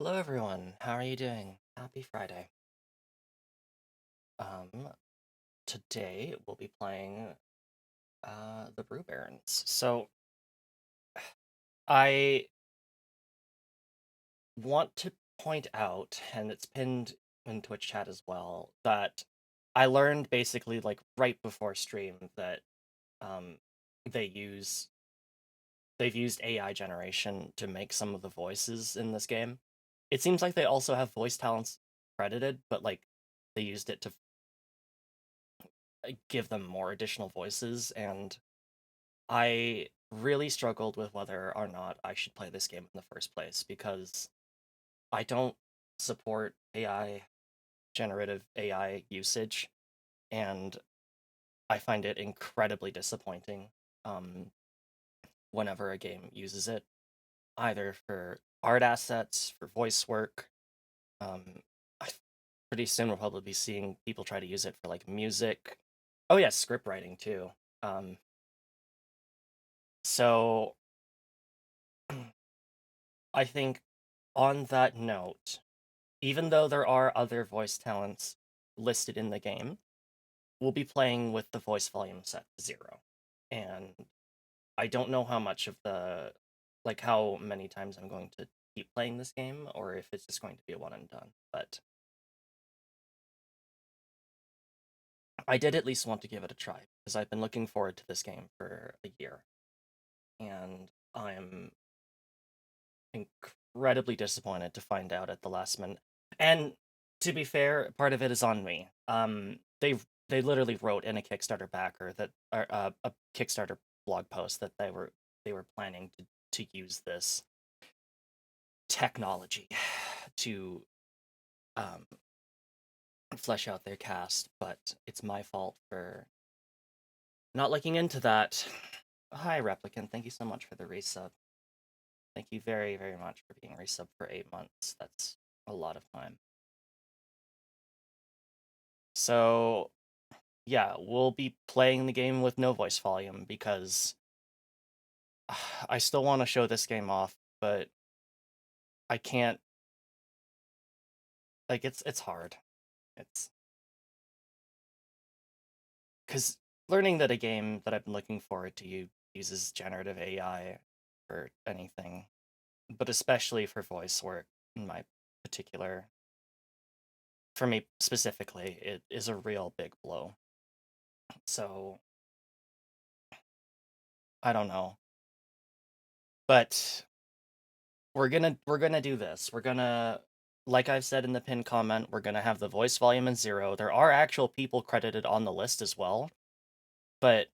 Hello everyone, how are you doing? Happy Friday. Um, Today we'll be playing the Brew Barons. So I want to point out, and it's pinned in Twitch chat as well, that I learned basically like right before stream that um they use they've used AI generation to make some of the voices in this game. It seems like they also have voice talents credited, but like they used it to give them more additional voices, and I really struggled with whether or not I should play this game in the first place because I don't support generative AI usage, and I find it incredibly disappointing um, whenever a game uses it, either for art assets, for voice work. Um, I, Pretty soon we'll probably be seeing people try to use it for like music. Oh yeah, script writing too. Um, so I think on that note, even though there are other voice talents listed in the game, we'll be playing with the voice volume set to 0. And I don't know how much of like how many times I'm going to keep playing this game, or if it's just going to be a one and done. But I did at least want to give it a try, because I've been looking forward to this game for a year. And I'm incredibly disappointed to find out at the last minute. And to be fair, part of it is on me. They literally wrote in a Kickstarter backer that or a Kickstarter blog post that they were planning to use this technology to um flesh out their cast, but it's my fault for not looking into that. Hi, Replicant. Thank you so much for the resub. Thank you very, very much for being resub for 8 months. That's a lot of time. So, yeah, we'll be playing the game with no voice volume because I still want to show this game off, but I can't. Like, it's hard. It's because learning that a game that I've been looking forward to uses generative AI for anything, but especially for voice work in my particular, for me specifically, it is a real big blow. So I don't know, but we're gonna do this. We're gonna, like I've said in the pinned comment, we're gonna have the voice volume in 0. There are actual people credited on the list as well, but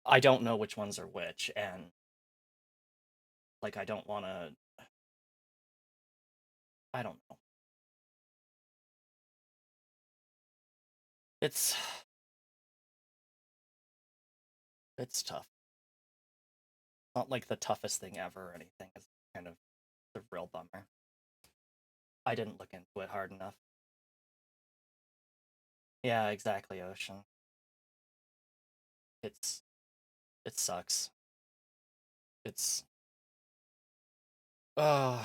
I don't know which ones are which, and like I don't want to. I don't know. It's it's tough. Not like the toughest thing ever or anything. It's kind of the real bummer. I didn't look into it hard enough. Yeah, exactly, Ocean. It's it sucks. It's uh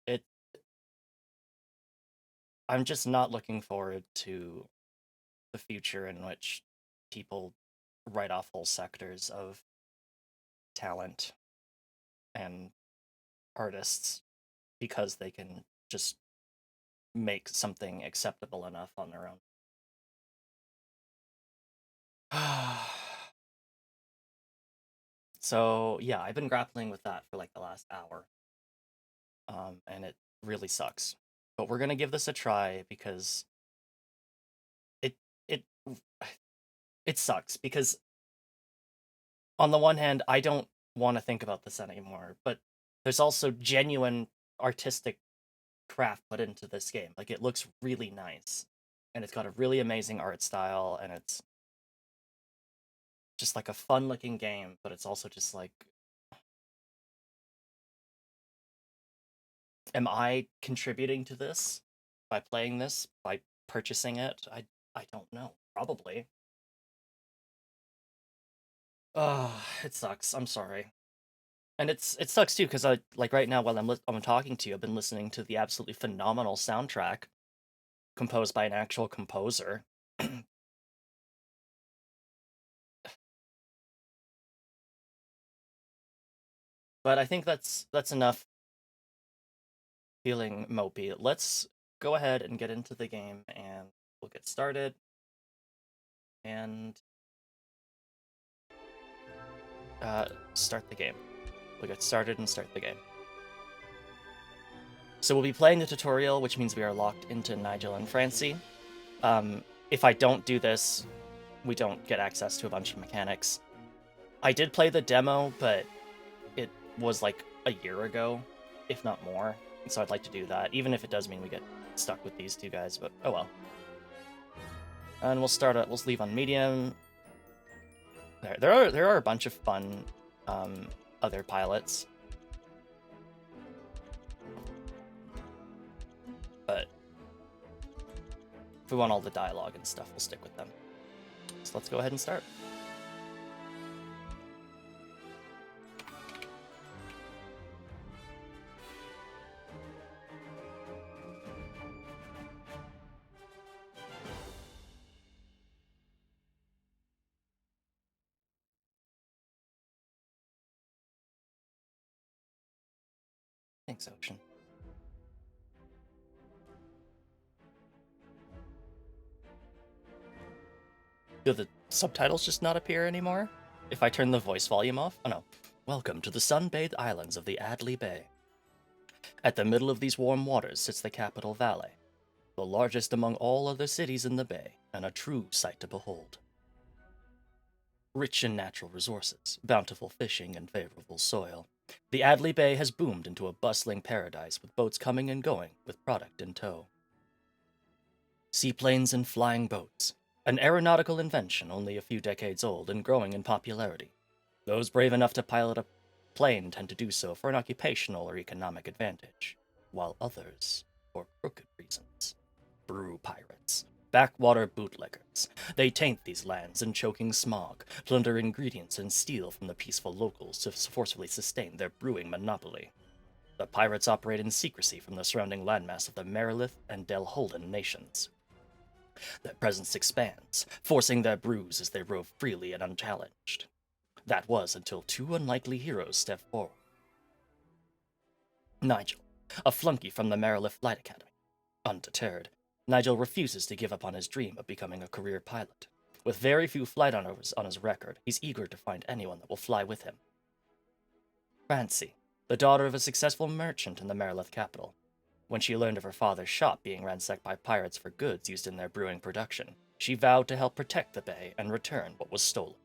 it I'm just not looking forward to the future in which people write off whole sectors of talent and artists because they can just make something acceptable enough on their own. So yeah, I've been grappling with that for like the last hour, and it really sucks. But we're gonna give this a try because it it it sucks because on the one hand, I don't want to think about this anymore, but there's also genuine artistic craft put into this game. Like it looks really nice, and it's got a really amazing art style, and it's just like a fun looking game, but it's also just like, am I contributing to this by playing this, by purchasing it? I don't know. Probably. Oh, it sucks. I'm sorry. And it sucks too, because I like right now while I'm talking to you, I've been listening to the absolutely phenomenal soundtrack composed by an actual composer. But I think that's enough feeling mopey. Let's go ahead and get into the game, and we'll get started. And start the game. We'll get started and start the game. So we'll be playing the tutorial, which means we are locked into Nigel and Francie. If I don't do this, we don't get access to a bunch of mechanics. I did play the demo, but it was like a year ago, if not more. So I'd like to do that, even if it does mean we get stuck with these two guys, but oh well. And we'll leave on medium. There are a bunch of fun other pilots. But if we want all the dialogue and stuff, we'll stick with them. So let's go ahead and start. Thanks, Ocean. Do the subtitles just not appear anymore? If I turn the voice volume off? Oh no. Welcome to the sun-bathed islands of the Adley Bay. At the middle of these warm waters sits the capital valley, the largest among all other cities in the bay, and a true sight to behold. Rich in natural resources, bountiful fishing, and favorable soil, the Adley Bay has boomed into a bustling paradise with boats coming and going with product in tow. Seaplanes and flying boats, an aeronautical invention only a few decades old and growing in popularity. Those brave enough to pilot a plane tend to do so for an occupational or economic advantage, while others for crooked reasons. Brew pirates, backwater bootleggers. They taint these lands in choking smog, plunder ingredients, and steal from the peaceful locals to forcefully sustain their brewing monopoly. The pirates operate in secrecy from the surrounding landmass of the Merilith and Delholden nations. Their presence expands, forcing their brews as they rove freely and unchallenged. That was until two unlikely heroes stepped forward. Nigel, a flunky from the Merilith Flight Academy. Undeterred, Nigel refuses to give up on his dream of becoming a career pilot. With very few flight honors on his record, he's eager to find anyone that will fly with him. Francie, the daughter of a successful merchant in the Merilith capital. When she learned of her father's shop being ransacked by pirates for goods used in their brewing production, she vowed to help protect the bay and return what was stolen.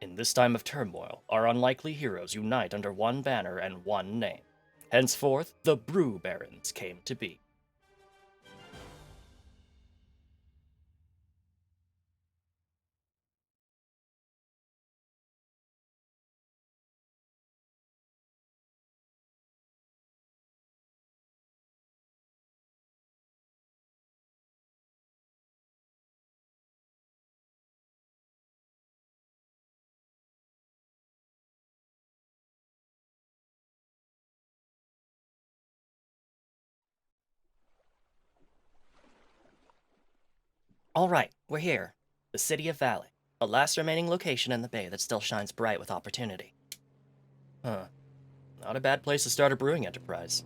In this time of turmoil, our unlikely heroes unite under one banner and one name. Henceforth, the Brew Barons came to be. All right, we're here. The City of Valley, the last remaining location in the bay that still shines bright with opportunity. Huh. Not a bad place to start a brewing enterprise.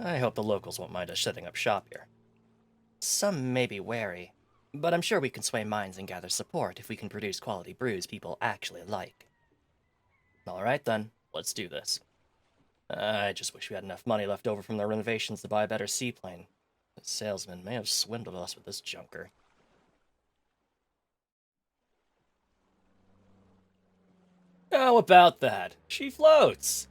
I hope the locals won't mind us setting up shop here. Some may be wary, but I'm sure we can sway minds and gather support if we can produce quality brews people actually like. All right then, let's do this. I just wish we had enough money left over from the renovations to buy a better seaplane. The salesman may have swindled us with this junker. How about that? She floats!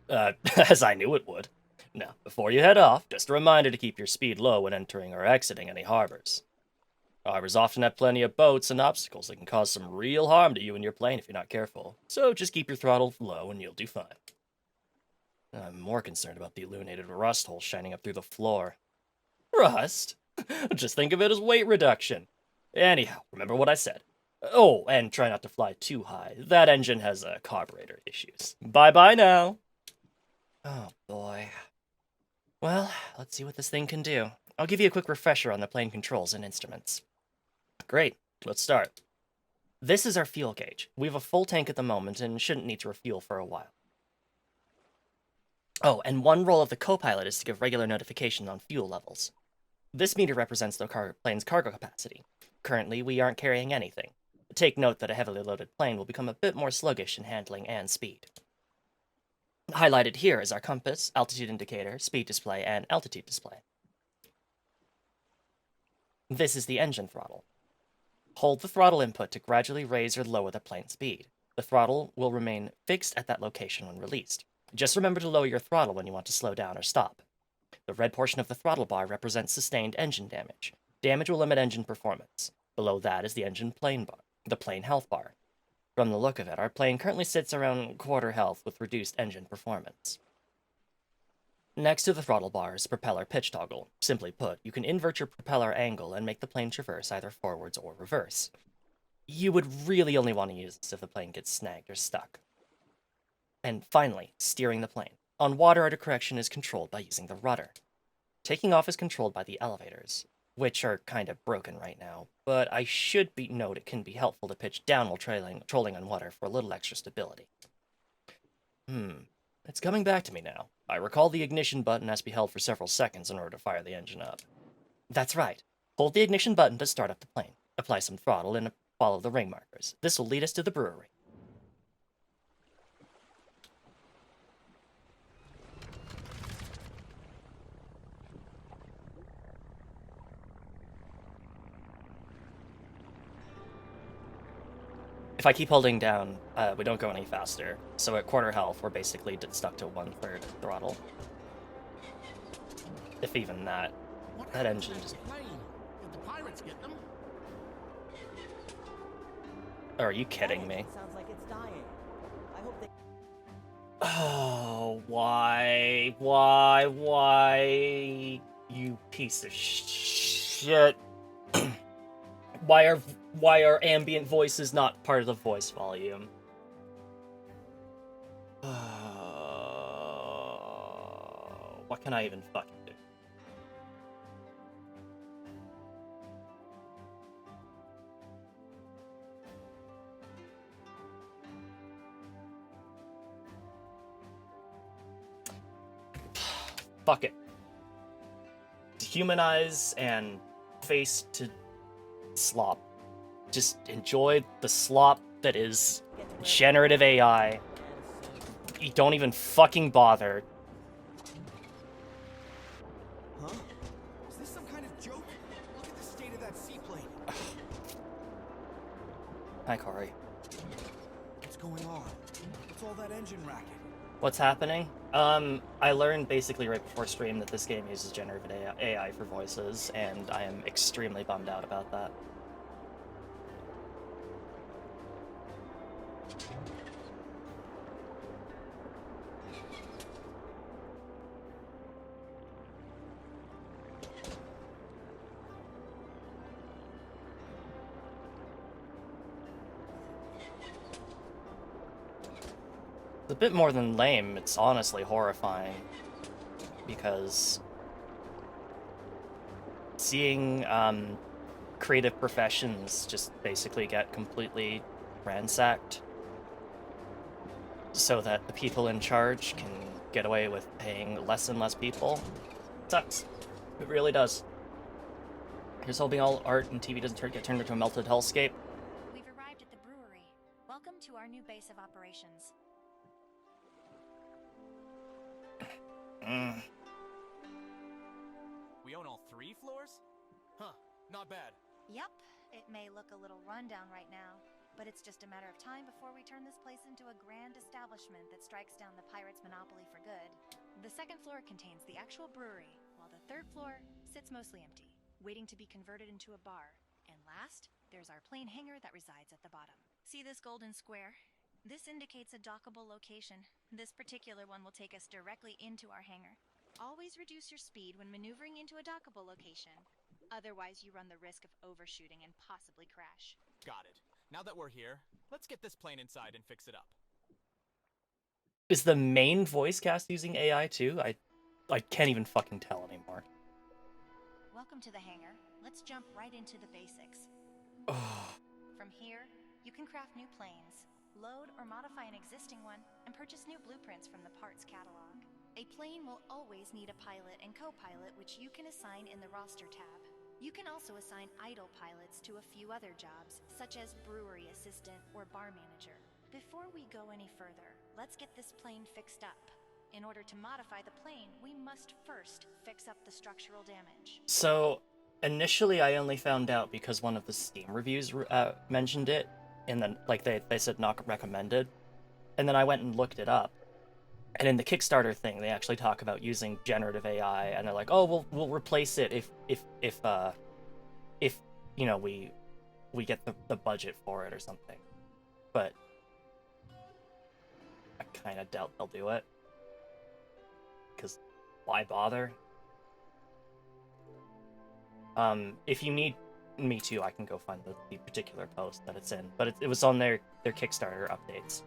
As I knew it would. Now, before you head off, just a reminder to keep your speed low when entering or exiting any harbors. Harbors often have plenty of boats and obstacles that can cause some real harm to you and your plane if you're not careful, so just keep your throttle low and you'll do fine. I'm more concerned about the illuminated rust holes shining up through the floor. Rust? Just think of it as weight reduction. Anyhow, remember what I said. Oh, and try not to fly too high. That engine has carburetor issues. Bye-bye now. Oh, boy. Well, let's see what this thing can do. I'll give you a quick refresher on the plane controls and instruments. Great, let's start. This is our fuel gauge. We have a full tank at the moment and shouldn't need to refuel for a while. Oh, and one role of the co-pilot is to give regular notification on fuel levels. This meter represents the plane's cargo capacity. Currently, we aren't carrying anything. Take note that a heavily loaded plane will become a bit more sluggish in handling and speed. Highlighted here is our compass, altitude indicator, speed display, and altitude display. This is the engine throttle. Hold the throttle input to gradually raise or lower the plane speed. The throttle will remain fixed at that location when released. Just remember to lower your throttle when you want to slow down or stop. The red portion of the throttle bar represents sustained engine damage. Damage will limit engine performance. Below that is the the plane health bar. From the look of it, our plane currently sits around quarter health with reduced engine performance. Next to the throttle bar is propeller pitch toggle. Simply put, you can invert your propeller angle and make the plane traverse either forwards or reverse. You would really only want to use this if the plane gets snagged or stuck. And finally, steering the plane. On water, auto correction is controlled by using the rudder. Taking off is controlled by the elevators, which are kind of broken right now, but I should note it can be helpful to pitch down while trolling on water for a little extra stability. It's coming back to me now. I recall the ignition button has to be held for several seconds in order to fire the engine up. That's right. Hold the ignition button to start up the plane. Apply some throttle and follow the ring markers. This will lead us to the brewery. If I keep holding down, we don't go any faster. So at quarter health, we're basically stuck to 1/3 throttle. If even that. That engine just... Did the pirates get them? Are you kidding me? Sounds like it's dying. I hope they... Oh, why? You piece of shit. Why are ambient voices not part of the voice volume? What can I even fucking do? Fuck it. Dehumanize and face to slop. Just enjoy the slop that is generative AI. You don't even fucking bother. Huh? Is this some kind of joke? Look at the state of that seaplane. Hi, Corey. What's going on? What's all that engine racket? What's happening? I learned basically right before stream that this game uses generative AI for voices, and I am extremely bummed out about that. It's a bit more than lame, it's honestly horrifying. Because seeing creative professions just basically get completely ransacked so that the people in charge can get away with paying less and less people sucks. It really does. Here's hoping all art and TV doesn't get turned into a melted hellscape. We've arrived at the brewery. Welcome to our new base of operations. We own all 3 floors? Huh, not bad. Yup, it may look a little rundown right now, but it's just a matter of time before we turn this place into a grand establishment that strikes down the pirates' monopoly for good. The second floor contains the actual brewery, while the third floor sits mostly empty, waiting to be converted into a bar. And last, there's our plane hangar that resides at the bottom. See this golden square? This indicates a dockable location. This particular one will take us directly into our hangar. Always reduce your speed when maneuvering into a dockable location. Otherwise, you run the risk of overshooting and possibly crash. Got it. Now that we're here, let's get this plane inside and fix it up. Is the main voice cast using AI too? I can't even fucking tell anymore. Welcome to the hangar. Let's jump right into the basics. From here, you can craft new planes, load or modify an existing one, and purchase new blueprints from the parts catalog. A plane will always need a pilot and co-pilot, which you can assign in the roster tab. You can also assign idle pilots to a few other jobs, such as brewery assistant or bar manager. Before we go any further, let's get this plane fixed up. In order to modify the plane, we must first fix up the structural damage. So, initially I only found out because one of the Steam reviews mentioned it, and then like they said not recommended, and then I went and looked it up. And in the Kickstarter thing, they actually talk about using generative AI, and they're like, "Oh, we'll replace it if you know we get the budget for it or something." But I kind of doubt they'll do it, because why bother? If you need me to, I can go find the particular post that it's in, but it was on their Kickstarter updates.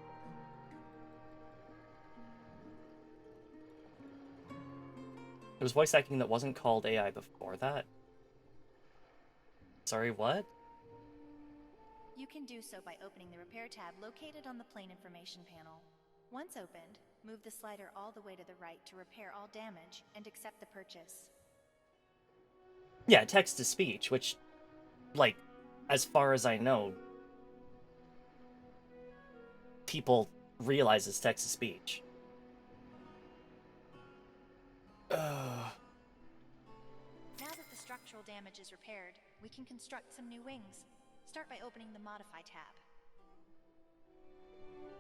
There was voice acting that wasn't called AI before that? Sorry, what? You can do so by opening the repair tab located on the plane information panel. Once opened, move the slider all the way to the right to repair all damage and accept the purchase. Yeah, text-to-speech, which, like, as far as I know, people realize it's text-to-speech. Now that the structural damage is repaired, we can construct some new wings. Start by opening the Modify tab.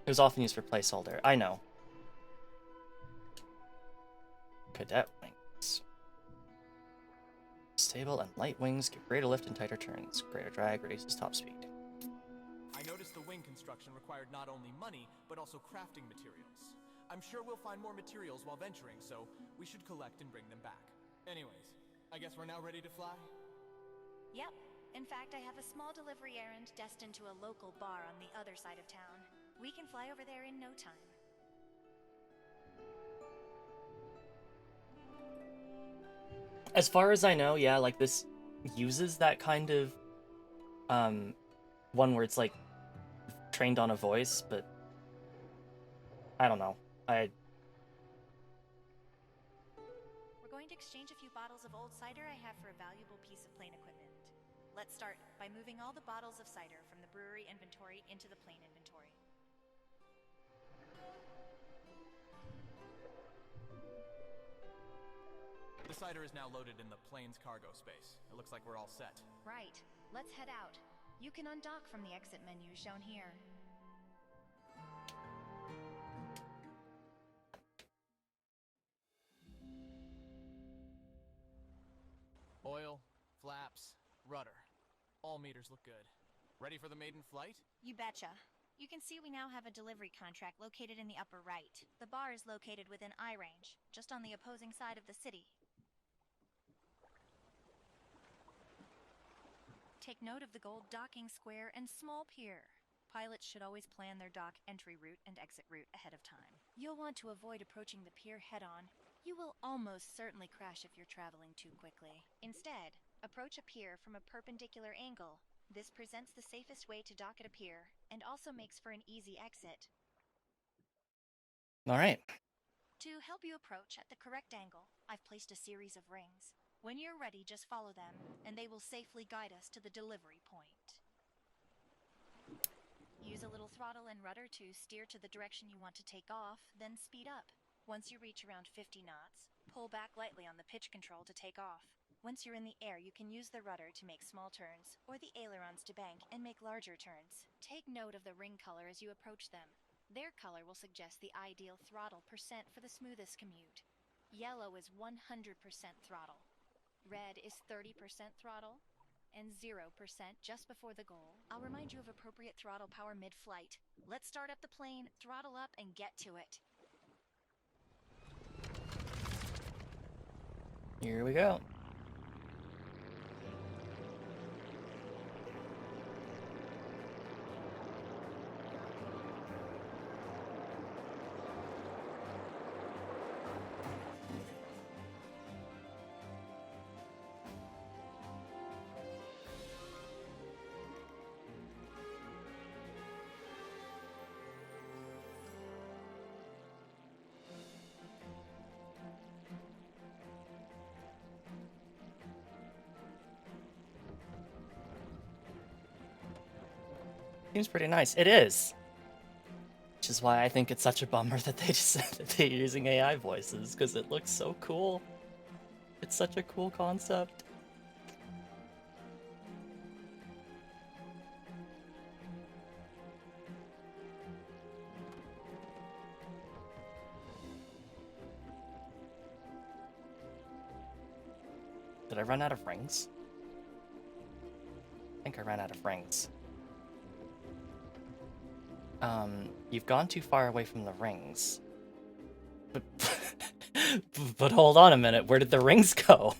It was often used for placeholder. I know. Cadet wings. Stable and light wings give greater lift and tighter turns. Greater drag reduces top speed. I noticed the wing construction required not only money, but also crafting materials. I'm sure we'll find more materials while venturing, so we should collect and bring them back. Anyways, I guess we're now ready to fly? Yep. In fact, I have a small delivery errand destined to a local bar on the other side of town. We can fly over there in no time. As far as I know, yeah, like this uses that kind of one where it's like trained on a voice, but I don't know. We're going to exchange a few bottles of old cider I have for a valuable piece of plane equipment. Let's start by moving all the bottles of cider from the brewery inventory into the plane inventory. The cider is now loaded in the plane's cargo space. It looks like we're all set. Right. Let's head out. You can undock from the exit menu shown here. Oil, flaps, rudder. All meters look good. Ready for the maiden flight? You betcha. You can see we now have a delivery contract located in the upper right. The bar is located within eye range, just on the opposing side of the city. Take note of the gold docking square and small pier. Pilots should always plan their dock entry route and exit route ahead of time. You'll want to avoid approaching the pier head-on. You will almost certainly crash if you're traveling too quickly. Instead, approach a pier from a perpendicular angle. This presents the safest way to dock at a pier, and also makes for an easy exit. Alright. To help you approach at the correct angle, I've placed a series of rings. When you're ready, just follow them, and they will safely guide us to the delivery point. Use a little throttle and rudder to steer to the direction you want to take off, then speed up. Once you reach around 50 knots, pull back lightly on the pitch control to take off. Once you're in the air, you can use the rudder to make small turns, or the ailerons to bank and make larger turns. Take note of the ring color as you approach them. Their color will suggest the ideal throttle percent for the smoothest commute. Yellow is 100% throttle. Red is 30% throttle, and 0% just before the goal. I'll remind you of appropriate throttle power mid-flight. Let's start up the plane, throttle up, and get to it. Here we go. Seems pretty nice. It is. Which is why I think it's such a bummer that they just said that they're using AI voices, because it looks so cool. It's such a cool concept. Did I run out of rings? I think I ran out of rings. You've gone too far away from the rings. But, but hold on a minute, where did the rings go?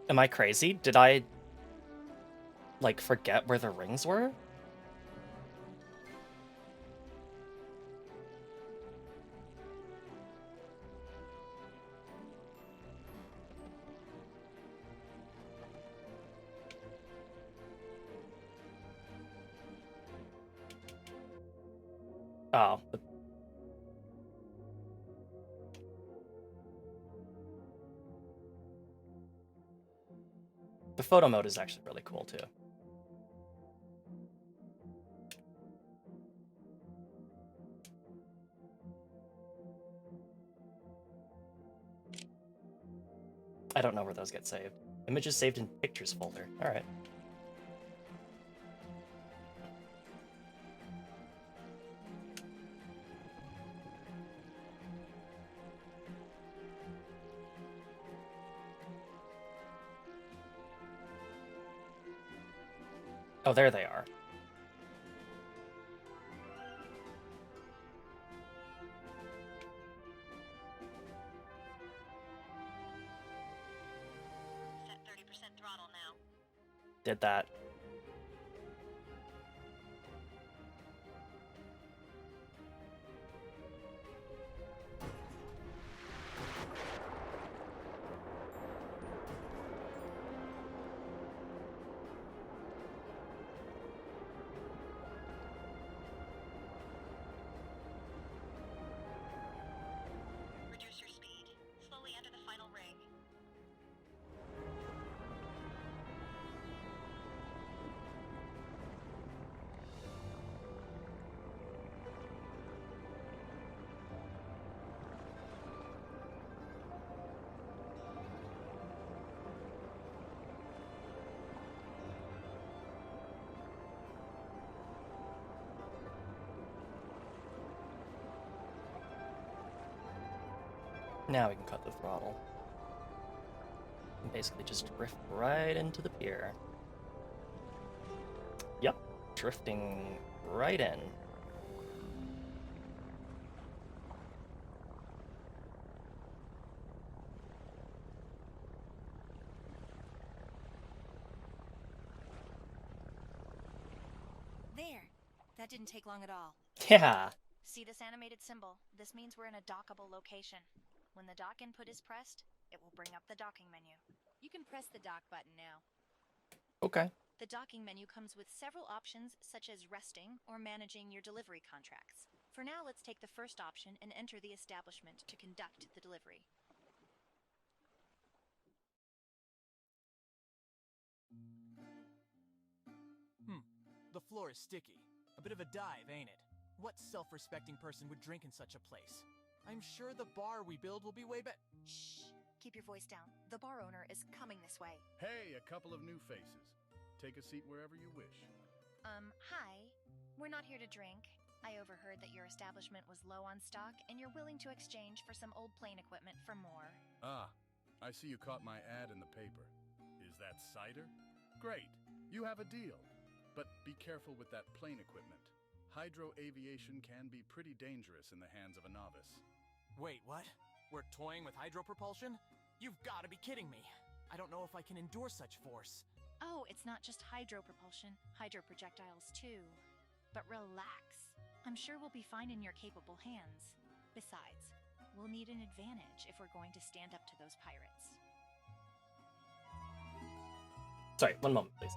Am I crazy? Did I, like, forget where the rings were? Oh. The photo mode is actually really cool, too. I don't know where those get saved. Images saved in pictures folder. Alright. Oh, there they are. Set 30% throttle now. Did that. Reduce your speed. Slowly enter the final ring. Now we can cut the throttle. And basically just drift right into the pier. Yep, drifting right in. There. That didn't take long at all. Yeah. See this animated symbol? This means we're in a dockable location. When the dock input is pressed, it will bring up the docking menu. You can press the dock button now. Okay. The docking menu comes with several options such as resting or managing your delivery contracts. For now, let's take the first option and enter the establishment to conduct the delivery. The floor is sticky. A bit of a dive, ain't it? What self-respecting person would drink in such a place? I'm sure the bar we build will be way better. Shh. Keep your voice down. The bar owner is coming this way. Hey, a couple of new faces. Take a seat wherever you wish. Hi. We're not here to drink. I overheard that your establishment was low on stock and you're willing to exchange for some old plane equipment for more. Ah, I see you caught my ad in the paper. Is that cider? Great, you have a deal. But be careful with that plane equipment. Hydro aviation can be pretty dangerous in the hands of a novice. Wait, what? We're toying with hydropropulsion? You've got to be kidding me. I don't know if I can endure such force. Oh, it's not just hydro propulsion, hydro projectiles too. But relax. I'm sure we'll be fine in your capable hands. Besides, We'll need an advantage if we're going to stand up to those pirates. Sorry, one moment, please.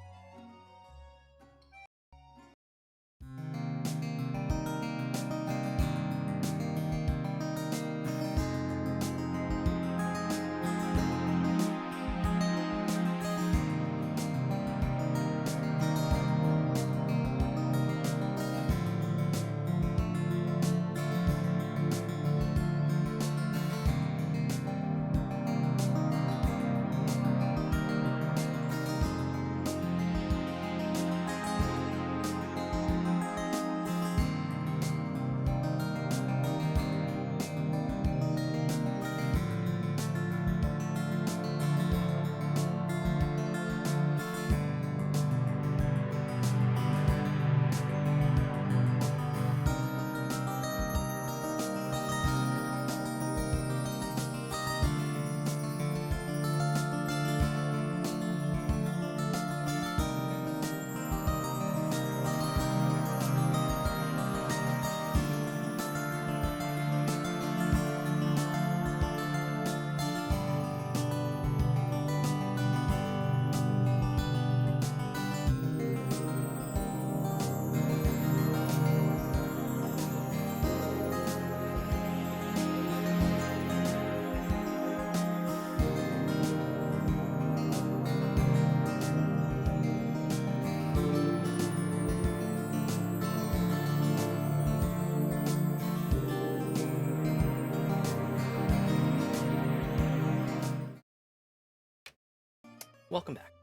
Welcome back.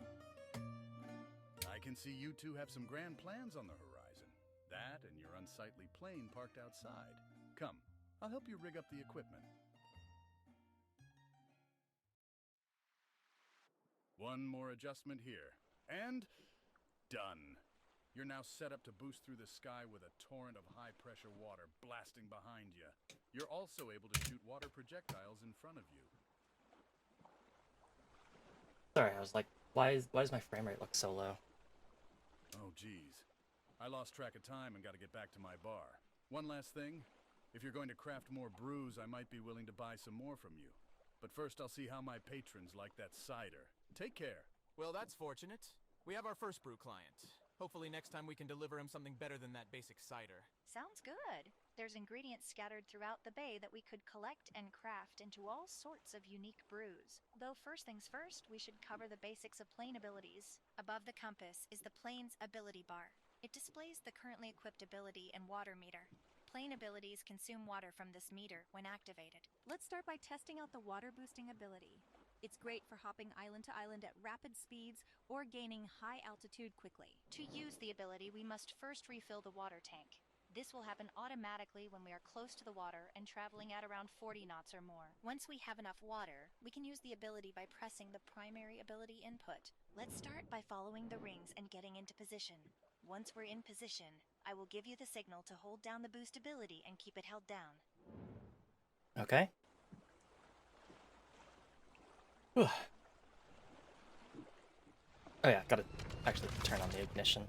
I can see you two have some grand plans on the horizon. That and your unsightly plane parked outside. Come, I'll help you rig up the equipment. One more adjustment here. And done. You're now set up to boost through the sky with a torrent of high-pressure water blasting behind you. You're also able to shoot water projectiles in front of you. Sorry, I was like, why does my frame rate look so low? Oh, geez. I lost track of time and got to get back to my bar. One last thing. If you're going to craft more brews, I might be willing to buy some more from you. But first, I'll see how my patrons like that cider. Take care. Well, that's fortunate. We have our first brew client. Hopefully next time we can deliver him something better than that basic cider. Sounds good. There's ingredients scattered throughout the bay that we could collect and craft into all sorts of unique brews. Though first things first, we should cover the basics of plane abilities. Above the compass is the plane's ability bar. It displays the currently equipped ability and water meter. Plane abilities consume water from this meter when activated. Let's start by testing out the water boosting ability. It's great for hopping island to island at rapid speeds or gaining high altitude quickly. To use the ability, we must first refill the water tank. This will happen automatically when we are close to the water and traveling at around 40 knots or more. Once we have enough water, we can use the ability by pressing the primary ability input. Let's start by following the rings and getting into position. Once we're in position, I will give you the signal to hold down the boost ability and keep it held down. Okay. Whew. Oh yeah, gotta actually turn on the ignition.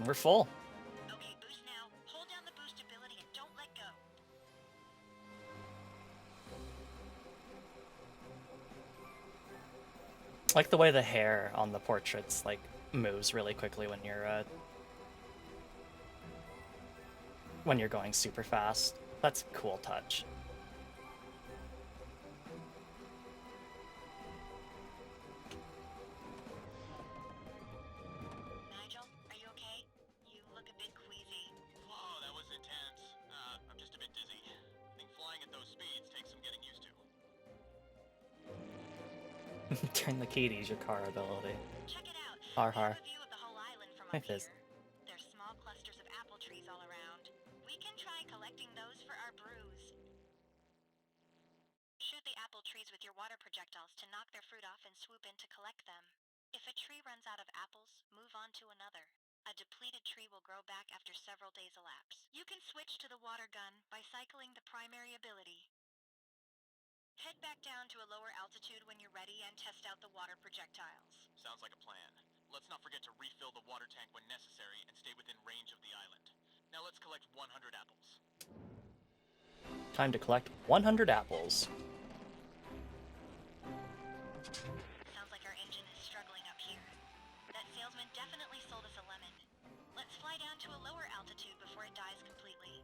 We're full. Okay, boost now. Hold down the boost ability and don't let go. I like the way the hair on the portraits like moves really quickly when you're going super fast. That's a cool touch. Nigel, are you okay? You look a bit queasy. Whoa, that was intense. I'm just a bit dizzy. I think flying at those speeds takes some getting used to. Turn the key to use your car ability. Check it out. Har We har. have a view of the whole island from Hi, up Fizz. here. There's small clusters of apple trees all around. We can try collecting those for our brews. Shoot the apple trees with your water projectiles to knock their fruit off and swoop in to collect them. If a a tree runs out of apples, move on to another. A depleted tree will grow back after several days elapse. You can switch to the water gun by cycling the primary ability. Head back down to a lower altitude when you're ready and test out the water projectiles. Sounds like a plan. Let's not forget to refill the water tank when necessary and stay within range of the island. Now let's collect 100 apples. Time to collect 100 apples. Sounds like our engine is struggling up here. That salesman definitely sold us a lemon. Let's fly down to a lower altitude before it dies completely.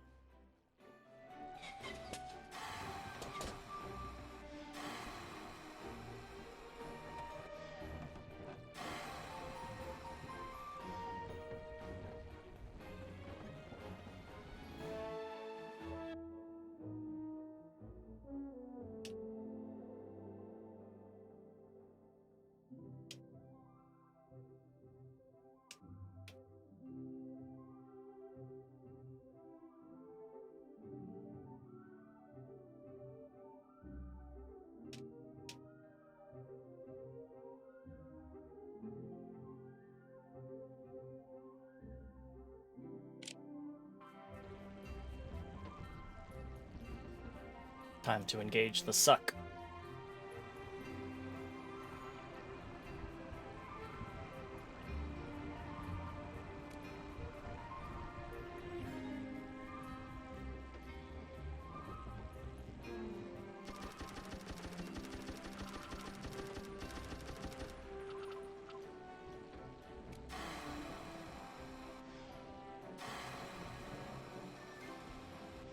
Time to engage the suck.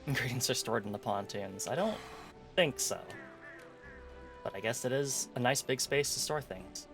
Ingredients are stored in the pontoons. I don't think so. But I guess it is a nice big space to store things.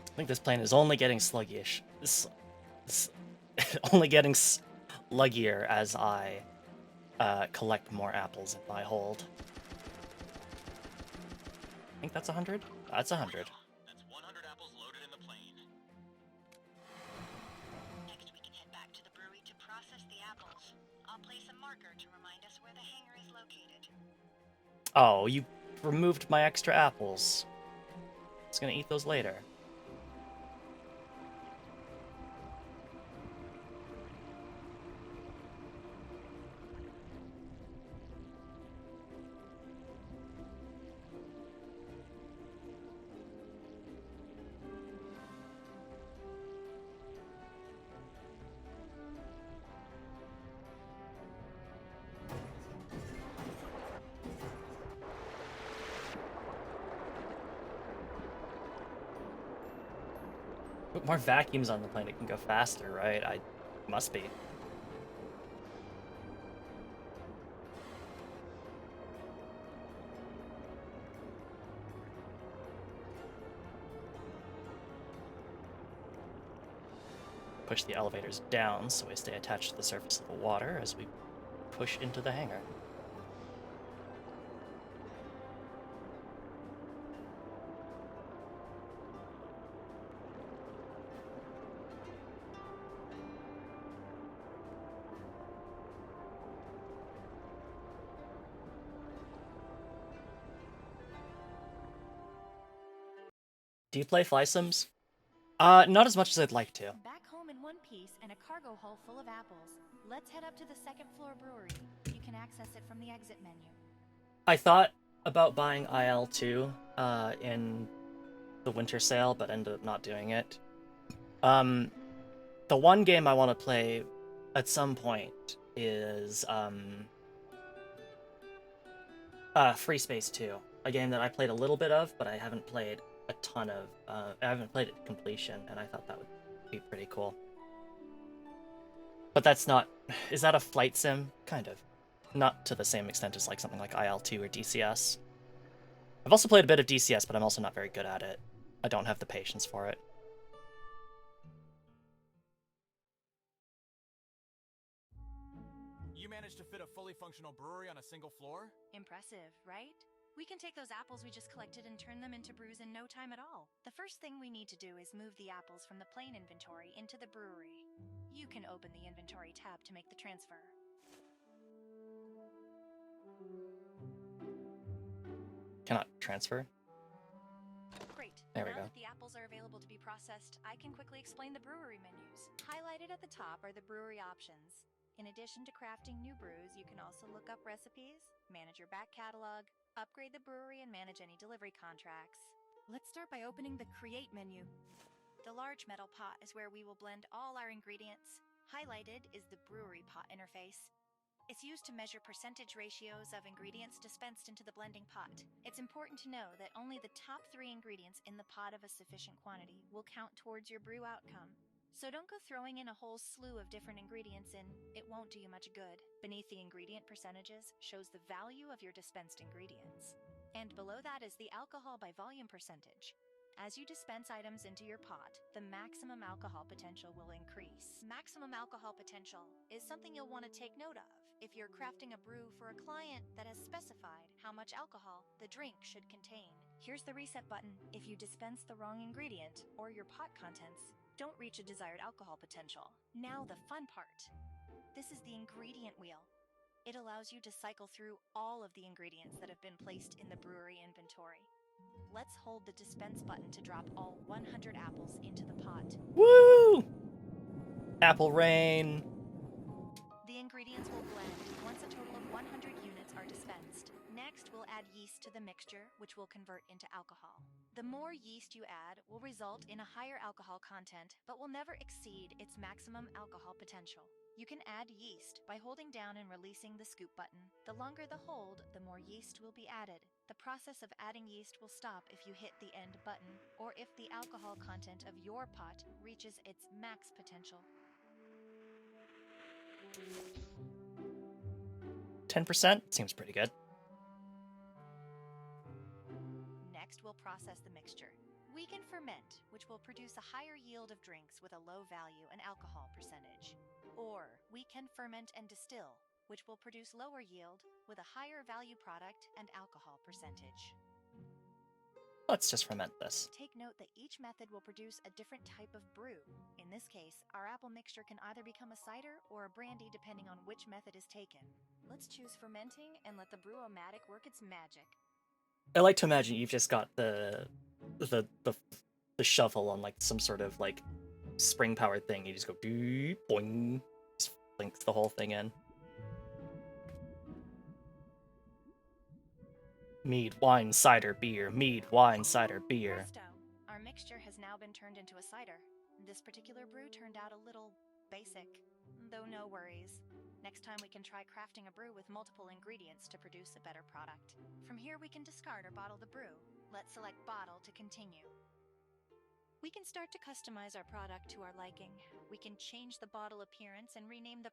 I think this plane is only getting sluggish. This only getting sluggier as I collect more apples in my hold. I think that's 100? That's 100. That's 100 apples loaded in the plane. Next we can head back to the brewery to process the apples. I'll place a marker to remind us where the hangar is located. Oh, you removed my extra apples. I was gonna eat those later. Put more vacuums on the plane, it can go faster, right? Must be. Push the elevators down so we stay attached to the surface of the water as we push into the hangar. Do you play fly sims? Not as much as I'd like to. Back home in one piece and a cargo hull full of apples. Let's head up to the second floor brewery. You can access it from the exit menu. I thought about buying IL-2 in the winter sale, but ended up not doing it. The one game I want to play at some point is Free Space 2, a game that I played a little bit of, but I haven't played a ton of. I haven't played it to completion, and I thought that would be pretty cool. But that's not. Is that a flight sim? Kind of. Not to the same extent as like something like IL-2 or DCS. I've also played a bit of DCS, but I'm also not very good at it. I don't have the patience for it. You managed to fit a fully functional brewery on a single floor? Impressive, right? We can take those apples we just collected and turn them into brews in no time at all. The first thing we need to do is move the apples from the plain inventory into the brewery. You can open the inventory tab to make the transfer. Cannot transfer? Great. There we now go. that the apples are available to be processed, I can quickly explain the brewery menus. Highlighted at the top are the brewery options. In addition to crafting new brews, you can also look up recipes, manage your back catalog, upgrade the brewery, and manage any delivery contracts. Let's start by opening the Create menu. The large metal pot is where we will blend all our ingredients. Highlighted is the brewery pot interface. It's used to measure percentage ratios of ingredients dispensed into the blending pot. It's important to know that only the top 3 ingredients in the pot of a sufficient quantity will count towards your brew outcome. So don't go throwing in a whole slew of different ingredients in, it won't do you much good. Beneath the ingredient percentages shows the value of your dispensed ingredients. And below that is the alcohol by volume percentage. As you dispense items into your pot, the maximum alcohol potential will increase. Maximum alcohol potential is something you'll want to take note of if you're crafting a brew for a client that has specified how much alcohol the drink should contain. Here's the reset button. If you dispense the wrong ingredient or your pot contents don't reach a desired alcohol potential. Now the fun part. This is the ingredient wheel. It allows you to cycle through all of the ingredients that have been placed in the brewery inventory. Let's hold the dispense button to drop all 100 apples into the pot. Woo! Apple rain. The ingredients will blend once a total of 100 units are dispensed. Next, we'll add yeast to the mixture, which will convert into alcohol. The more yeast you add will result in a higher alcohol content, but will never exceed its maximum alcohol potential. You can add yeast by holding down and releasing the scoop button. The longer the hold, the more yeast will be added. The process of adding yeast will stop if you hit the end button, or if the alcohol content of your pot reaches its max potential. 10%? Seems pretty good. Next, we'll process the mixture. We can ferment, which will produce a higher yield of drinks with a low value and alcohol percentage. Or we can ferment and distill, which will produce lower yield with a higher value product and alcohol percentage. Let's just ferment this. Take note that each method will produce a different type of brew. In this case, our apple mixture can either become a cider or a brandy depending on which method is taken. Let's choose fermenting and let the Brew-O-Matic work its magic. I like to imagine you've just got the shovel on like some sort of like spring powered thing. You just go doop, boing, just links the whole thing in. Mead, wine, cider, beer. Mead, wine, cider, beer. Presto! Our mixture has now been turned into a cider. This particular brew turned out a little basic, though no worries. Next time we can try crafting a brew with multiple ingredients to produce a better product. From here we can discard or bottle the brew. Let's select bottle to continue. We can start to customize our product to our liking. We can change the bottle appearance and rename the...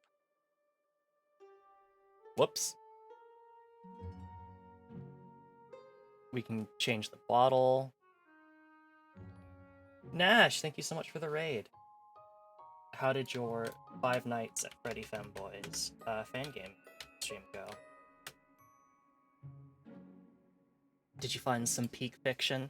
Whoops. We can change the bottle. Nash, thank you so much for the raid. How did your 5 Nights at Freddy Femboys fan game stream go? Did you find some peak fiction?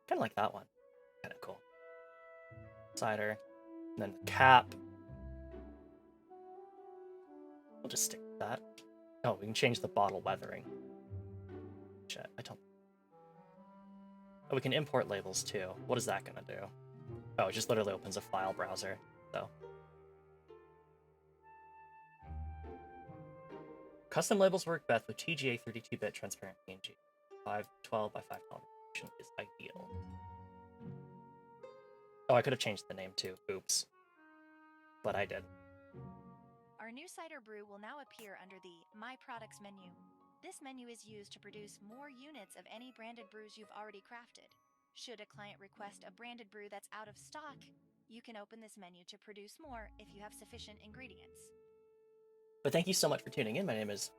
Kind of like that one. Kind of cool. Cider. And then the cap. We'll just stick with that. Oh, we can change the bottle weathering. Shit, I don't... Oh, we can import labels too. What is that gonna do? Oh, it just literally opens a file browser, so. Custom labels work best with TGA 32-bit transparent PNG. 512 by 5 resolution is ideal. Oh, I could have changed the name too. Oops. But I did. Our new cider brew will now appear under the My Products menu. This menu is used to produce more units of any branded brews you've already crafted. Should a client request a branded brew that's out of stock, you can open this menu to produce more if you have sufficient ingredients. But thank you so much for tuning in. My name is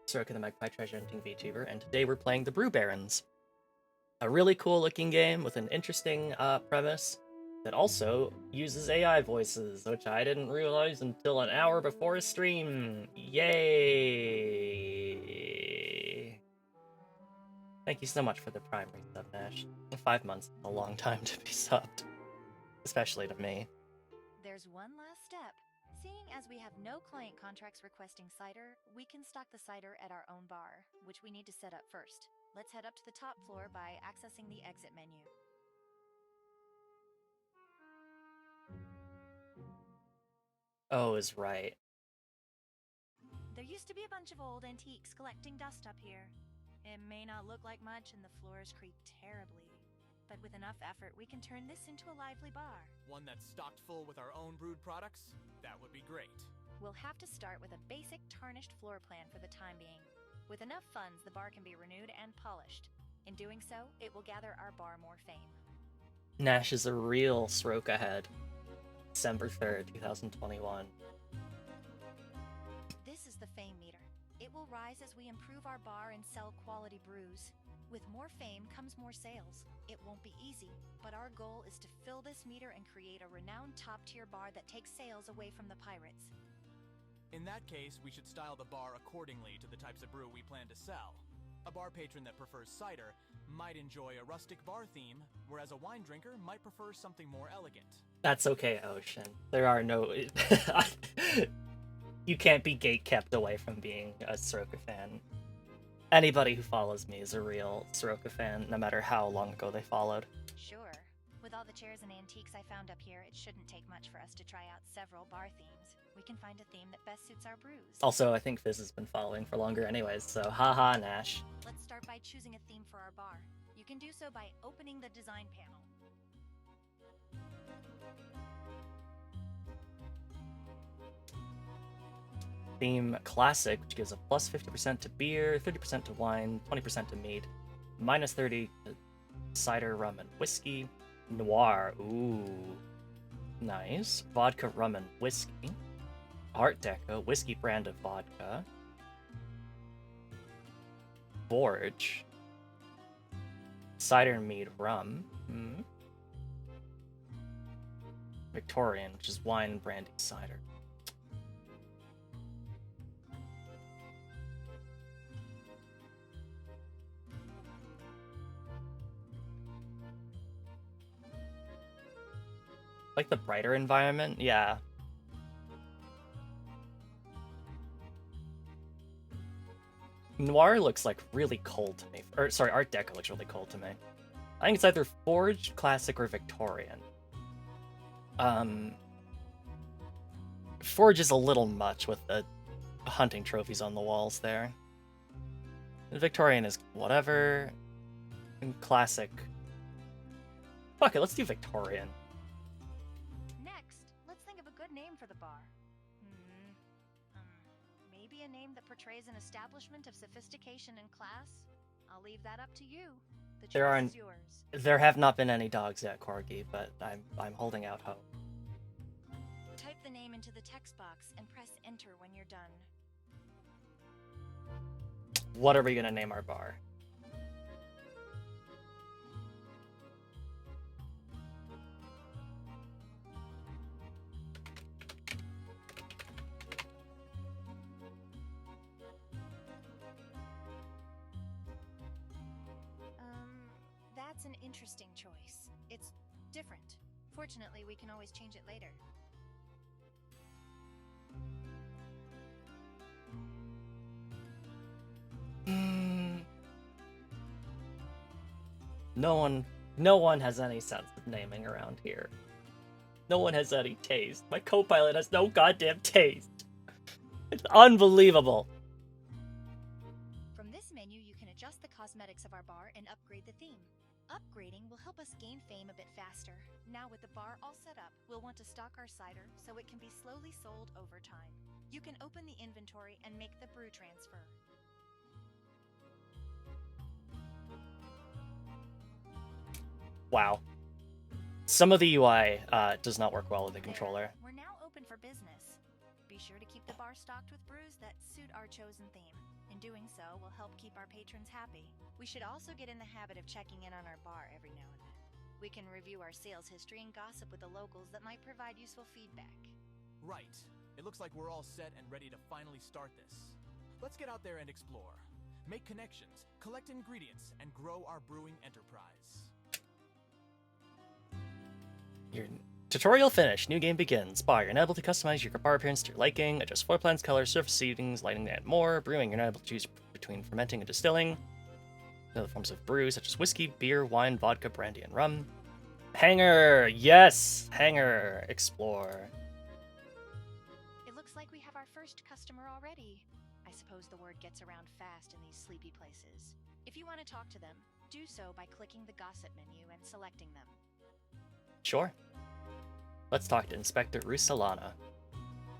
Soroka the Magpie Treasure Hunting VTuber, and today we're playing the Brew Barons. A really cool looking game with an interesting premise that also uses AI voices, which I didn't realize until an hour before a stream. Yay! Thank you so much for the Prime resub, Nash. 5 months is a long time to be subbed, especially to me. There's one last step. Seeing as we have no client contracts requesting cider, we can stock the cider at our own bar, which we need to set up first. Let's head up to the top floor by accessing the exit menu. Oh, is right. There used to be a bunch of old antiques collecting dust up here. It may not look like much and the floors creak terribly, but with enough effort we can turn this into a lively bar. One that's stocked full with our own brewed products? That would be great. We'll have to start with a basic tarnished floor plan for the time being. With enough funds, the bar can be renewed and polished. In doing so, it will gather our bar more fame. Nash is a real Soroka head. December 3rd, 2021. This is the fame meter. It will rise as we improve our bar and sell quality brews. With more fame comes more sales. It won't be easy, but our goal is to fill this meter and create a renowned top-tier bar that takes sales away from the pirates. In that case, we should style the bar accordingly to the types of brew we plan to sell. A bar patron that prefers cider might enjoy a rustic bar theme, whereas a wine drinker might prefer something more elegant. That's okay, Ocean. There are no... You can't be gate-kept away from being a Soroka fan. Anybody who follows me is a real Soroka fan, no matter how long ago they followed. Sure. With all the chairs and antiques I found up here, it shouldn't take much for us to try out several bar themes. We can find a theme that best suits our brews. Also, I think Fizz has been following for longer anyways, so haha, Nash. Let's start by choosing a theme for our bar. You can do so by opening the design panel. Theme Classic, which gives a plus 50% to beer, 30% to wine, 20% to mead, minus 30 to cider, rum, and whiskey. Noir, ooh, nice. Vodka, rum, and whiskey. Art Deco, whiskey brand of vodka. Forge. Cider and mead, rum. Victorian, which is wine, brandy, cider. Like the brighter environment, yeah. Noir looks like really cold to me. Or sorry, Art Deco looks really cold to me. I think it's either Forged, Classic, or Victorian. Forge is a little much with the hunting trophies on the walls there. And Victorian is whatever. And Classic. Fuck it, let's do Victorian. Next, let's think of a good name for the bar. Maybe a name that portrays an establishment of sophistication and class? I'll leave that up to you. The choice is yours. There have not been any dogs yet, Corgi, but I'm holding out hope. Type the name into the text box and press enter when you're done. What are we gonna name our bar? That's an interesting choice. It's different. Fortunately, we can always change it later. No one has any sense of naming around here. No one has any taste. My co-pilot has no goddamn taste. It's unbelievable. From this menu, you can adjust the cosmetics of our bar and upgrade the theme. Upgrading will help us gain fame a bit faster. Now with the bar all set up, we'll want to stock our cider so it can be slowly sold over time. You can open the inventory and make the brew transfer. Wow. Some of the UI does not work well with the controller. We're now open for business. Be sure to keep the bar stocked with brews that suit our chosen theme. In doing so, will help keep our patrons happy. We should also get in the habit of checking in on our bar every now and then. We can review our sales history and gossip with the locals that might provide useful feedback. Right. It looks like we're all set and ready to finally start this. Let's get out there and explore. Make connections, collect ingredients, and grow our brewing enterprise. Your tutorial finished. New game begins. Bar. You're now able to customize your bar appearance to your liking, adjust floor plans, colors, surface settings, lighting, and more. Brewing. You're now able to choose between fermenting and distilling. Other forms of brew, such as whiskey, beer, wine, vodka, brandy, and rum. Hangar! Yes! Hangar! Explore. It looks like we have our first customer already. I suppose the word gets around fast in these sleepy places. If you want to talk to them, do so by clicking the gossip menu and selecting them. Sure. Let's talk to Inspector Rusalana.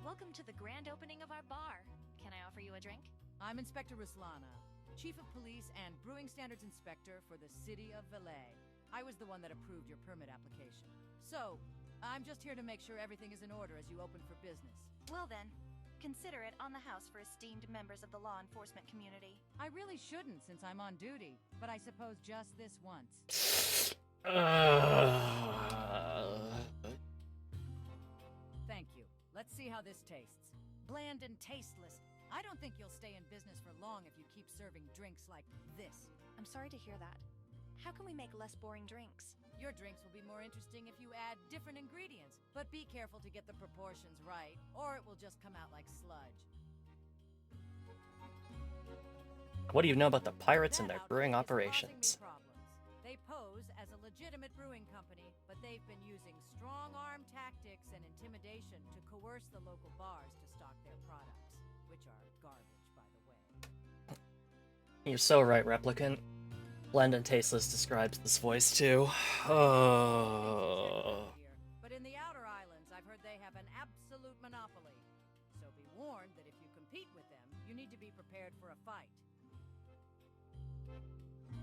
Welcome to the grand opening of our bar. Can I offer you a drink? I'm Inspector Ruslana, Chief of Police and Brewing Standards Inspector for the City of Valais. I was the one that approved your permit application. So, I'm just here to make sure everything is in order as you open for business. Well then, consider it on the house for esteemed members of the law enforcement community. I really shouldn't since I'm on duty, but I suppose just this once. Thank you. Let's see how this tastes. Bland and tasteless. I don't think you'll stay in business for long if you keep serving drinks like this. I'm sorry to hear that. How can we make less boring drinks? Your drinks will be more interesting if you add different ingredients, but be careful to get the proportions right, or it will just come out like sludge. What do you know about the pirates and their That brewing outfit is causing me operations? problems. They pose as a legitimate brewing company, but they've been using strong-arm tactics and intimidation to coerce the local bars to stock their products, which are garbage, by the way. You're so right, Replicant. Bland and Tasteless describes this voice too. Oh. But in the outer islands, I've heard they have an absolute monopoly. So be warned that if you compete with them, you need to be prepared for a fight.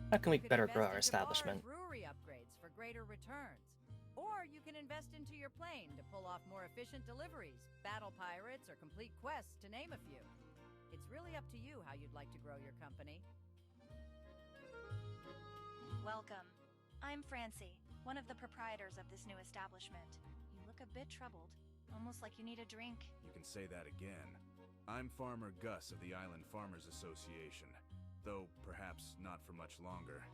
How can we You could better invest grow our into bar and establishment? brewery upgrades for greater returns. Or you can invest into your plane to pull off more efficient deliveries, battle pirates, or complete quests, to name a few. It's really up to you how you'd like to grow your company. Welcome. I'm Francie, one of the proprietors of this new establishment. You look a bit troubled, almost like you need a drink. You can say that again. I'm Farmer Gus of the Island Farmers Association, though perhaps not for much longer.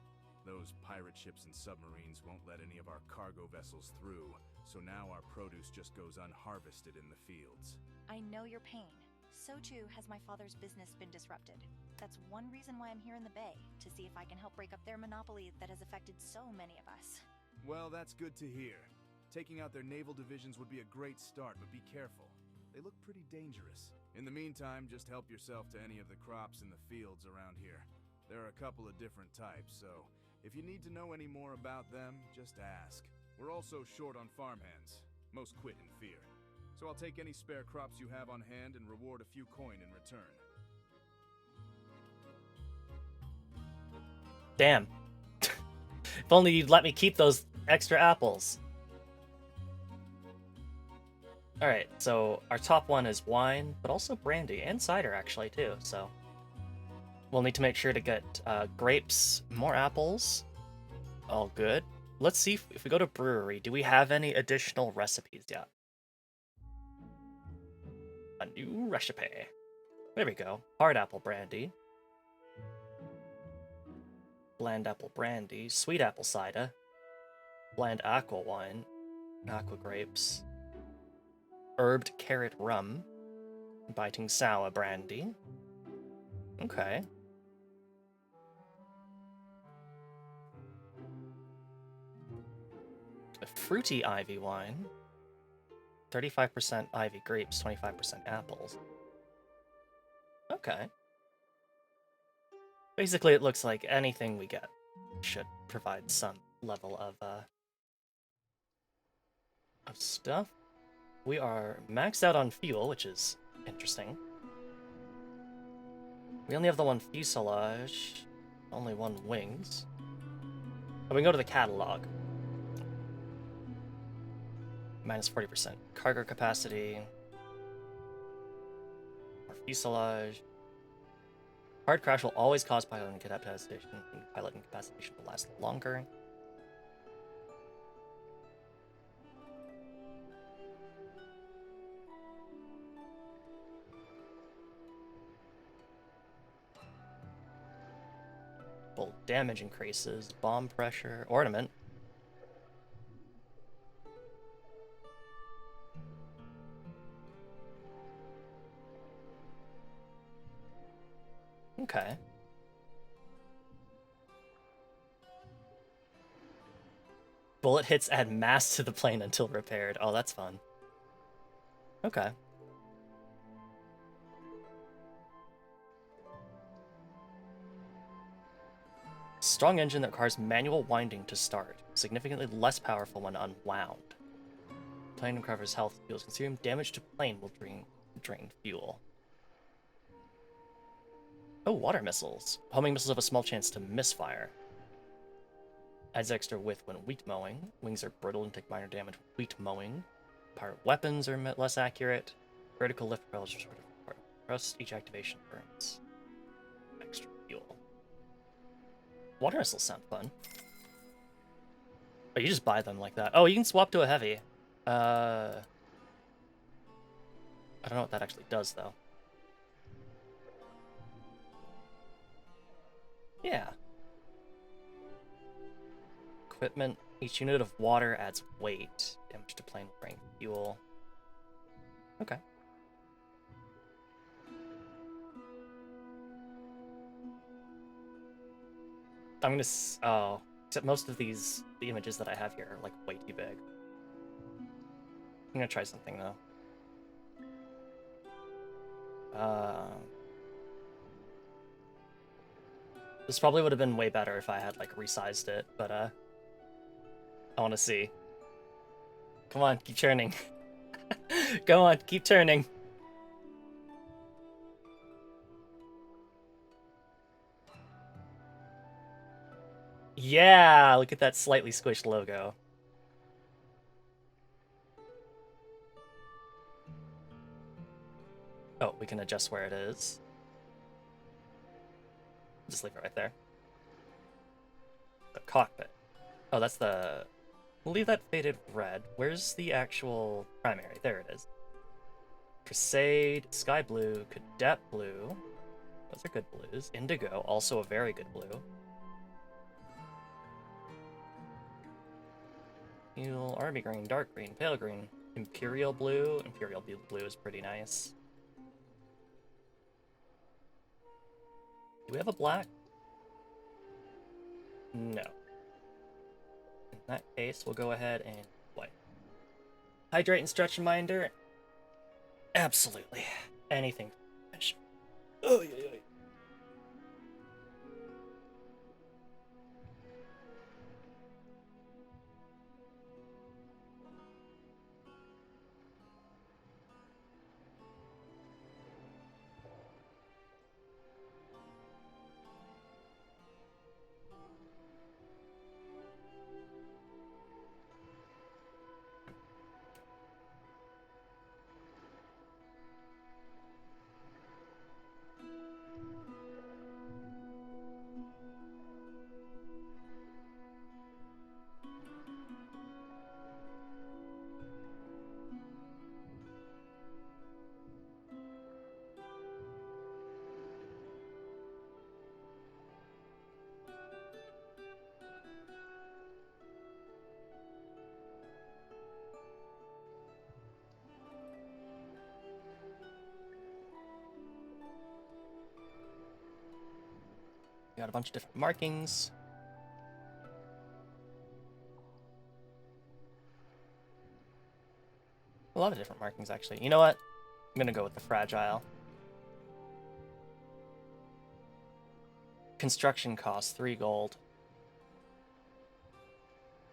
Those pirate ships and submarines won't let any of our cargo vessels through, so now our produce just goes unharvested in the fields. I know your pain. So too has my father's business been disrupted. That's one reason why I'm here in the Bay, to see if I can help break up their monopoly that has affected so many of us. Well, that's good to hear. Taking out their naval divisions would be a great start, but be careful. They look pretty dangerous. In the meantime, just help yourself to any of the crops in the fields around here. There are a couple of different types, so if you need to know any more about them, just ask. We're also short on farmhands. Most quit in fear. So I'll take any spare crops you have on hand and reward a few coin in return. Damn. If only you'd let me keep those extra apples. Alright, so our top one is wine, but also brandy, and cider actually too, so... We'll need to make sure to get grapes, more apples. All good. Let's see if we go to brewery, do we have any additional recipes yet? A new recipe. There we go. Hard apple brandy. Bland apple brandy. Sweet apple cider. Bland aqua wine. Aqua grapes. Herbed carrot rum. Biting sour brandy. Okay. A fruity ivy wine. 35% ivy grapes, 25% apples. Okay. Basically, it looks like anything we get should provide some level of stuff. We are maxed out on fuel, which is interesting. We only have the one fuselage, only one wings. Oh, we can go to the catalog. Minus 40%. Cargo capacity. Our fuselage. Hard crash will always cause pilot incapacitation. Pilot incapacitation will last longer. Full damage increases. Bomb pressure. Ornament. Okay. Bullet hits add mass to the plane until repaired. Oh, that's fun. Okay. Strong engine that requires manual winding to start. Significantly less powerful when unwound. Plane recovers health. Fuels consumed. Damage to plane will drain fuel. Oh, water missiles. Homing missiles have a small chance to misfire. Adds extra width when wheat mowing. Wings are brittle and take minor damage when wheat mowing. Pirate weapons are less accurate. Vertical lift propellers are sort of thrust. Each activation burns extra fuel. Water missiles sound fun. Oh, you just buy them like that. Oh, you can swap to a heavy. I don't know what that actually does, though. Yeah. Equipment. Each unit of water adds weight. Damage to plane will bring fuel. Okay. I'm gonna... Oh. Except most of the images that I have here are, like, way too big. I'm gonna try something, though. This probably would have been way better if I had, like, resized it, but, I want to see. Come on, keep churning. Go on, keep turning. Yeah, look at that slightly squished logo. Oh, we can adjust where it is. Just leave it right there. The cockpit. Oh, that's the... We'll leave that faded red. Where's the actual primary? There it is. Crusade, Sky Blue, Cadet Blue. Those are good blues. Indigo, also a very good blue. Teal, Army Green, Dark Green, Pale Green, Imperial Blue. Imperial Blue is pretty nice. Do we have a black? No. In that case, we'll go ahead and white. Hydrate and stretch reminder. Absolutely. Anything. Oh, yeah, yeah. Got a bunch of different markings. A lot of different markings, actually. You know what? I'm gonna go with the fragile. Construction costs 3 gold.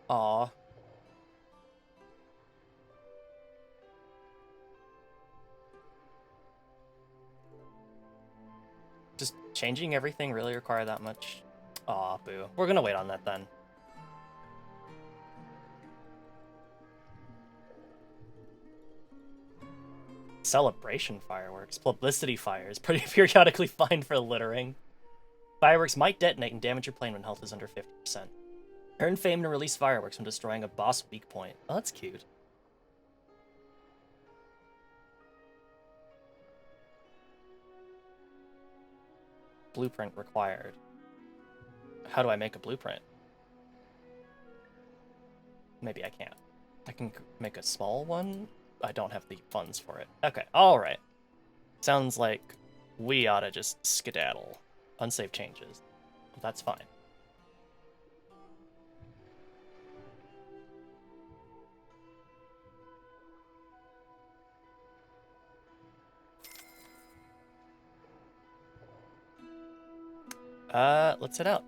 Aw. Does changing everything really require that much? Aw, boo. We're gonna wait on that then. Celebration fireworks. Publicity fires. Pretty periodically fine for littering. Fireworks might detonate and damage your plane when health is under 50%. Earn fame to release fireworks when destroying a boss weak point. Oh, that's cute. Blueprint required. How do I make a blueprint? Maybe I can't. I can make a small one? I don't have the funds for it. Okay, alright. Sounds like we ought to just skedaddle. Unsafe changes. That's fine. Let's head out.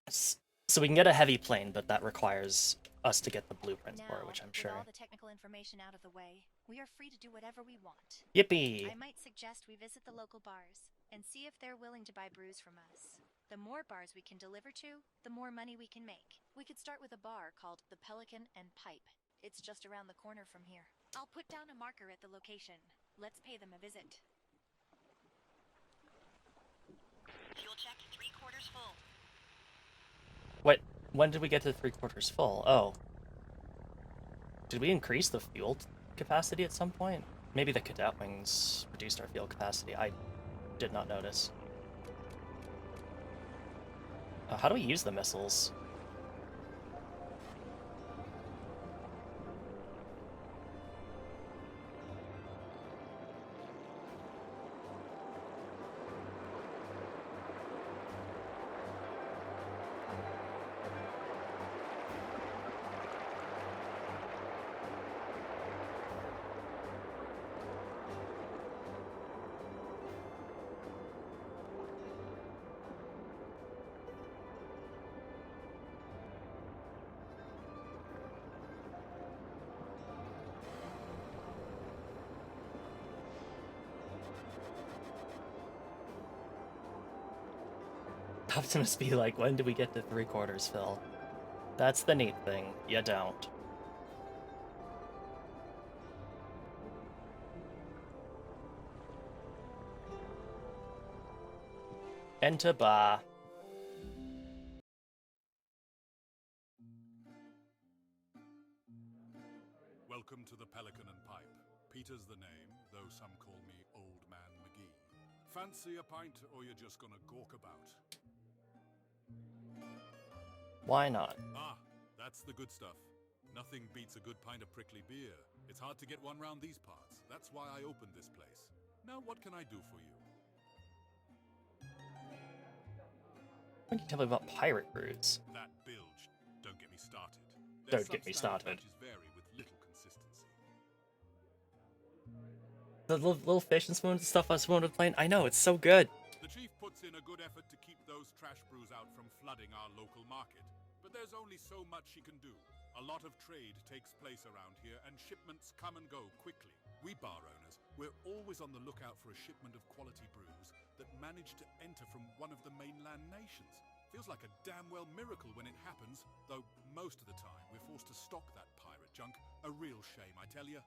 So we can get a heavy plane, but that requires us to get the blueprints for it, which I'm sure. With all the technical information out of the way, we are free to do whatever we want. Yippee! I might suggest we visit the local bars and see if they're willing to buy brews from us. The more bars we can deliver to, the more money we can make. We could start with a bar called the Pelican and Pipe. It's just around the corner from here. I'll put down a marker at the location. Let's pay them a visit. Fuel check 3/4 full. What? When did we get to 3/4 full? Oh. Did we increase the fuel capacity at some point? Maybe the cadet wings reduced our fuel capacity. I did not notice. How do we use the missiles? Optimus be like, when do we get to 3/4 fill? That's the neat thing. You don't. Enter bar. Welcome to the Pelican and Pipe. Peter's the name, though some call me Old Man McGee. Fancy a pint, or you're just gonna gawk about? Why not? Ah, that's the good stuff. Nothing beats a good pint of prickly beer. It's hard to get one round these parts. That's why I opened this place. Now what can I do for you? What can you tell me about pirate brews? That bilge. Don't get me started. Don't get me started. Batches vary with little consistency. The little fish and spoons and stuff on Spoon Plane. I know, it's so good. The chief puts in a good effort to keep those trash brews out from flooding our local market. But there's only so much she can do. A lot of trade takes place around here, and shipments come and go quickly. We bar owners, we're always on the lookout for a shipment of quality brews that manage to enter from one of the mainland nations. Feels like a damn well miracle when it happens, though most of the time we're forced to stock that pirate junk. A real shame, I tell you.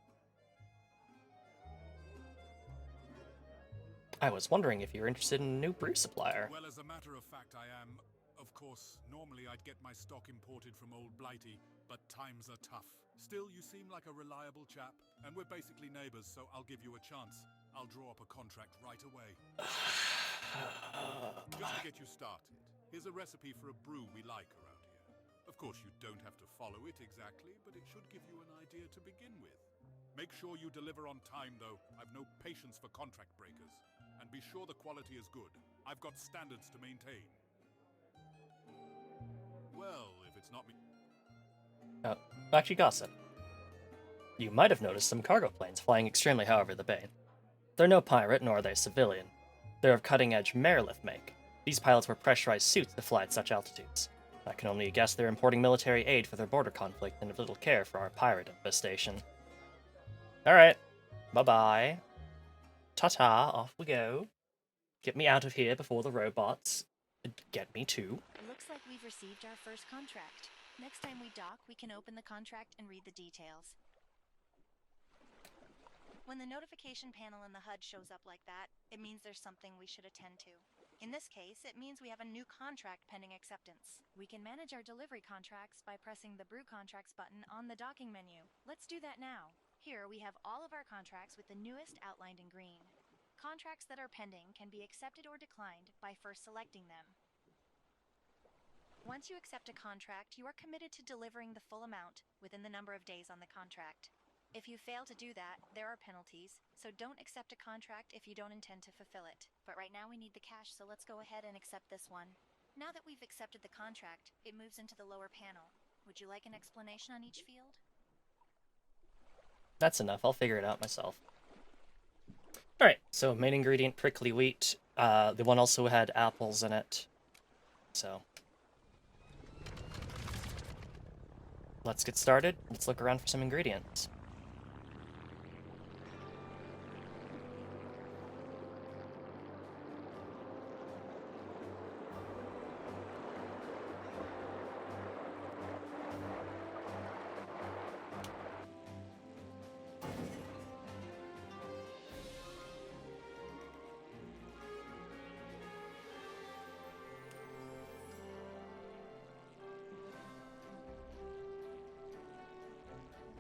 I was wondering if you were interested in a new brew supplier. Well, as a matter of fact, I am. Of course, normally I'd get my stock imported from Old Blighty, but times are tough. Still, you seem like a reliable chap, and we're basically neighbors, so I'll give you a chance. I'll draw up a contract right away. Just to get you started, here's a recipe for a brew we like around here. Of course, you don't have to follow it exactly, but it should give you an idea to begin with. Make sure you deliver on time, though. I've no patience for contract breakers. And be sure the quality is good. I've got standards to maintain. Well, if it's not me... Oh, actually, gossip. You might have noticed some cargo planes flying extremely high over the bay. They're no pirate, nor are they civilian. They're of cutting-edge Marilith make. These pilots wear pressurized suits to fly at such altitudes. I can only guess they're importing military aid for their border conflict and have little care for our pirate infestation. Alright. Bye-bye. Ta-ta, off we go. Get me out of here before the robots get me too. Looks like we've received our first contract. Next time we dock, we can open the contract and read the details. When the notification panel in the HUD shows up like that, it means there's something we should attend to. In this case, it means we have a new contract pending acceptance. We can manage our delivery contracts by pressing the Brew Contracts button on the docking menu. Let's do that now. Here we have all of our contracts with the newest outlined in green. Contracts that are pending can be accepted or declined by first selecting them. Once you accept a contract, you are committed to delivering the full amount within the number of days on the contract. If you fail to do that, there are penalties, so don't accept a contract if you don't intend to fulfill it. But right now we need the cash, so let's go ahead and accept this one. Now that we've accepted the contract, it moves into the lower panel. Would you like an explanation on each field? That's enough, I'll figure it out myself. Alright, so main ingredient, prickly wheat. The one also had apples in it. So let's get started. Let's look around for some ingredients.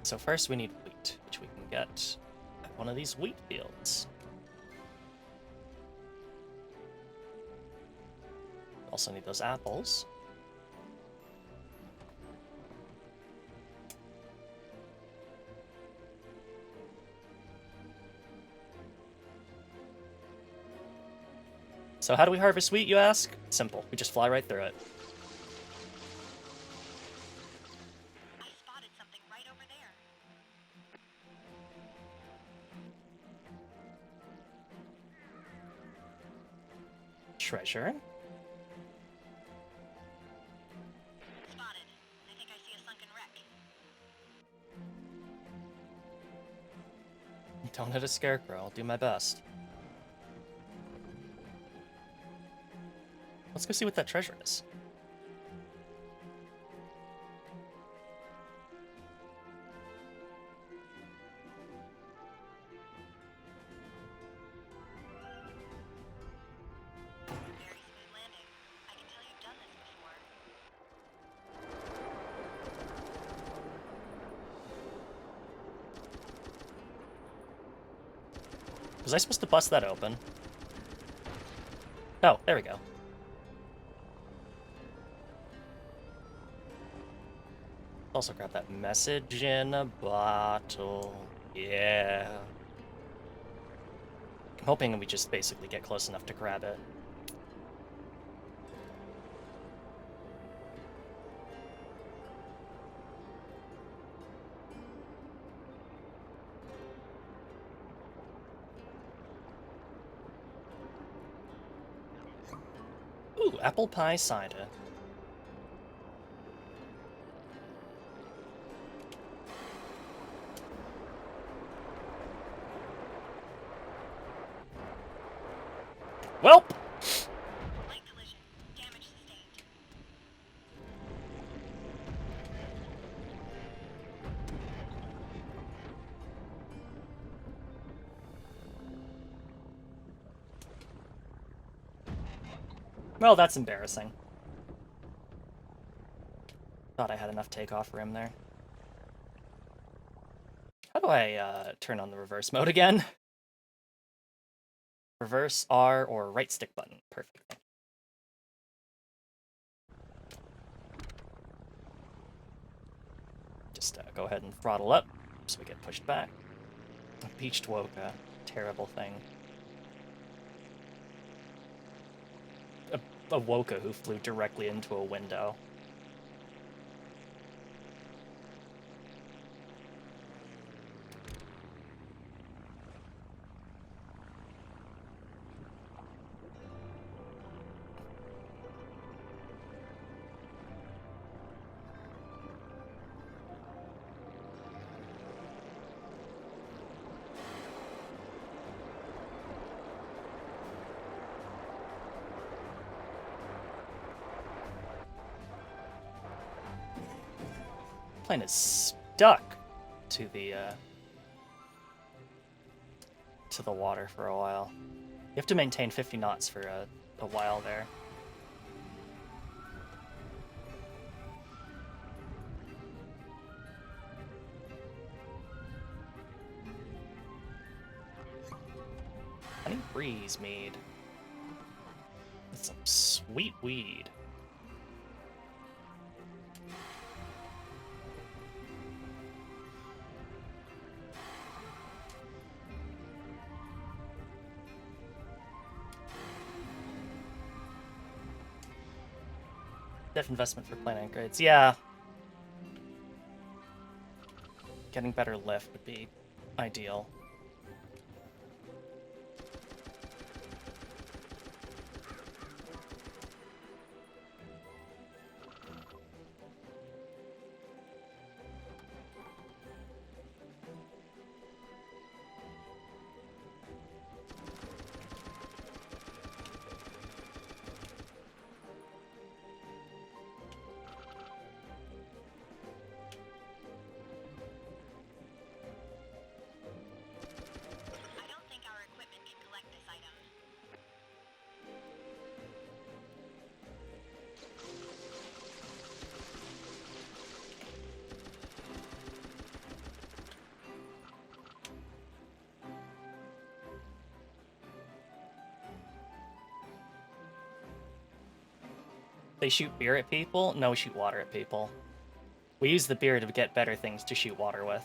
So first we need wheat, which we can get at one of these wheat fields. Also need those apples. So how do we harvest wheat, you ask? Simple. We just fly right through it. I spotted something right over there. Treasure. Spotted. I think I see a sunken wreck. Don't hit a scarecrow. I'll do my best. Let's go see what that treasure is. Very smooth landing. I can tell you've done this before. Was I supposed to bust that open? Oh, there we go. Also grab that message in a bottle. Yeah. I'm hoping we just basically get close enough to grab it. Ooh, apple pie cider. Welp! Light collision. Damage sustained. Well, that's embarrassing. Thought I had enough takeoff room there. How do I turn on the reverse mode again? Reverse R or right stick button. Perfect. Just go ahead and throttle up so we get pushed back. Beached Woka. Terrible thing. A Woka who flew directly into a window. plane is stuck to the water for a while. You have to maintain 50 knots for a while there. Honey breeze mead. That's some sweet weed. Def investment for plane upgrades. Yeah. Getting better lift would be ideal. I don't think our equipment can collect this item. They shoot beer at people? No, we shoot water at people. We use the beer to get better things to shoot water with.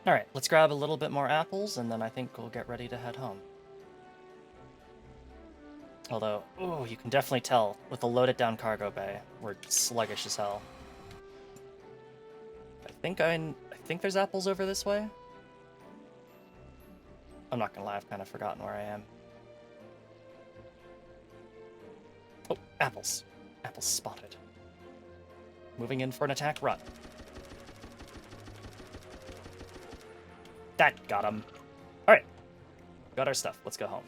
Alright, let's grab a little bit more apples, and then I think we'll get ready to head home. Although, ooh, you can definitely tell with the loaded down cargo bay, we're sluggish as hell. I think there's apples over this way. I'm not gonna lie, I've kind of forgotten where I am. Oh, apples. Apples spotted. Moving in for an attack run. That got him. Alright. Got our stuff. Let's go home.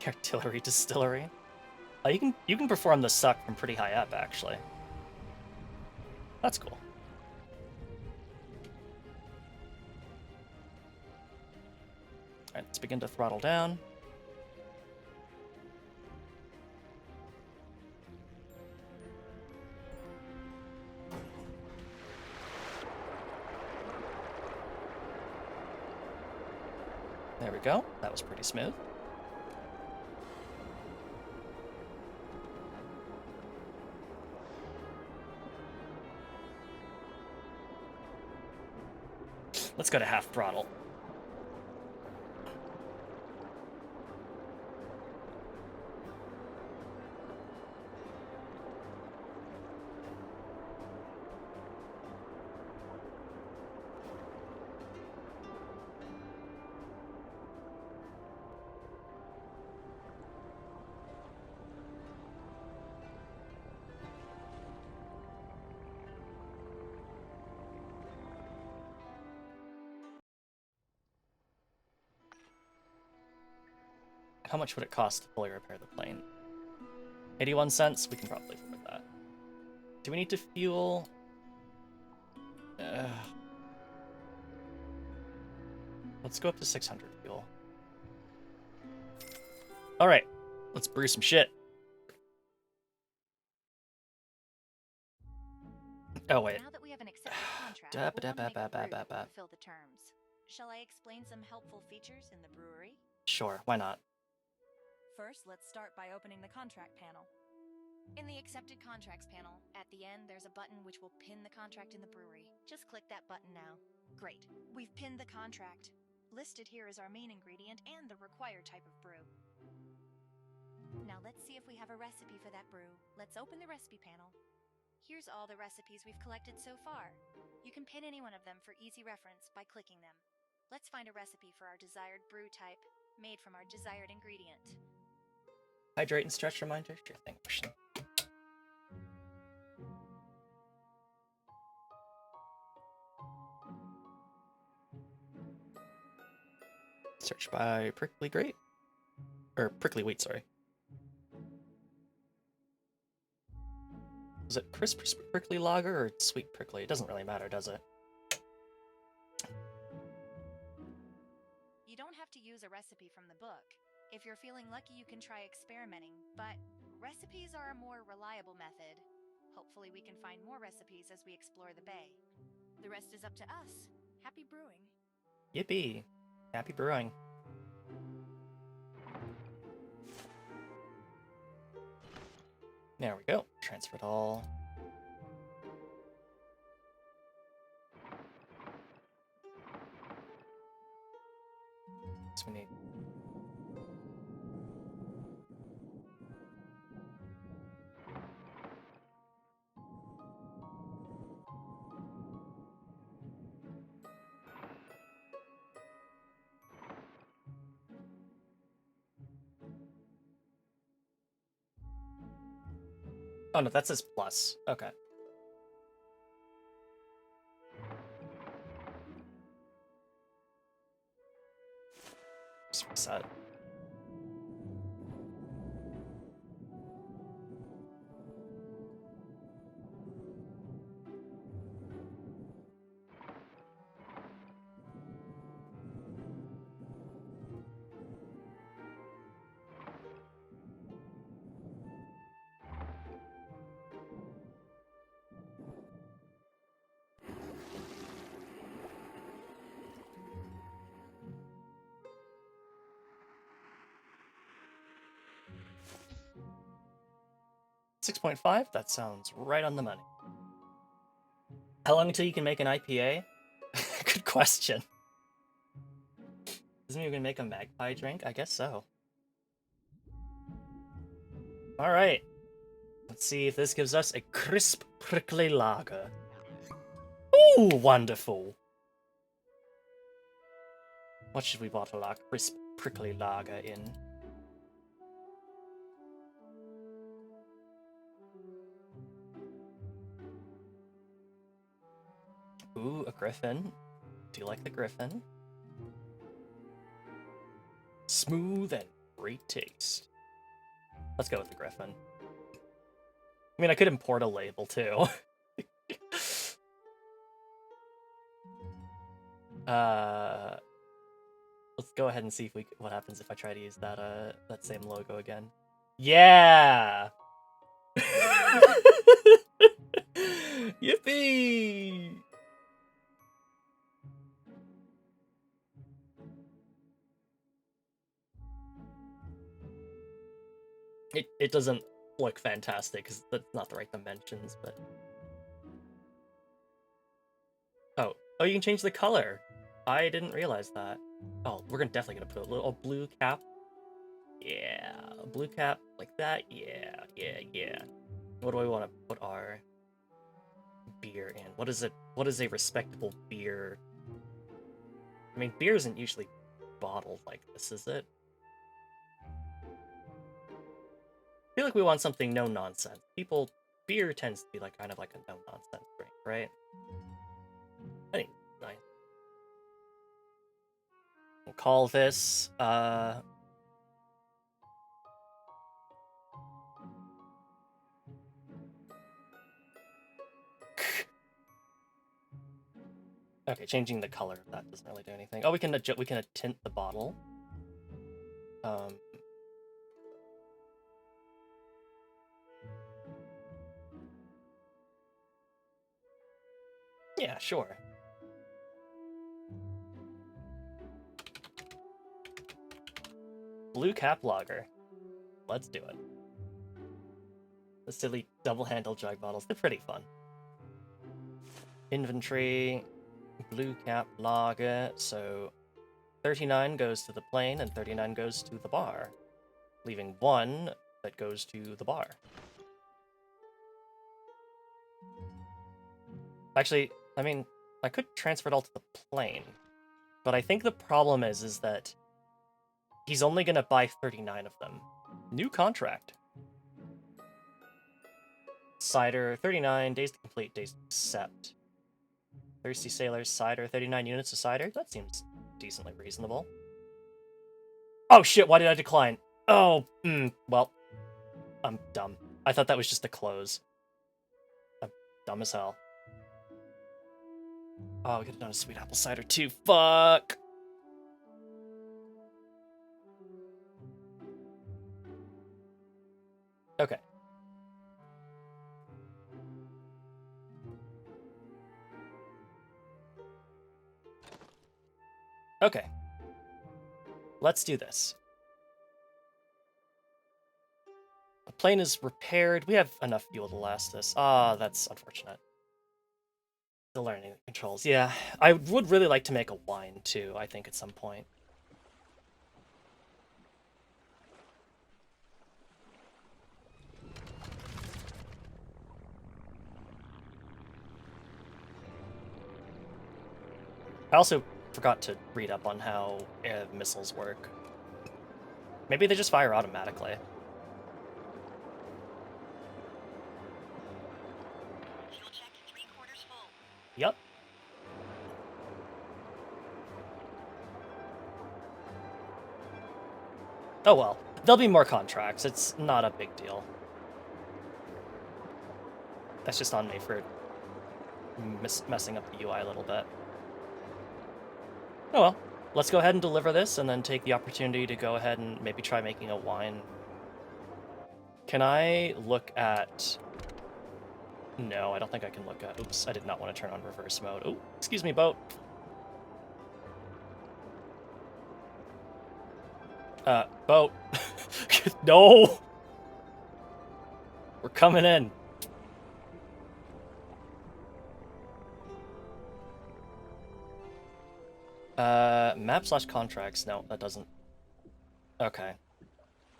Artillery distillery. You can perform the suck from pretty high up, actually. That's cool. Alright, let's begin to throttle down. There we go. That was pretty smooth. Let's go to half throttle. How much would it cost to fully repair the plane? 81 cents? We can probably afford that. Do we need to fuel? Let's go up to 600 fuel. Alright, let's brew some shit. Oh, wait. Now that we have an accepted contract, we'll want to make a brew to fulfill the terms. Shall I explain some helpful features in the brewery? Sure, why not? First, let's start by opening the contract panel. In the accepted contracts panel, at the end there's a button which will pin the contract in the brewery. Just click that button now. Great. We've pinned the contract. Listed here is our main ingredient and the required type of brew. Now let's see if we have a recipe for that brew. Let's open the recipe panel. Here's all the recipes we've collected so far. You can pin any one of them for easy reference by clicking them. Let's find a recipe for our desired brew type, made from our desired ingredient. Hydrate and stretch reminder? Sure thing, Christian. Search by prickly grape? Or prickly wheat, sorry. Is it crisp prickly lager or sweet prickly? It doesn't really matter, does it? You don't have to use a recipe from the book. If you're feeling lucky, you can try experimenting, but recipes are a more reliable method. Hopefully we can find more recipes as we explore the bay. The rest is up to us. Happy brewing. Yippee! Happy brewing. There we go. Transfer it all. So we need... Oh no, that says plus. Okay. Just reset. $6.5? That sounds right on the money. How long until you can make an IPA? Good question. Doesn't mean you can make a magpie drink? I guess so. Alright. Let's see if this gives us a crisp, prickly lager. Ooh, wonderful. What should we bottle our crisp, prickly lager in? Ooh, a griffin. Do you like the griffin? Smooth and great taste. Let's go with the griffin. I mean, I could import a label too. Let's go ahead and see if what happens if I try to use that that same logo again. Yeah. Yippee! It doesn't look fantastic because that's not the right dimensions, but oh, you can change the color. I didn't realize that. Oh, we're definitely gonna put a little blue cap. Yeah, a blue cap like that. Yeah. What do I want to put our beer in? What is it? What is a respectable beer? I mean, beer isn't usually bottled like this, is it? I feel like we want something no nonsense. Beer tends to be like kind of like a no nonsense drink, right? Anyway, nice. We'll call this okay, changing the color of that doesn't really do anything. Oh, we can tint the bottle. Yeah, sure. Blue cap lager. Let's do it. The silly double-handle jug bottles, they're pretty fun. Inventory, blue cap lager, so 39 goes to the plane and 39 goes to the bar, leaving 1 that goes to the bar. Actually, I mean, I could transfer it all to the plane. But I think the problem is that he's only gonna buy 39 of them. New contract. Cider, 39, days to complete, days to accept. Thirsty Sailors, cider, 39 units of cider? That seems decently reasonable. Oh shit, why did I decline? Oh, well, I'm dumb. I thought that was just a close. I'm dumb as hell. Oh, we could have done a sweet apple cider too. Fuck! Okay. Okay. Let's do this. The plane is repaired. We have enough fuel to last this. Ah, that's unfortunate. The learning controls. Yeah, I would really like to make a wine too, I think, at some point. I also forgot to read up on how missiles work. Maybe they just fire automatically. Fuel check 3/4 full. Yep. Oh well, there'll be more contracts. It's not a big deal. That's just on me for messing up the UI a little bit. Oh well, let's go ahead and deliver this and then take the opportunity to go ahead and maybe try making a wine. Can I look at... No, I don't think I can look at... Oops, I did not want to turn on reverse mode. Oh, excuse me, boat. Boat. No! We're coming in. Map/contracts. No, that doesn't. Okay.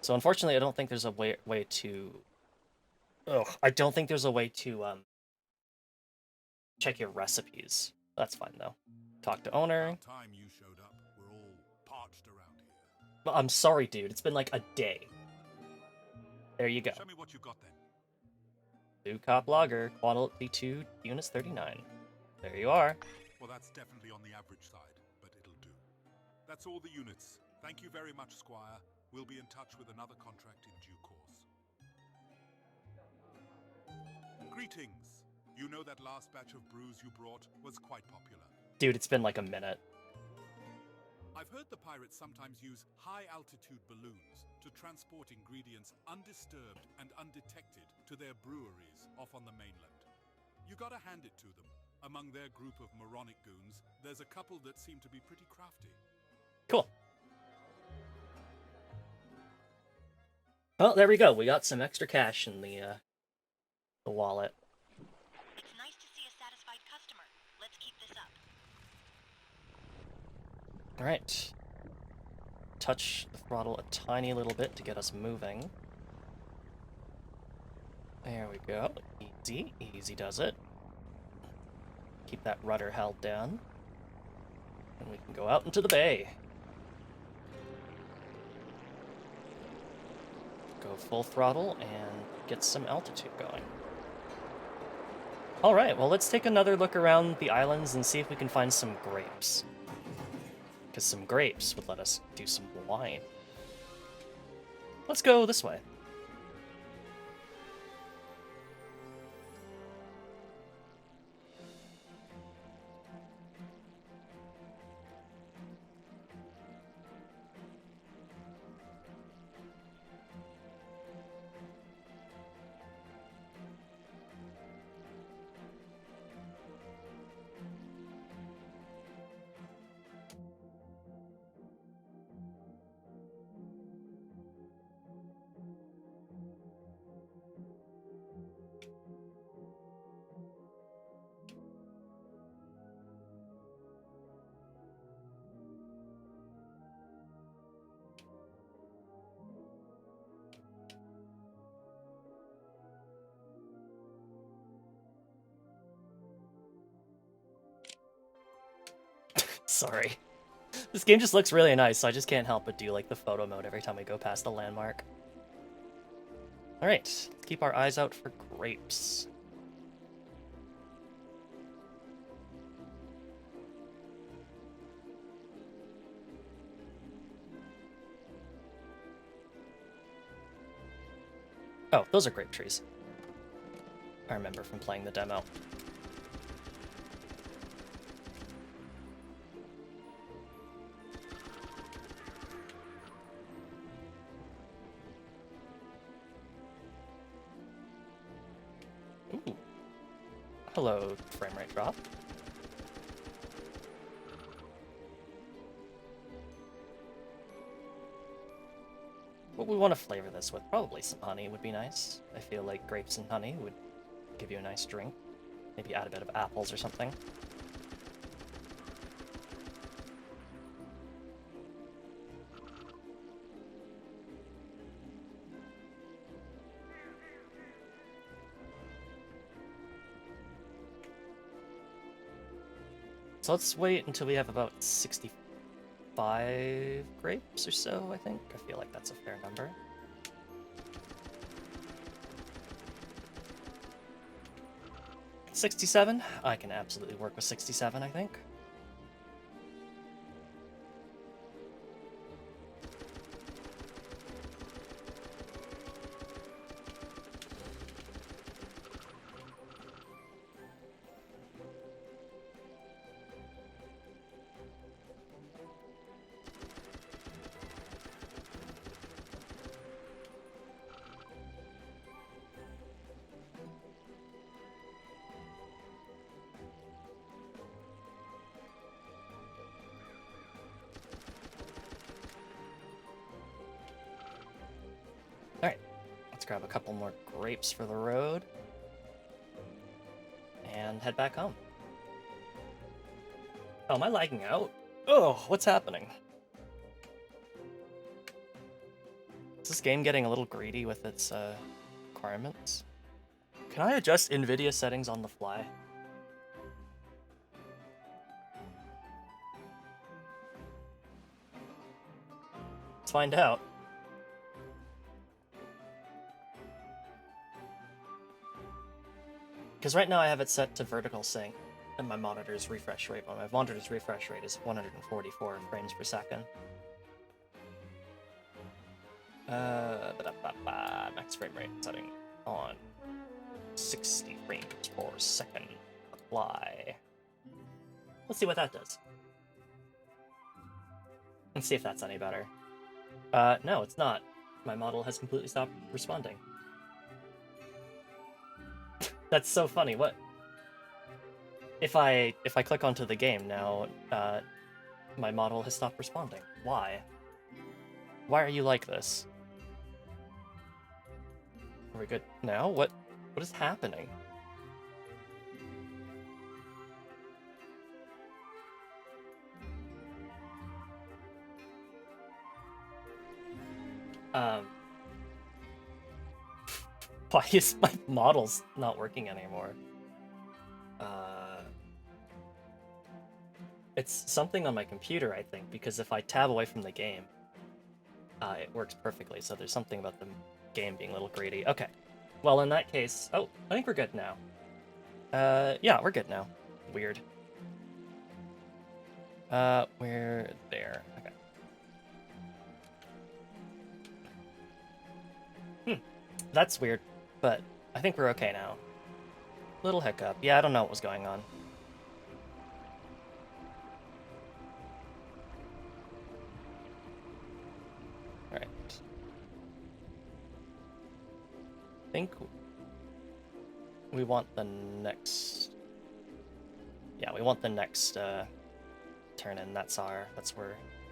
So unfortunately, I don't think there's a way to... Ugh, I don't think there's a way to, check your recipes. That's fine, though. Talk to owner. About time you showed up. We're all parched around here. Well, I'm sorry, dude. It's been like a day. There you go. Show me what you got then. Blue Cop Lager, quality 2, units 39. There you are. Well, that's definitely on the average side, but it'll do. That's all the units. Thank you very much, Squire. We'll be in touch with another contract in due course. Greetings. You know that last batch of brews you brought was quite popular. Dude, it's been like a minute. I've heard the pirates sometimes use high-altitude balloons to transport ingredients undisturbed and undetected to their breweries off on the mainland. You gotta hand it to them. Among their group of moronic goons, there's a couple that seem to be pretty crafty. Cool. Well, there we go. We got some extra cash in the wallet. It's nice to see a satisfied customer. Let's keep this up. All right. Touch the throttle a tiny little bit to get us moving. There we go. Easy. Easy does it. Keep that rudder held down. And we can go out into the bay. Go full throttle and get some altitude going. Alright, well let's take another look around the islands and see if we can find some grapes. Because some grapes would let us do some wine. Let's go this way. Sorry. This game just looks really nice, so I just can't help but do like the photo mode every time we go past a landmark. Alright, let's keep our eyes out for grapes. Oh, those are grape trees. I remember from playing the demo. Ooh. Hello, frame rate drop. What we want to flavor this with? Probably some honey would be nice. I feel like grapes and honey would give you a nice drink. Maybe add a bit of apples or something. So let's wait until we have about 65 grapes or so, I think. I feel like that's a fair number. $67? I can absolutely work with 67, I think. Alright, let's grab a couple more grapes for the road. And head back home. Oh, am I lagging out? Oh, what's happening? Is this game getting a little greedy with its requirements? Can I adjust NVIDIA settings on the fly? Let's find out. Because right now I have it set to vertical sync, and my monitor's refresh rate. Well, my monitor's refresh rate is 144 frames per second. Max frame rate setting on 60 frames per second. Apply. Let's see what that does. Let's see if that's any better. No, it's not. My model has completely stopped responding. That's so funny. What? If I click onto the game now, my model has stopped responding. Why? Why are you like this? Are we good now? What is happening? Why is my models not working anymore? It's something on my computer, I think, because if I tab away from the game, it works perfectly, so there's something about the game being a little greedy. Okay, well, in that case... Oh, I think we're good now. Yeah, we're good now. Weird. We're there. Okay. That's weird, but I think we're okay now. Little hiccup. Yeah, I don't know what was going on. Alright. I think we want the next... Yeah, we want the next turn in. That's where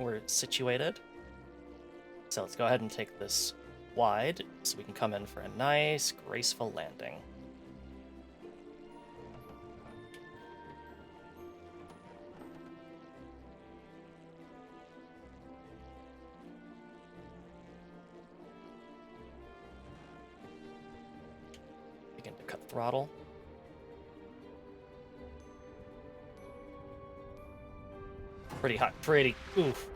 we're situated. So let's go ahead and take this wide so we can come in for a nice, graceful landing. Begin to cut throttle. Pretty hot. Pretty. Oof.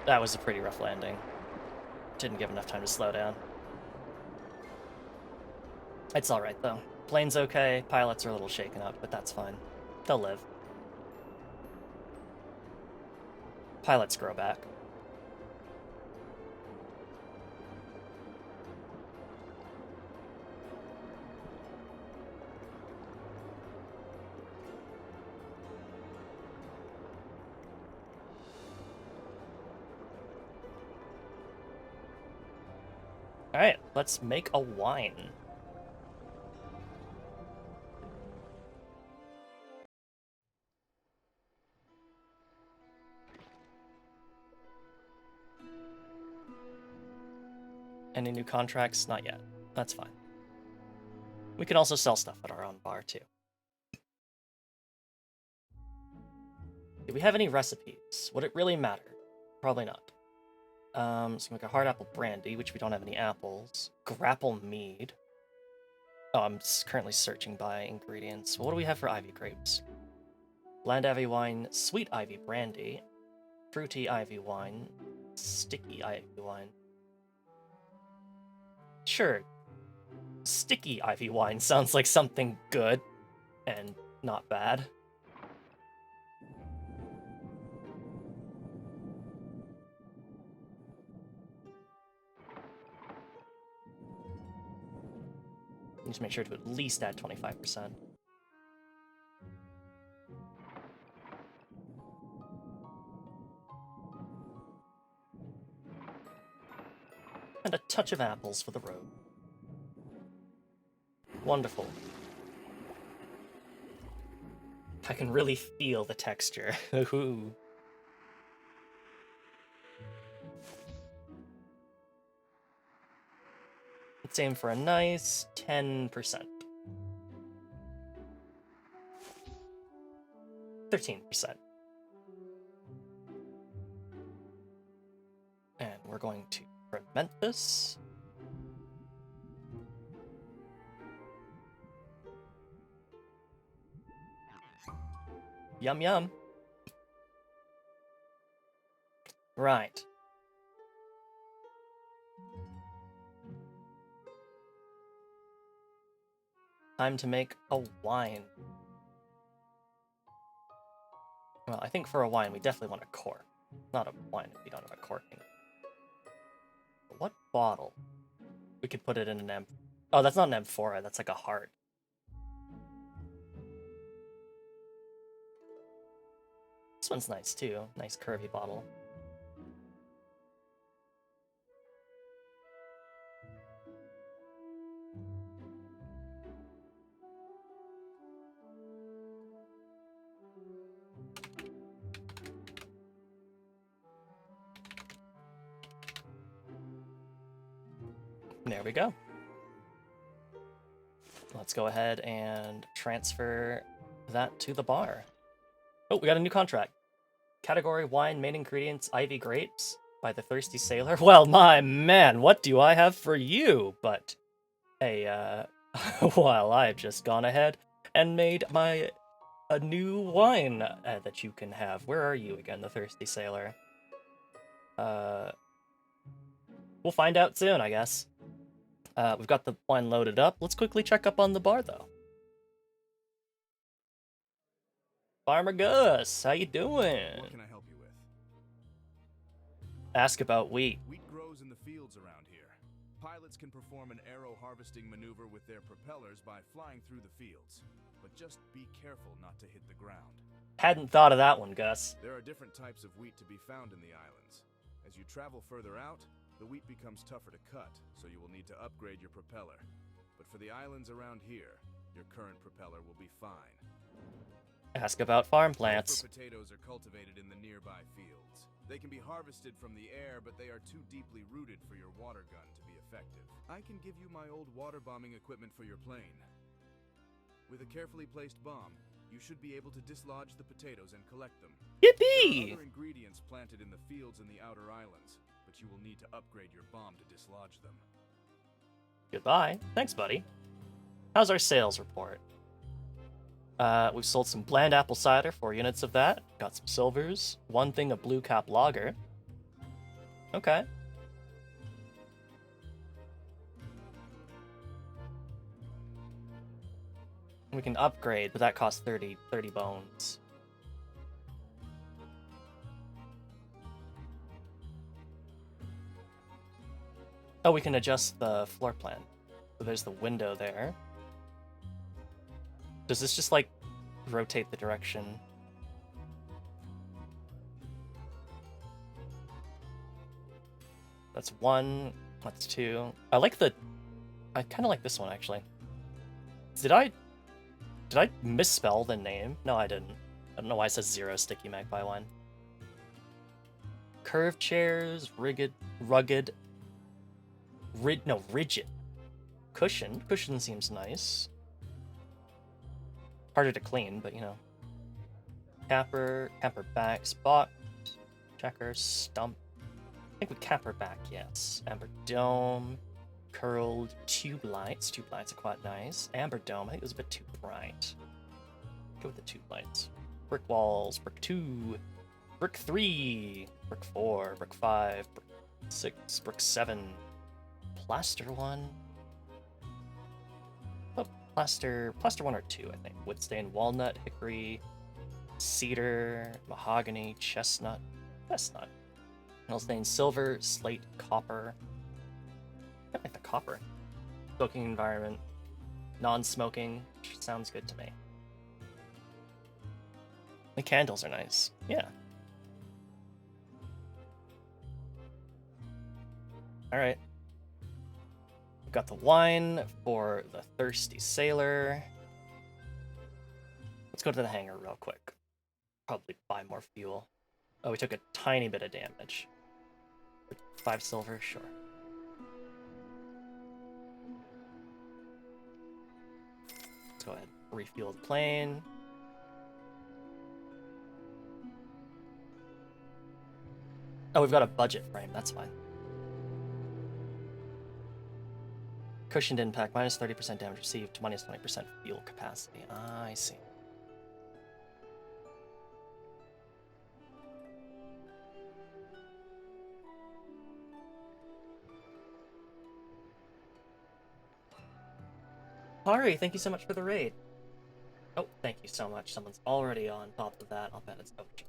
That was a pretty rough landing. Didn't give enough time to slow down. It's alright, though. Plane's okay. Pilots are a little shaken up, but that's fine. They'll live. Pilots grow back. Alright, let's make a wine. Any new contracts? Not yet. That's fine. We can also sell stuff at our own bar, too. Do we have any recipes? Would it really matter? Probably not. So make a hard apple brandy, which we don't have any apples. Grapple mead. Oh, I'm currently searching by ingredients. What do we have for ivy grapes? Bland ivy wine, sweet ivy brandy, fruity ivy wine, sticky ivy wine. Sure. Sticky ivy wine sounds like something good and not bad. Just make sure to at least add 25%. And a touch of apples for the road. Wonderful. I can really feel the texture. Ooh. Let's aim for a nice 10%. 13%. And we're going to ferment this. Yum yum. Right. Time to make a wine. Well, I think for a wine, we definitely want a cork. Not a wine if you don't have a corking. But what bottle? We could put it in an M... Oh, that's not an amphora, that's like a heart. This one's nice too. Nice curvy bottle. There we go. Let's go ahead and transfer that to the bar. Oh, we got a new contract. Category wine, main ingredients, ivy grapes by the Thirsty Sailor. Well, my man, what do I have for you? But while I've just gone ahead and made a new wine that you can have. Where are you again, the Thirsty Sailor? We'll find out soon, I guess. We've got the wine loaded up. Let's quickly check up on the bar, though. Farmer Gus, how you doing? What can I help you with? Ask about wheat. Wheat grows in the fields around here. Pilots can perform an arrow harvesting maneuver with their propellers by flying through the fields. But just be careful not to hit the ground. Hadn't thought of that one, Gus. There are different types of wheat to be found in the islands. As you travel further out, the wheat becomes tougher to cut, so you will need to upgrade your propeller. But for the islands around here, your current propeller will be fine. Ask about farm plants. Potatoes are cultivated in the nearby fields. They can be harvested from the air, but they are too deeply rooted for your water gun to be effective. I can give you my old water bombing equipment for your plane. With a carefully placed bomb, you should be able to dislodge the potatoes and collect them. Yippee! There are other ingredients planted in the fields in the outer islands, but you will need to upgrade your bomb to dislodge them. Goodbye. Thanks, buddy. How's our sales report? We've sold some bland apple cider, 4 units of that. Got some silvers. 1 thing of blue cap lager. Okay. We can upgrade, but that costs 30 bones. Oh, we can adjust the floor plan. So there's the window there. Does this just, like, rotate the direction? That's 1. That's 2. I kind of like this one, actually. Did I misspell the name? No, I didn't. I don't know why it says 0 sticky magpie wine. Curved chairs, rigid. Cushion. Cushion seems nice. Harder to clean, but you know. Capper back, spot, checker, stump. I think with capper back, yes. Amber dome, curled tube lights. Tube lights are quite nice. Amber dome, I think it was a bit too bright. Go with the tube lights. Brick walls, brick 2, brick 3, brick 4, brick 5, brick 6, brick 7. Plaster 1. Oh, plaster 1 or 2, I think. Wood stain, walnut, hickory, cedar, mahogany, chestnut. Nail stain, silver, slate, copper. I like the copper. Smoking environment, non-smoking. Sounds good to me. The candles are nice. Yeah. All right. We've got the wine for the thirsty sailor. Let's go to the hangar real quick. Probably buy more fuel. Oh, we took a tiny bit of damage. 5 silver, sure. Let's go ahead and refuel the plane. Oh, we've got a budget frame, that's fine. Cushioned impact, minus 30% damage received, minus 20% fuel capacity. Ah, I see. Hari, thank you so much for the raid. Oh, thank you so much. Someone's already on top of that. I'll bet it's Oach.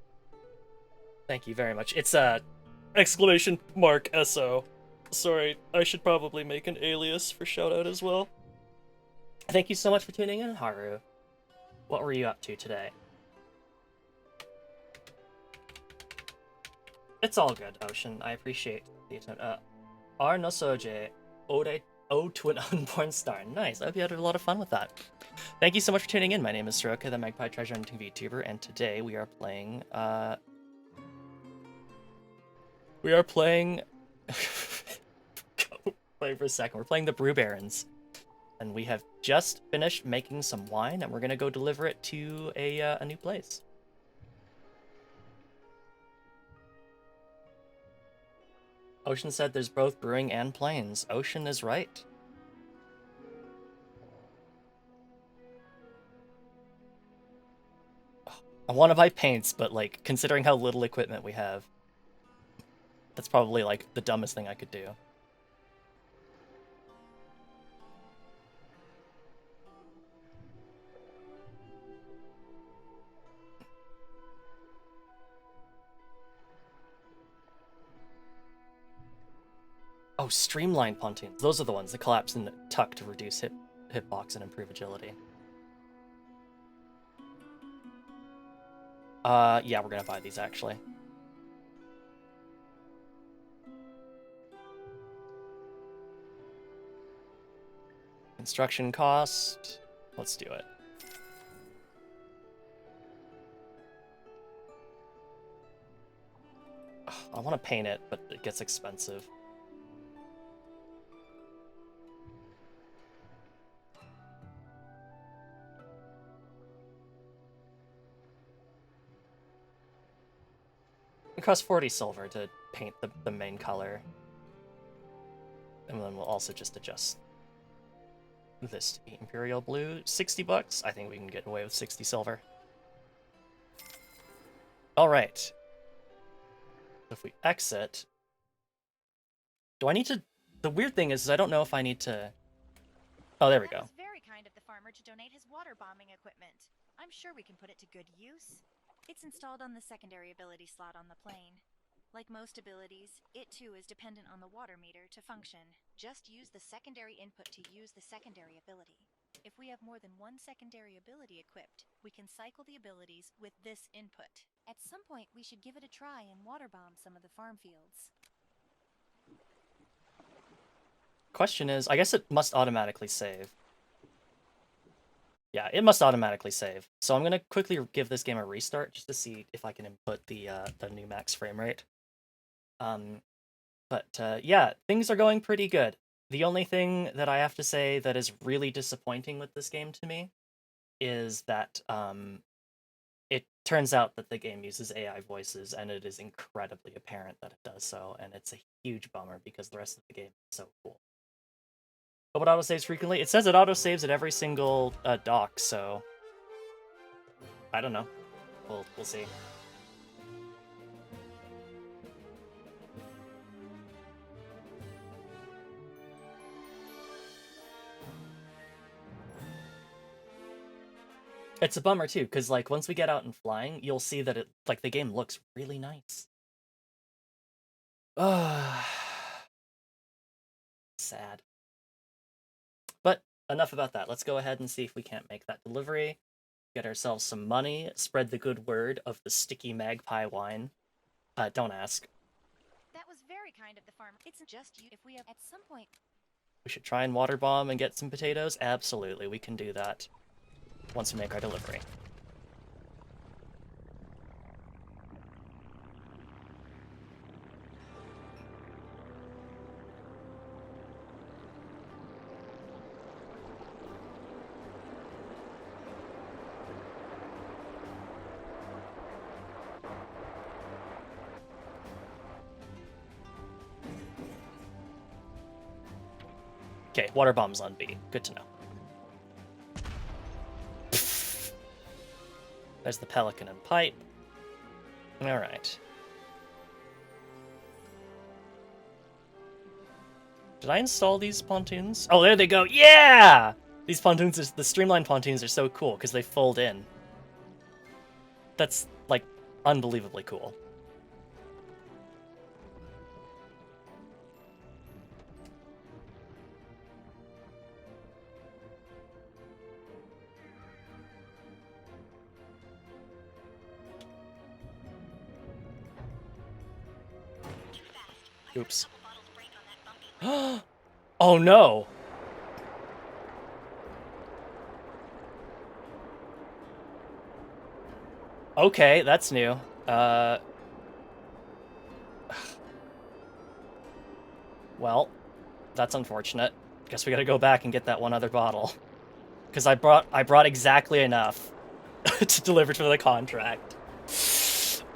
Thank you very much. It's exclamation mark SO. Sorry, I should probably make an alias for shoutout as well. Thank you so much for tuning in, Haru. What were you up to today? It's all good, Ocean. I appreciate the attempt. Arnosoje, Ode to an Unborn Star. Nice. I hope you had a lot of fun with that. Thank you so much for tuning in. My name is Soroka, the Magpie Treasure Hunting VTuber, and today we are playing, Wait for a second. We're playing the Brew Barons. And we have just finished making some wine, and we're gonna go deliver it to a new place. Ocean said there's both brewing and planes. Ocean is right. I want to buy paints, but like, considering how little equipment we have, that's probably like the dumbest thing I could do. Oh, streamlined pontoons. Those are the ones that collapse and tuck to reduce hitbox and improve agility. Yeah, we're gonna buy these actually. Construction cost. Let's do it. I want to paint it, but it gets expensive. It costs 40 silver to paint the main color. And then we'll also just adjust. this to be Imperial Blue. 60 bucks? I think we can get away with 60 silver. Alright. If we exit... Do I need to... The weird thing is I don't know if I need to... Oh, there we go. That was very kind of the farmer to donate his water bombing equipment. I'm sure we can put it to good use. It's installed on the secondary ability slot on the plane. Like most abilities, it too is dependent on the water meter to function. Just use the secondary input to use the secondary ability. If we have more than one secondary ability equipped, we can cycle the abilities with this input. At some point, we should give it a try and water bomb some of the farm fields. Question is, I guess it must automatically save. Yeah, it must automatically save. So I'm gonna quickly give this game a restart just to see if I can input the new max frame rate. Yeah, things are going pretty good. The only thing that I have to say that is really disappointing with this game to me is that it turns out that the game uses AI voices, and it is incredibly apparent that it does so, and it's a huge bummer because the rest of the game is so cool. But what autosaves frequently? It says it autosaves at every single dock, so I don't know. We'll see. It's a bummer too, because like once we get out and flying, you'll see that the game looks really nice. Sad. But enough about that. Let's go ahead and see if we can't make that delivery. Get ourselves some money, spread the good word of the sticky magpie wine. Don't ask. That was very kind of the farmer. It's just you. If we have at some point... We should try and water bomb and get some potatoes? Absolutely, we can do that once we make our delivery. Okay, water bomb's on B. Good to know. There's the pelican and pipe. Alright. Did I install these pontoons? Oh, there they go! Yeah! These pontoons, the streamlined pontoons are so cool because they fold in. That's, like, unbelievably cool. Oops. Oh no! Okay, that's new. Well, that's unfortunate. Guess we gotta go back and get that one other bottle. Because I brought exactly enough to deliver to the contract.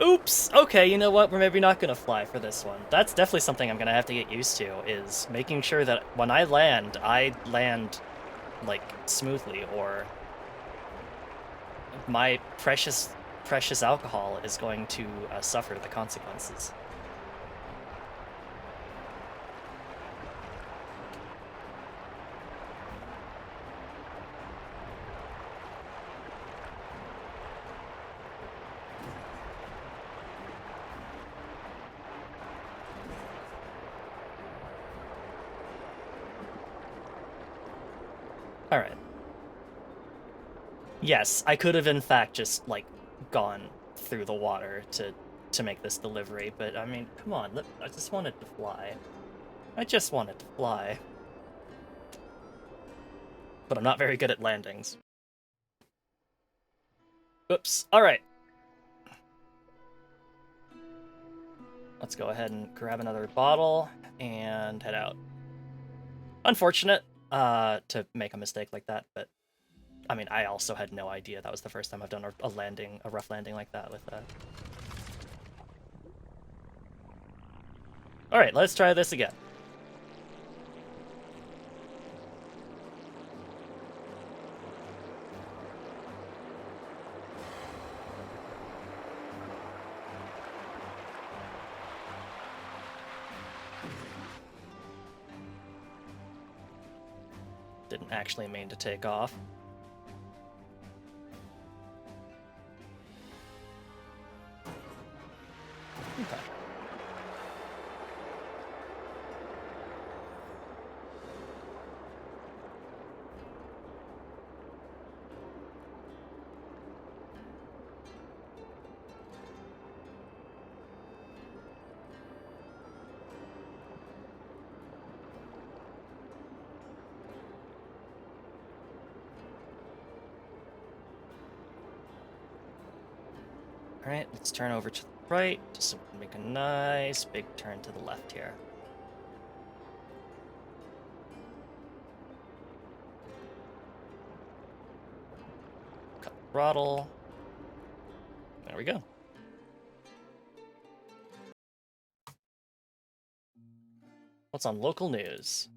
Oops! Okay, you know what? We're maybe not gonna fly for this one. That's definitely something I'm gonna have to get used to, is making sure that when I land, like, smoothly, or my precious alcohol is going to suffer the consequences. Alright. Yes, I could have in fact just, like, gone through the water to make this delivery, but I mean, come on, I just wanted to fly. I just wanted to fly. But I'm not very good at landings. Oops, alright. Let's go ahead and grab another bottle and head out. Unfortunate to make a mistake like that, but I mean, I also had no idea that was the first time I've done a rough landing like that with that. Alright, let's try this again. didn't actually mean to take off. Okay. Alright, let's turn over to the right, so we can make a nice big turn to the left here. Cut the throttle. There we go. What's on local news?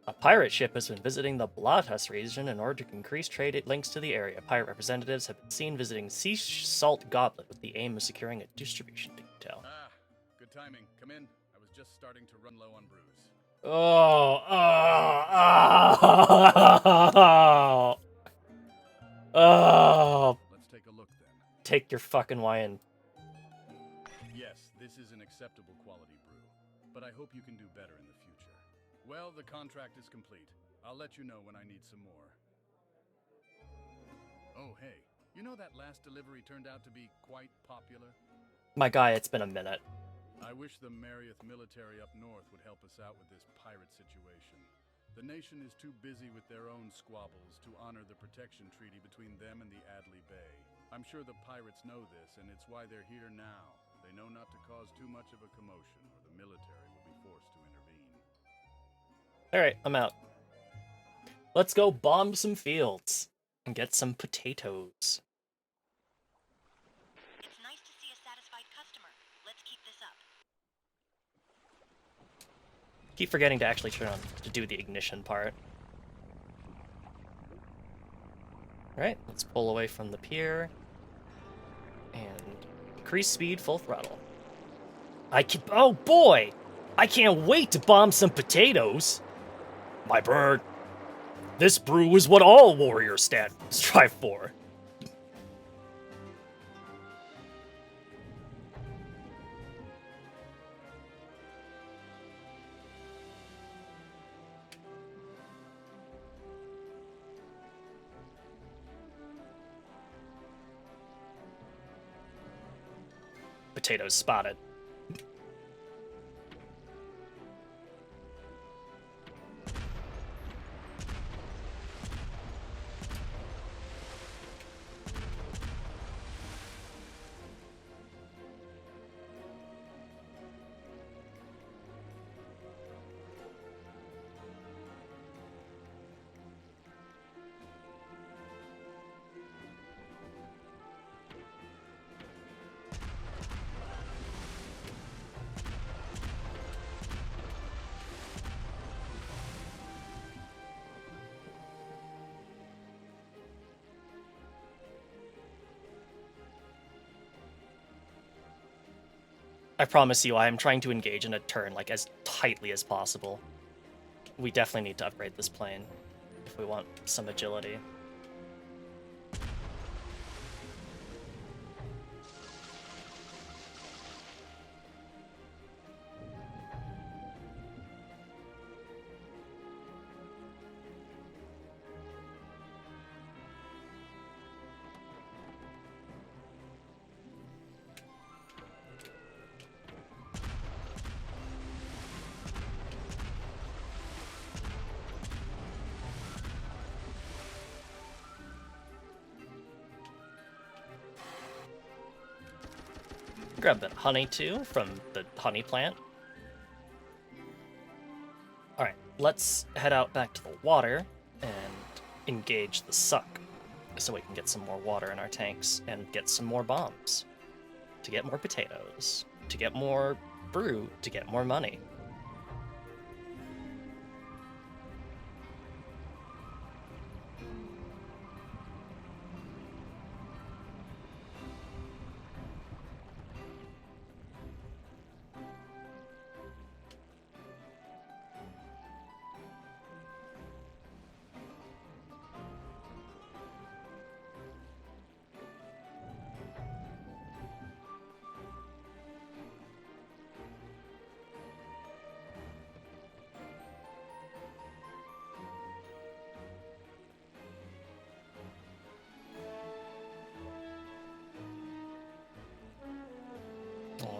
A pirate ship has been visiting the Blatas region in order to increase trade links to the area. Pirate representatives have been seen visiting Sea Salt Goblet with the aim of securing a distribution detail. Ah, good timing. Come in. I was just starting to run low on brews. Oh. Let's take a look then. Take your fucking wine. Yes, this is an acceptable quality brew, but I hope you can do better in the future. Well, the contract is complete. I'll let you know when I need some more. Oh, hey. You know that last delivery turned out to be quite popular? My guy, it's been a minute. I wish the Marioth military up north would help us out with this pirate situation. The nation is too busy with their own squabbles to honor the protection treaty between them and the Adley Bay. I'm sure the pirates know this, and it's why they're here now. They know not to cause too much of a commotion, or the military will be forced to intervene. Alright, I'm out. Let's go bomb some fields and get some potatoes. It's nice to see a satisfied customer. Let's keep this up. Keep forgetting to actually turn on to do the ignition part. Alright, let's pull away from the pier. And increase speed, full throttle. Oh boy! I can't wait to bomb some potatoes! My bird. This brew is what all warriors strive for. Potatoes spotted. I promise you, I am trying to engage in a turn like as tightly as possible. We definitely need to upgrade this plane if we want some agility. Grab that honey too from the honey plant. Alright, let's head out back to the water and engage the suck so we can get some more water in our tanks and get some more bombs. To get more potatoes, to get more brew, to get more money.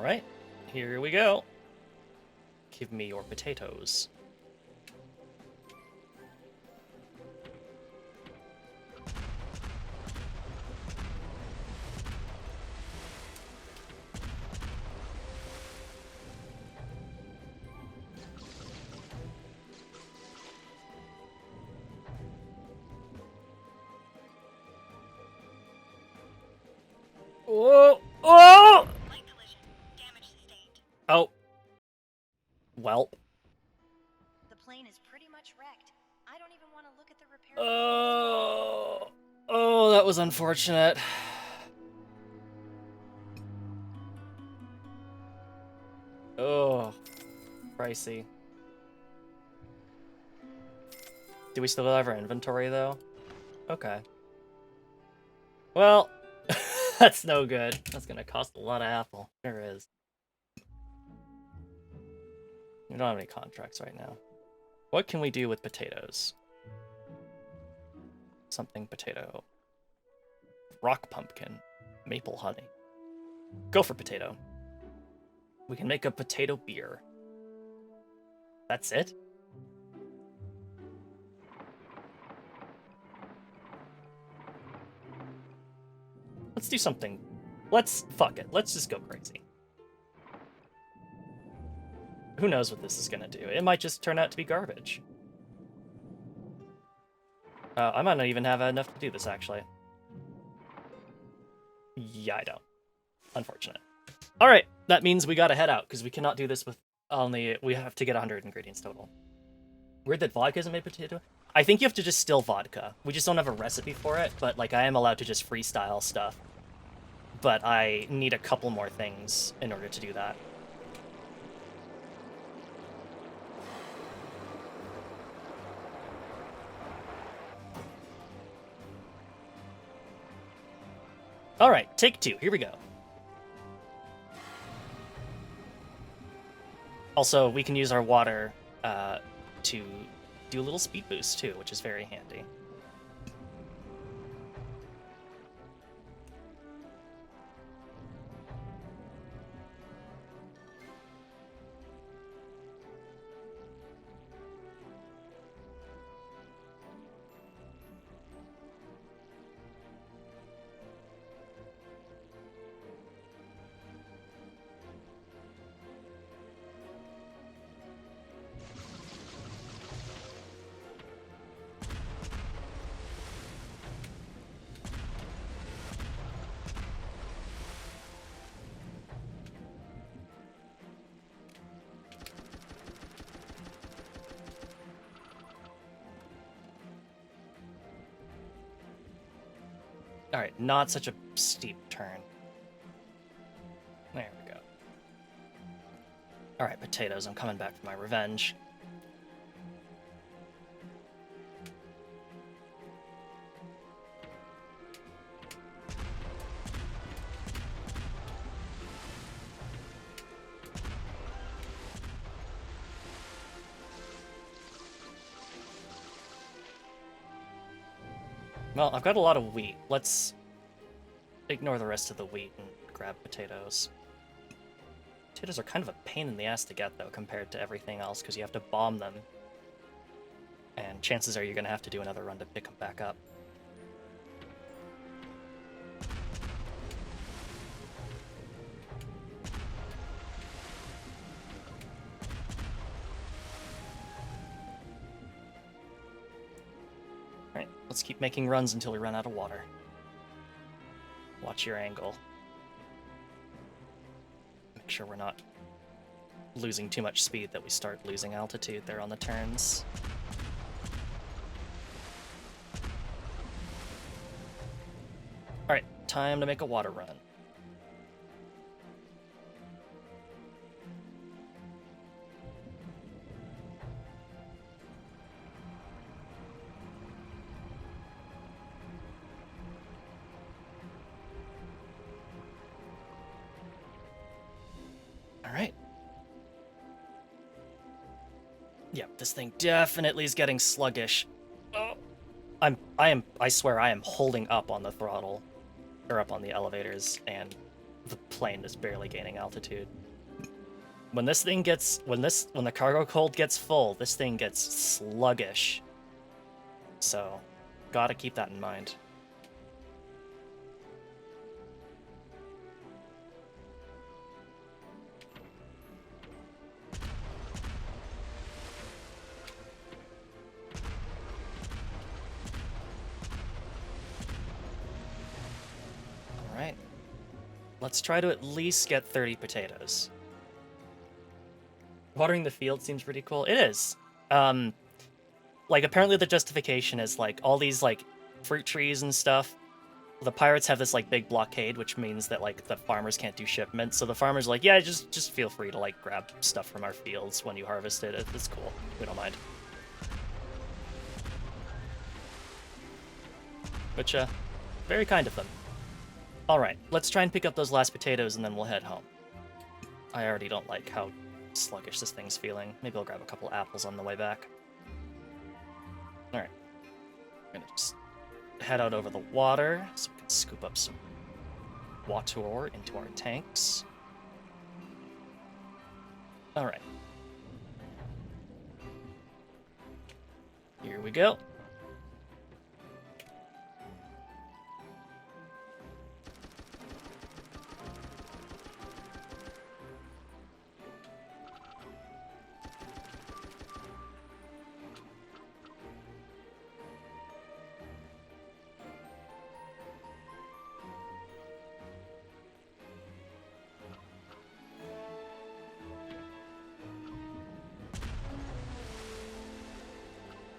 Alright, here we go. Give me your potatoes. Oh! Oh! Light collision. Damage sustained. Oh. Well. The plane is pretty much wrecked. I don't even want to look at the repair. Oh. Oh, that was unfortunate. Oh. Pricey. Do we still have our inventory, though? Okay. Well, that's no good. That's gonna cost a lot of apple. There is. We don't have any contracts right now. What can we do with potatoes? Something potato. Rock pumpkin. Maple honey. Go for potato. We can make a potato beer. That's it? Let's do something. Fuck it. Let's just go crazy. Who knows what this is gonna do? It might just turn out to be garbage. I might not even have enough to do this, actually. Yeah, I don't. Unfortunate. Alright, that means we gotta head out, because we cannot do this with only... We have to get 100 ingredients total. Weird that vodka isn't made potato? I think you have to distill vodka. We just don't have a recipe for it, but like I am allowed to just freestyle stuff. But I need a couple more things in order to do that. Alright, take 2. Here we go. Also, we can use our water to do a little speed boost too, which is very handy. Alright, not such a steep turn. There we go. Alright, potatoes, I'm coming back for my revenge. Well, I've got a lot of wheat. Let's ignore the rest of the wheat and grab potatoes. Potatoes are kind of a pain in the ass to get, though, compared to everything else, because you have to bomb them. And chances are you're going to have to do another run to pick them back up. Alright, let's keep making runs until we run out of water. Watch your angle. Make sure we're not losing too much speed that we start losing altitude there on the turns. Alright, time to make a water run. Alright. Yep, this thing definitely is getting sluggish. Oh. I swear I am holding up on the throttle, or up on the elevators, and the plane is barely gaining altitude. When this thing gets, when the cargo hold gets full, this thing gets sluggish. So, gotta keep that in mind. Alright. Let's try to at least get 30 potatoes. Watering the field seems pretty cool. It is. Like, apparently the justification is, like, all these, like, fruit trees and stuff. The pirates have this, like, big blockade, which means that, like, the farmers can't do shipments. So the farmers are like, yeah, just feel free to, like, grab stuff from our fields when you harvest it. It's cool. We don't mind. Which, very kind of them. Alright, let's try and pick up those last potatoes and then we'll head home. I already don't like how sluggish this thing's feeling. Maybe I'll grab a couple apples on the way back. Alright. I'm gonna just head out over the water so we can scoop up some water into our tanks. Alright. Here we go.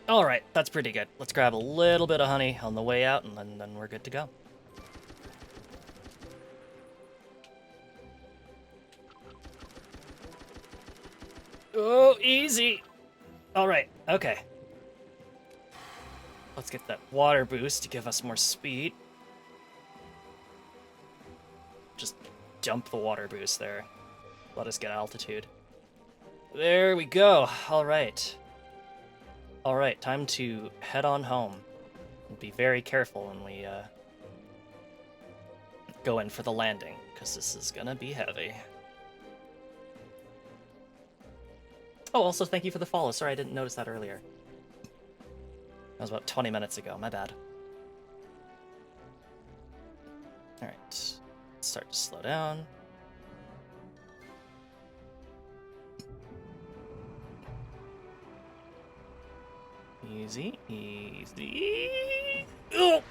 Alright, that's pretty good. Let's grab a little bit of honey on the way out, and then we're good to go. Oh, easy! Alright, okay. Let's get that water boost to give us more speed. Just dump the water boost there. Let us get altitude. There we go. Alright. Alright, time to head on home. And be very careful when we go in for the landing, because this is gonna be heavy. Oh, also thank you for the follow. Sorry, I didn't notice that earlier. That was about 20 minutes ago. My bad. Alright. Start to slow down. Easy, easy. Oh!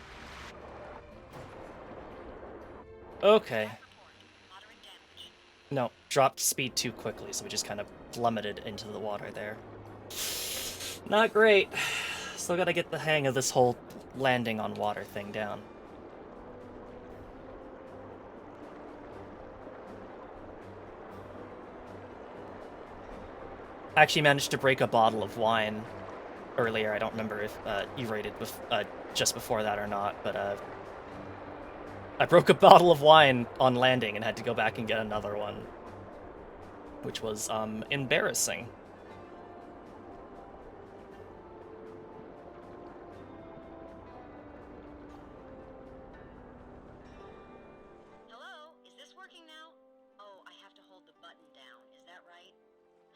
Okay. No, dropped speed too quickly, so we just kind of plummeted into the water there. Not great. Still gotta get the hang of this whole landing on water thing down. I actually managed to break a bottle of wine earlier. I don't remember if you rated just before that or not, but I broke a bottle of wine on landing and had to go back and get another one, which was embarrassing. Hello? Is this working now? Oh, I have to hold the button down. Is that right?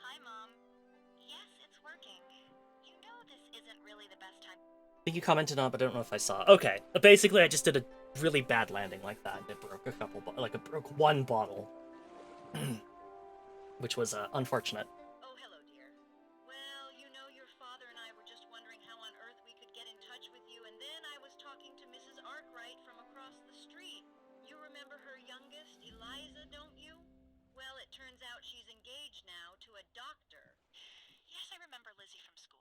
Hi, Mom. Yes, it's working. You know this isn't really the best time. I think you commented on it, but I don't know if I saw it. Okay, basically I just did a really bad landing like that, and it broke a couple, it broke one bottle, which was unfortunate. Oh, hello, dear. Well, you know, your father and I were just wondering how on earth we could get in touch with you, and then I was talking to Mrs. Arkwright from across the street. You remember her youngest, Eliza, don't you? Well, it turns out she's engaged now to a doctor. Yes, I remember Lizzie from school.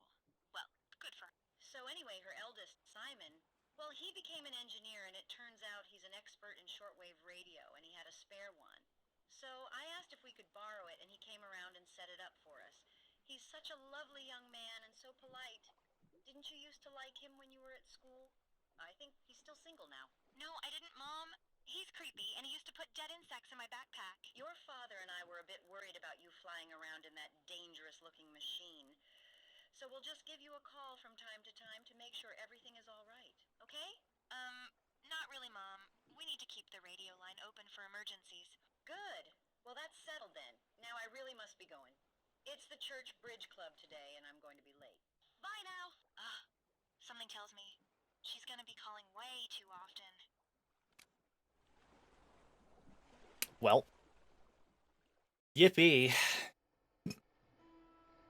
Well, good for her. So anyway, her eldest, Simon, well, he became an engineer, and it turns out he's an expert in shortwave radio, and he had a spare one. So I asked if we could borrow it, and he came around and set it up for us. He's such a lovely young man and so polite. Didn't you used to like him when you were at school? I think he's still single now. No, I didn't, Mom. He's creepy, and he used to put dead insects in my backpack. Your father and I were a bit worried about you flying around in that dangerous-looking machine. So we'll just give you a call from time to time to make sure everything is all right, okay? Not really, Mom. We need need to keep the radio line open for emergencies. Good. Well, that's settled then. Now I really must be going. It's the church bridge club today, and I'm going to be late. Bye now. Ugh. Something tells me she's gonna be calling way too often. Well. Yippee.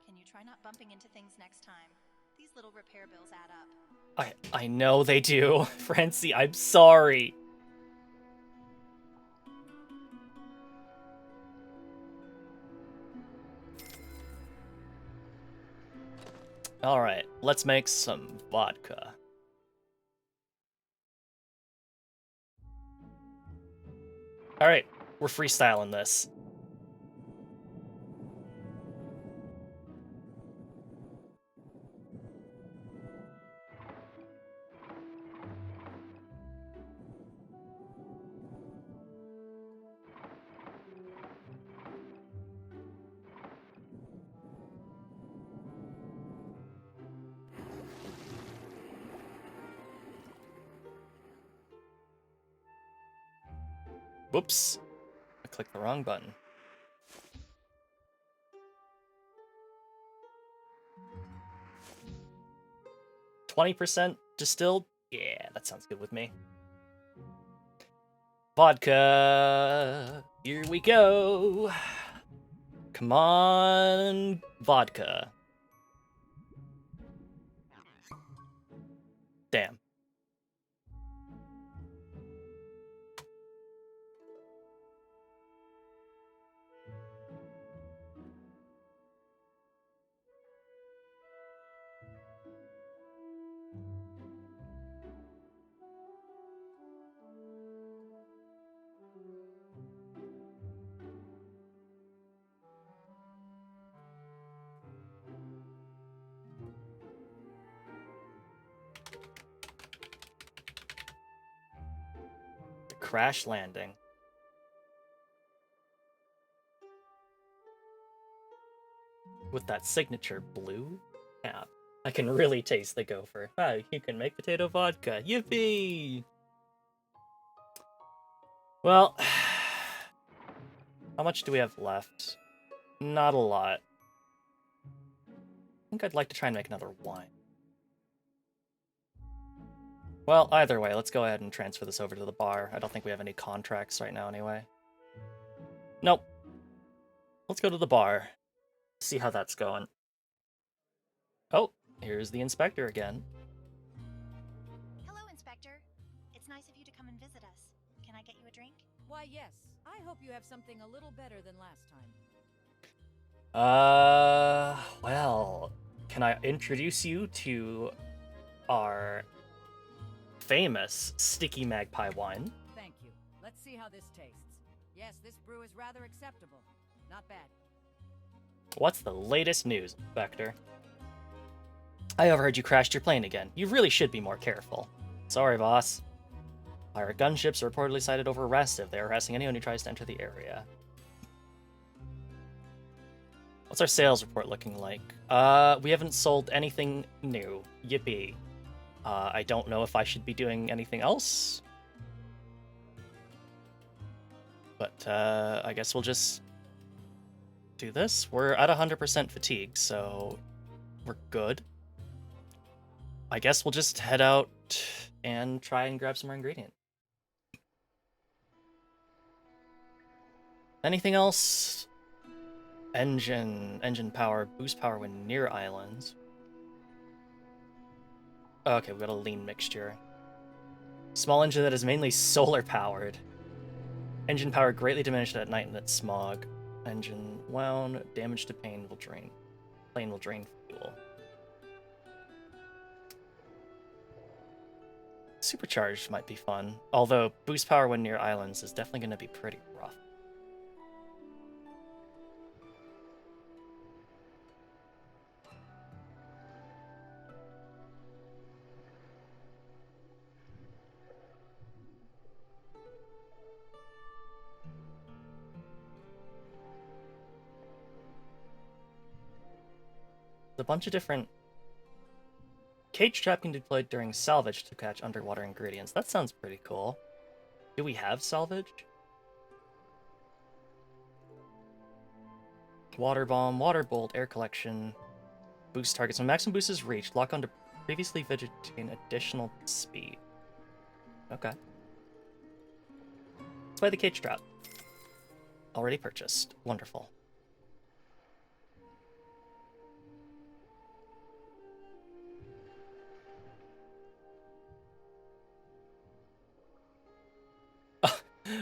Can you try not bumping into things next time? These little repair bills add up. I know they do. Francie, I'm sorry. Alright, let's make some vodka. Alright, we're freestyling this. Whoops. I clicked the wrong button. %20 distilled? Yeah, that sounds good with me. Vodka! Here we go! Come on, vodka. Damn. Crash landing. With that signature blue cap. I can really taste the gopher. Ah, you can make potato vodka. Yippee! Well, how much do we have left? Not a lot. I think I'd like to try and make another wine. Well, either way, let's go ahead and transfer this over to the bar. I don't think we have any contracts right now anyway. Nope. Let's go to the bar. See how that's going. Oh, here's the inspector again. Hello, Inspector. It's nice of you to come and visit us. Can I get you a drink? Why, yes. I hope you have something a little better than last time. Well, can I introduce you to our famous Sticky Magpie wine? Thank you. Let's see how this tastes. Yes, this brew is rather acceptable. Not bad. What's the latest news, Vector? I overheard you crashed your plane again. You really should be more careful. Sorry, boss. Pirate gunships are reportedly sighted over Restive. They are harassing anyone who tries to enter the area. What's our sales report looking like? We haven't sold anything new. Yippee. I don't know if I should be doing anything else. But, I guess we'll just do this. We're at 100% fatigue, so we're good. I guess we'll just head out and try and grab some more ingredients. Anything else? Engine power, boost power when near islands. Okay, we've got a lean mixture. Small engine that is mainly solar powered. Engine power greatly diminished at night amid smog. Engine wound, damage to plane will drain fuel. Supercharged might be fun, although boost power when near islands is definitely going to be pretty rough. A bunch of different cage trap can be deployed during salvage to catch underwater ingredients. That sounds pretty cool. Do we have salvage? Water bomb, water bolt, air collection, boost targets. When maximum boost is reached, lock onto previously vegetation additional speed. Okay. Let's buy the cage trap. Already purchased. Wonderful.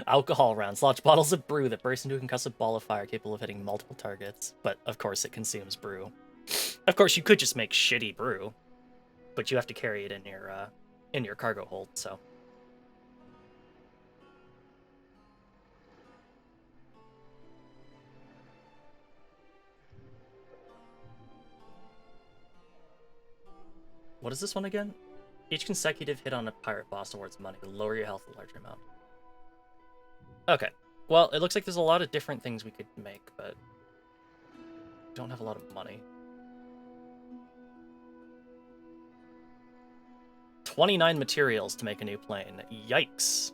Alcohol rounds. Launch bottles of brew that burst into a concussive ball of fire capable of hitting multiple targets. But, of course, it consumes brew. Of course, you could just make shitty brew, but you have to carry it in your cargo hold, so... What is this one again? Each consecutive hit on a pirate boss awards money to lower your health a larger amount. Okay. Well, it looks like there's a lot of different things we could make, but... don't have a lot of money. 29 materials to make a new plane. Yikes.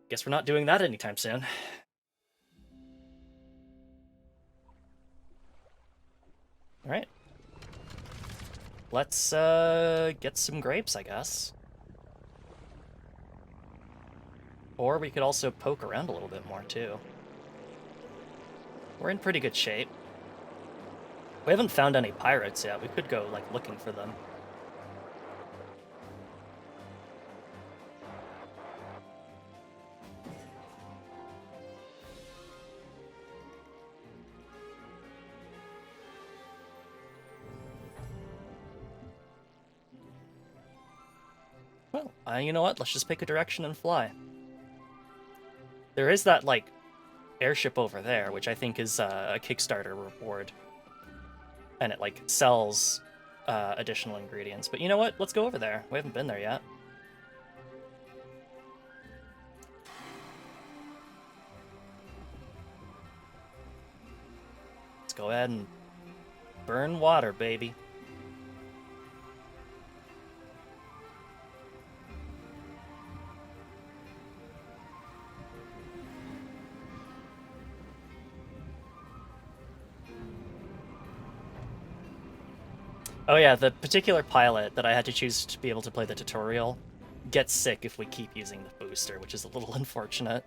Guess we're not doing that anytime soon. Alright. Let's, get some grapes, I guess. Or we could also poke around a little bit more, too. We're in pretty good shape. We haven't found any pirates yet. We could go, like, looking for them. Well, you know what? Let's just pick a direction and fly. There is that, like, airship over there, which I think is a Kickstarter reward. And it, like, sells additional ingredients. But you know what? Let's go over there. We haven't been there yet. Let's go ahead and burn water, baby. Oh yeah, the particular pilot that I had to choose to be able to play the tutorial gets sick if we keep using the booster, which is a little unfortunate.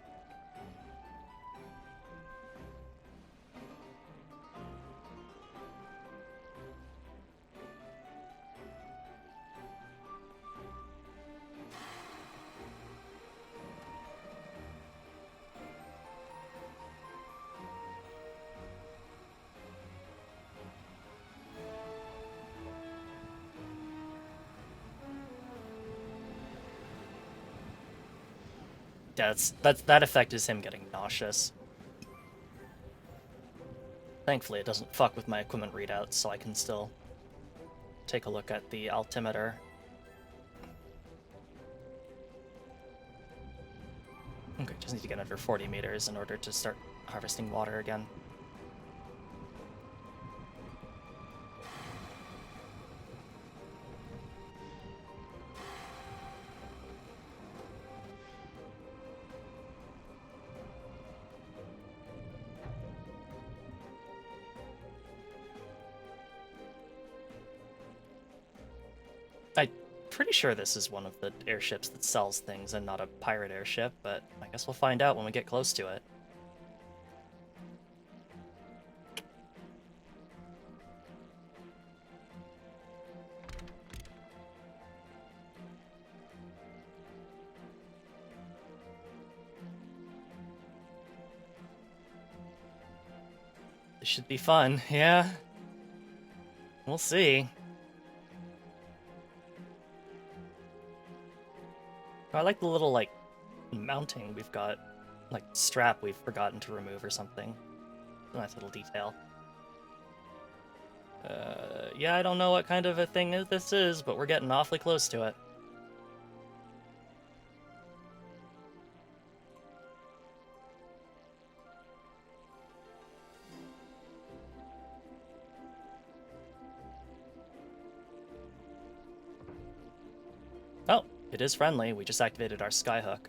Yeah, that effect is him getting nauseous. Thankfully, it doesn't fuck with my equipment readouts, so I can still take a look at the altimeter. Okay, just need to get under 40 meters in order to start harvesting water again. I'm pretty sure this is one of the airships that sells things and not a pirate airship, but I guess we'll find out when we get close to it. This should be fun, yeah. We'll see. I like the little, like, mounting we've got, like, strap we've forgotten to remove or something. A nice little detail. Yeah, I don't know what kind of a thing this is, but we're getting awfully close to it. Oh, it is friendly. We just activated our skyhook.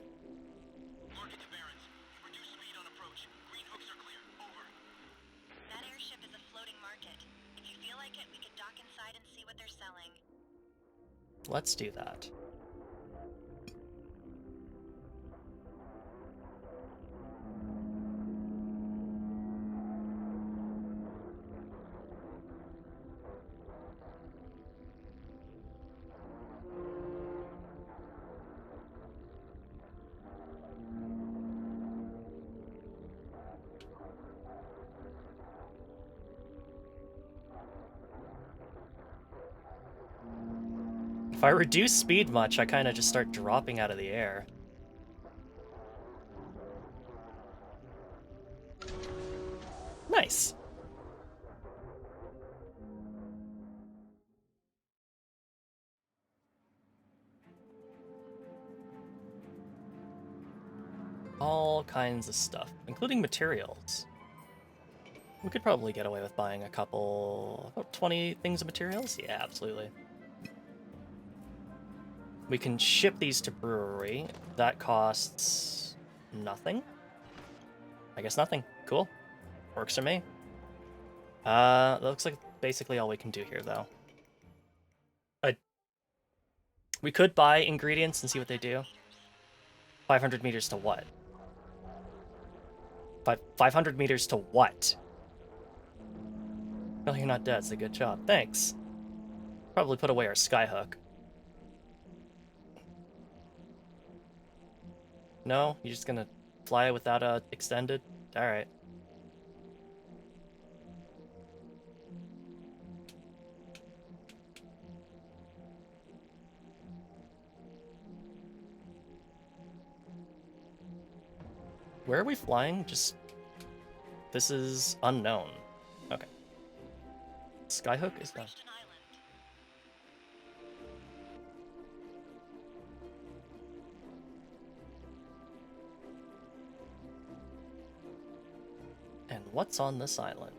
like it, we could dock inside and see what they're selling. Let's do that. If I reduce speed much, I kind of just start dropping out of the air. Nice. All kinds of stuff, including materials. We could probably get away with buying a couple, about 20 things of materials? Yeah, absolutely. We can ship these to Brewery. That costs nothing. I guess nothing. Cool. Works for me. That looks like basically all we can do here, though. We could buy ingredients and see what they do. 500 meters to what? 500 meters to what? No, you're not dead. It's a good job. Thanks. Probably put away our skyhook. No? You're just gonna fly without a extended? Alright. Where are we flying? Just... This is unknown. Okay. Skyhook is done. And what's on this island?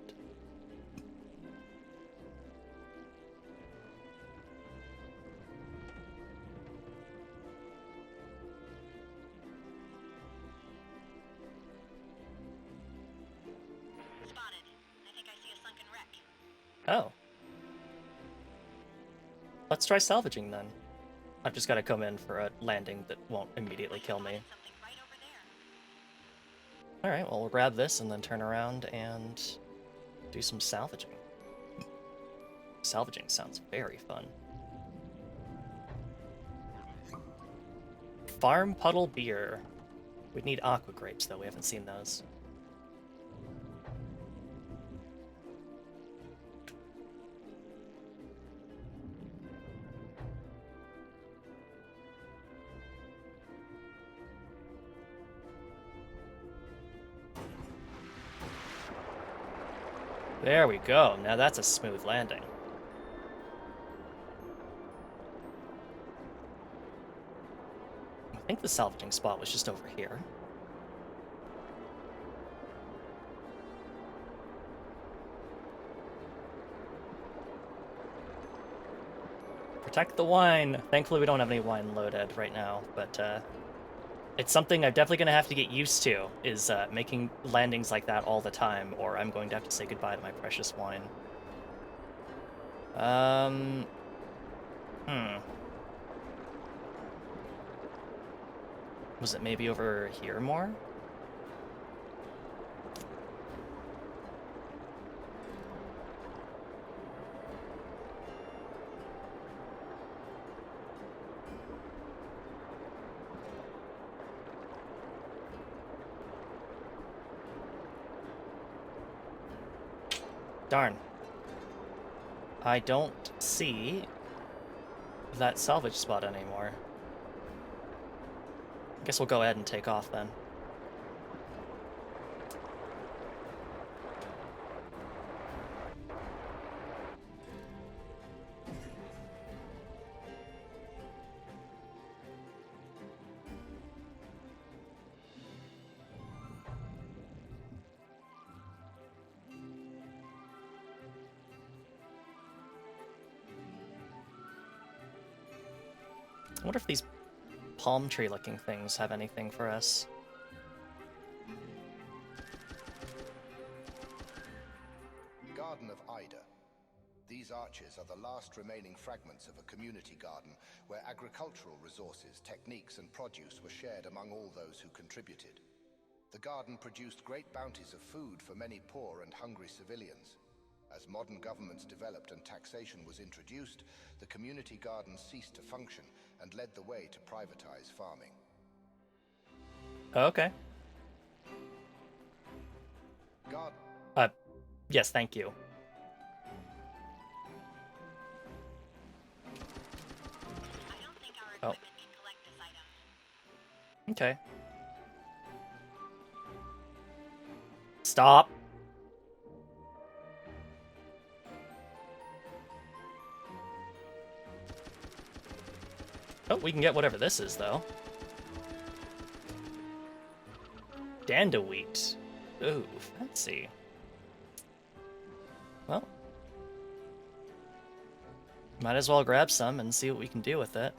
Spotted. I think I see a sunken wreck. Oh. Let's try salvaging then. I've just got to come in for a landing that won't immediately kill me. Right over there. Alright, well, we'll grab this and then turn around and do some salvaging. Salvaging sounds very fun. Farm Puddle Beer. We'd need aqua grapes, though. We haven't seen those. There we go. Now that's a smooth landing. I think the salvaging spot was just over here. Protect the wine. Thankfully, we don't have any wine loaded right now, but it's something I'm definitely going to have to get used to, is making landings like that all the time, or I'm going to have to say goodbye to my precious wine. Was it maybe over here more? Darn. I don't see that salvage spot anymore. I guess we'll go ahead and take off then. I wonder if these palm tree looking things have anything for us. Garden of Ida. These arches are the last remaining fragments of a community garden where agricultural resources, techniques, and produce were shared among all those who contributed. The garden produced great bounties of food for many poor and hungry civilians. As modern governments developed and taxation was introduced, the community garden ceased to function and led the way to privatize farming. Okay. God. Yes, thank you. I don't think our equipment can collect this item. Okay. Stop. Oh, we can get whatever this is, though. Danda wheat. Ooh, fancy. Well, might as well grab some and see what we can do with it.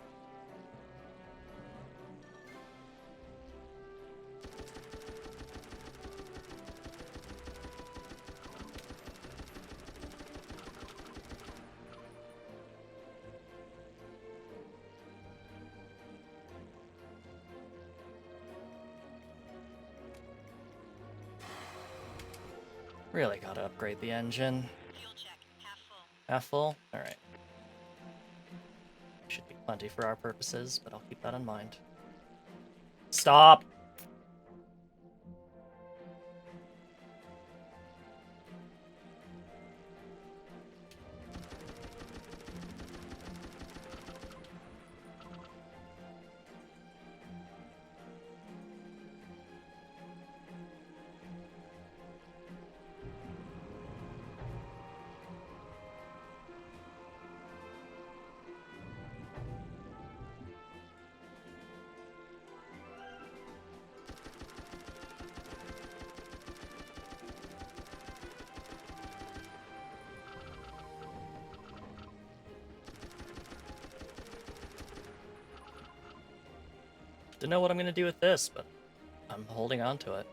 Really gotta upgrade the engine. Fuel check, half full. Half full? Alright. Should be plenty for our purposes, but I'll keep that in mind. Stop! Don't know what I'm gonna do with this, but I'm holding on to it.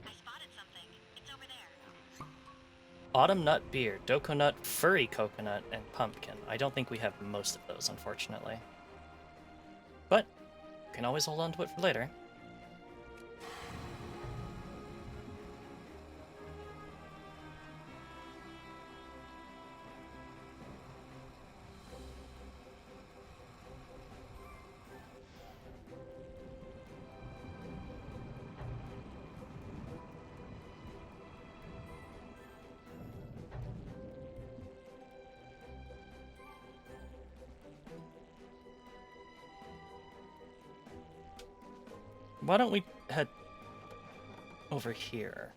I spotted something. It's over there. Autumn nut beer, doconut, furry coconut, and pumpkin. I don't think we have most of those, unfortunately. But you can always hold on to it for later. Why don't we head over here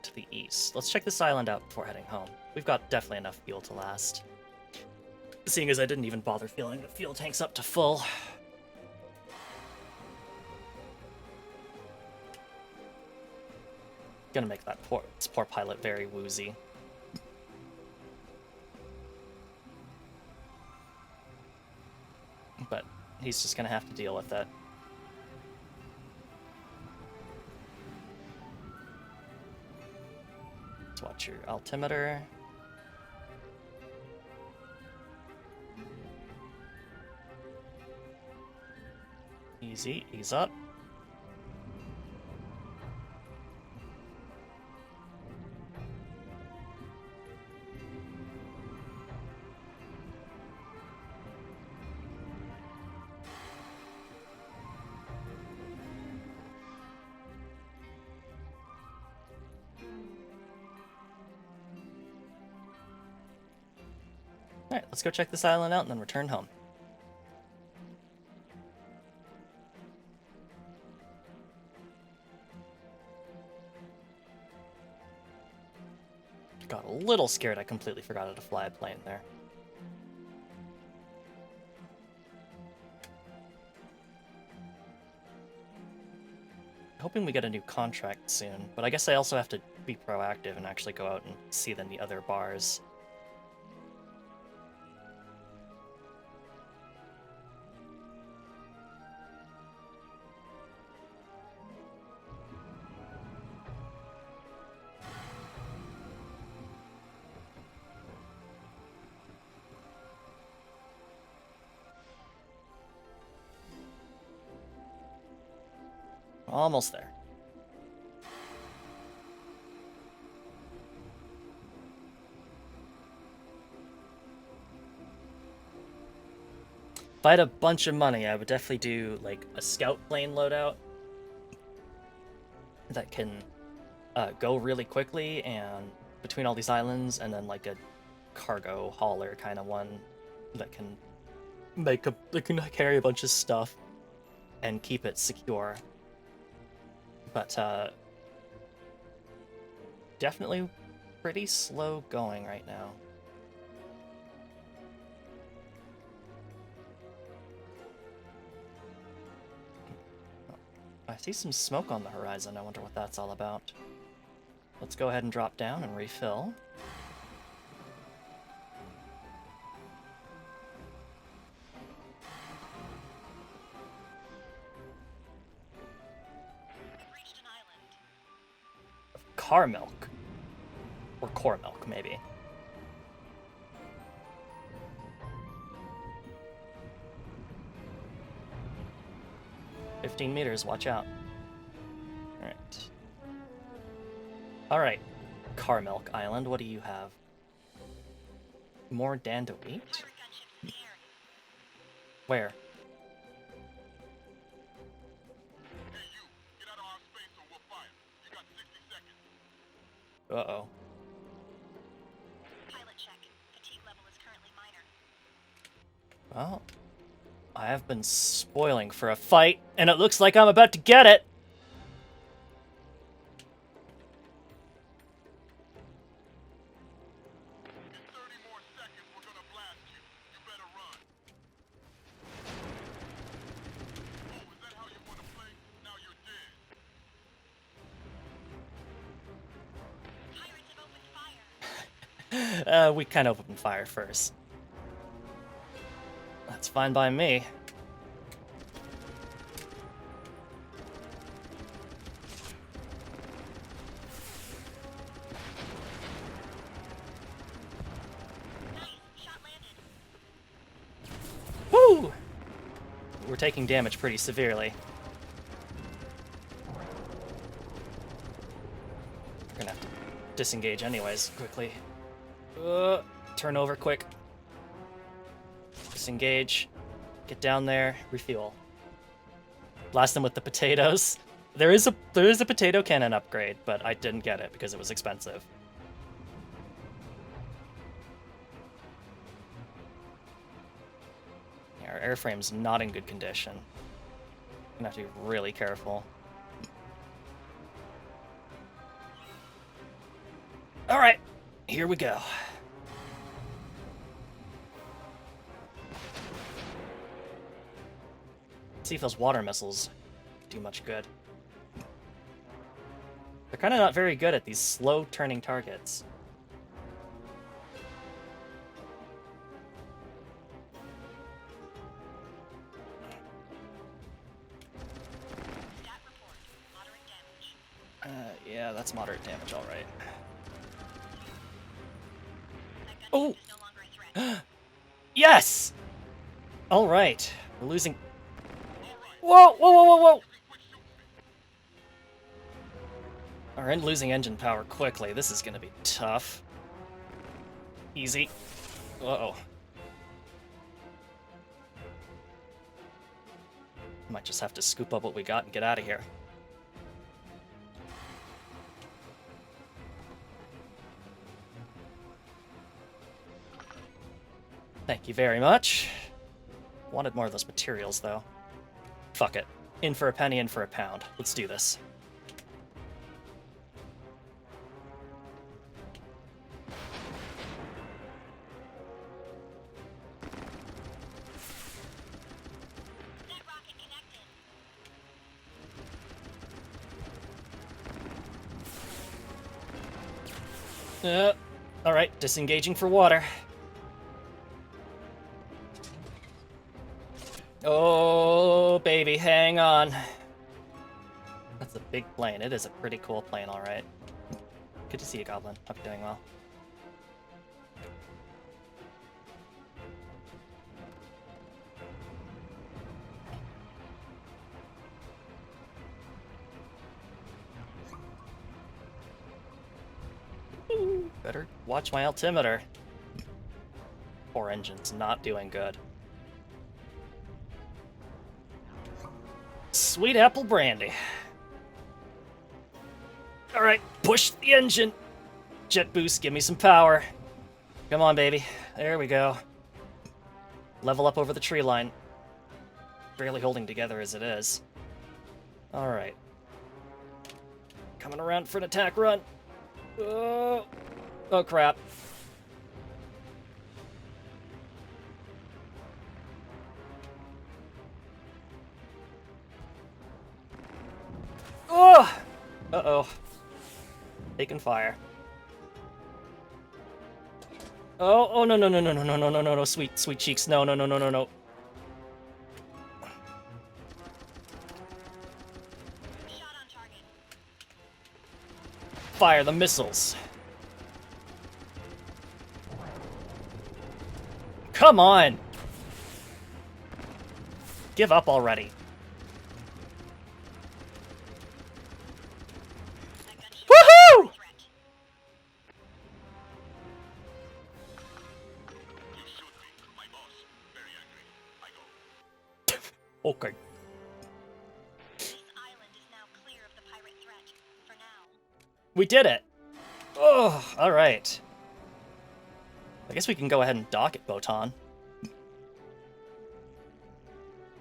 to the east? Let's check this island out before heading home. We've got definitely enough fuel to last. Seeing as I didn't even bother filling the fuel tanks up to full. Gonna make that poor pilot very woozy. But he's just gonna have to deal with it. Let's watch your altimeter. Easy, ease up. Alright, let's go check this island out and then return home. Got a little scared I completely forgot how to fly a plane there. Hoping we get a new contract soon, but I guess I also have to be proactive and actually go out and see the other bars. Almost there. If I had a bunch of money, I would definitely do like a scout plane loadout that can go really quickly and between all these islands, and then like a cargo hauler kind of one that can carry a bunch of stuff and keep it secure. But definitely pretty slow going right now. I see some smoke on the horizon. I wonder what that's all about. Let's go ahead and drop down and refill. Reached an island. Car milk. Or core milk, maybe. "15 meters, watch out." Alright. Alright. Car Milk Island, what do you have? More Dando wheat? Pirate gunship in the area. Where? Hey, you! Get out of our space or we'll fire. You got 60 seconds. Uh-oh. Pilot check. Fatigue level is currently minor. Well, I have been spoiling for a fight, and it looks like I'm about to get it! In 30 more seconds, we're gonna blast you. You better run. Oh, is that how you want to play? Now you're dead. Pirates have opened fire. We kind of opened fire first. That's fine by me. Nice. Shot landed. Woo! We're taking damage pretty severely. We're gonna have to disengage anyways, quickly. Turn over quick. Disengage. Get down there. Refuel. Blast them with the potatoes. There is a potato cannon upgrade, but I didn't get it because it was expensive. Yeah, our airframe's not in good condition. Gonna have to be really careful. All right, here we go. See if those water missiles do much good. They're kind of not very good at these slow turning targets. Stat report. Moderate damage. Yeah, that's moderate damage, all right. That gunship Oh! is no longer a threat. Yes! All right, we're losing. Whoa, whoa, whoa, whoa, whoa! We're losing engine power quickly. This is gonna be tough. Easy. Uh-oh. Might just have to scoop up what we got and get out of here. Thank you very much. Wanted more of those materials, though. Fuck it. In for a penny, in for a pound. Let's do this. Net rocket connected. Alright, disengaging for water. Oh, baby, hang on. That's a big plane. It is a pretty cool plane, alright. Good to see you, Goblin. Hope you're doing well. Better watch my altimeter. Poor engine's not doing good. Sweet apple brandy. Alright, push the engine. Jet boost, give me some power. Come on, baby. There we go. Level up over the tree line. Barely holding together as it is. Alright. Coming around for an attack run. Oh, oh crap. Oh! Uh-oh. Taking fire. Oh, oh, no, no, no, no, no, no, no, no, no, no, sweet, sweet cheeks. No, no, no, no, no, no. Fire the missiles. Come on! Give up already. Woohoo! Okay. This island is now clear of the pirate threat. For now. We did it! Oh, alright. I guess we can go ahead and dock at Botan.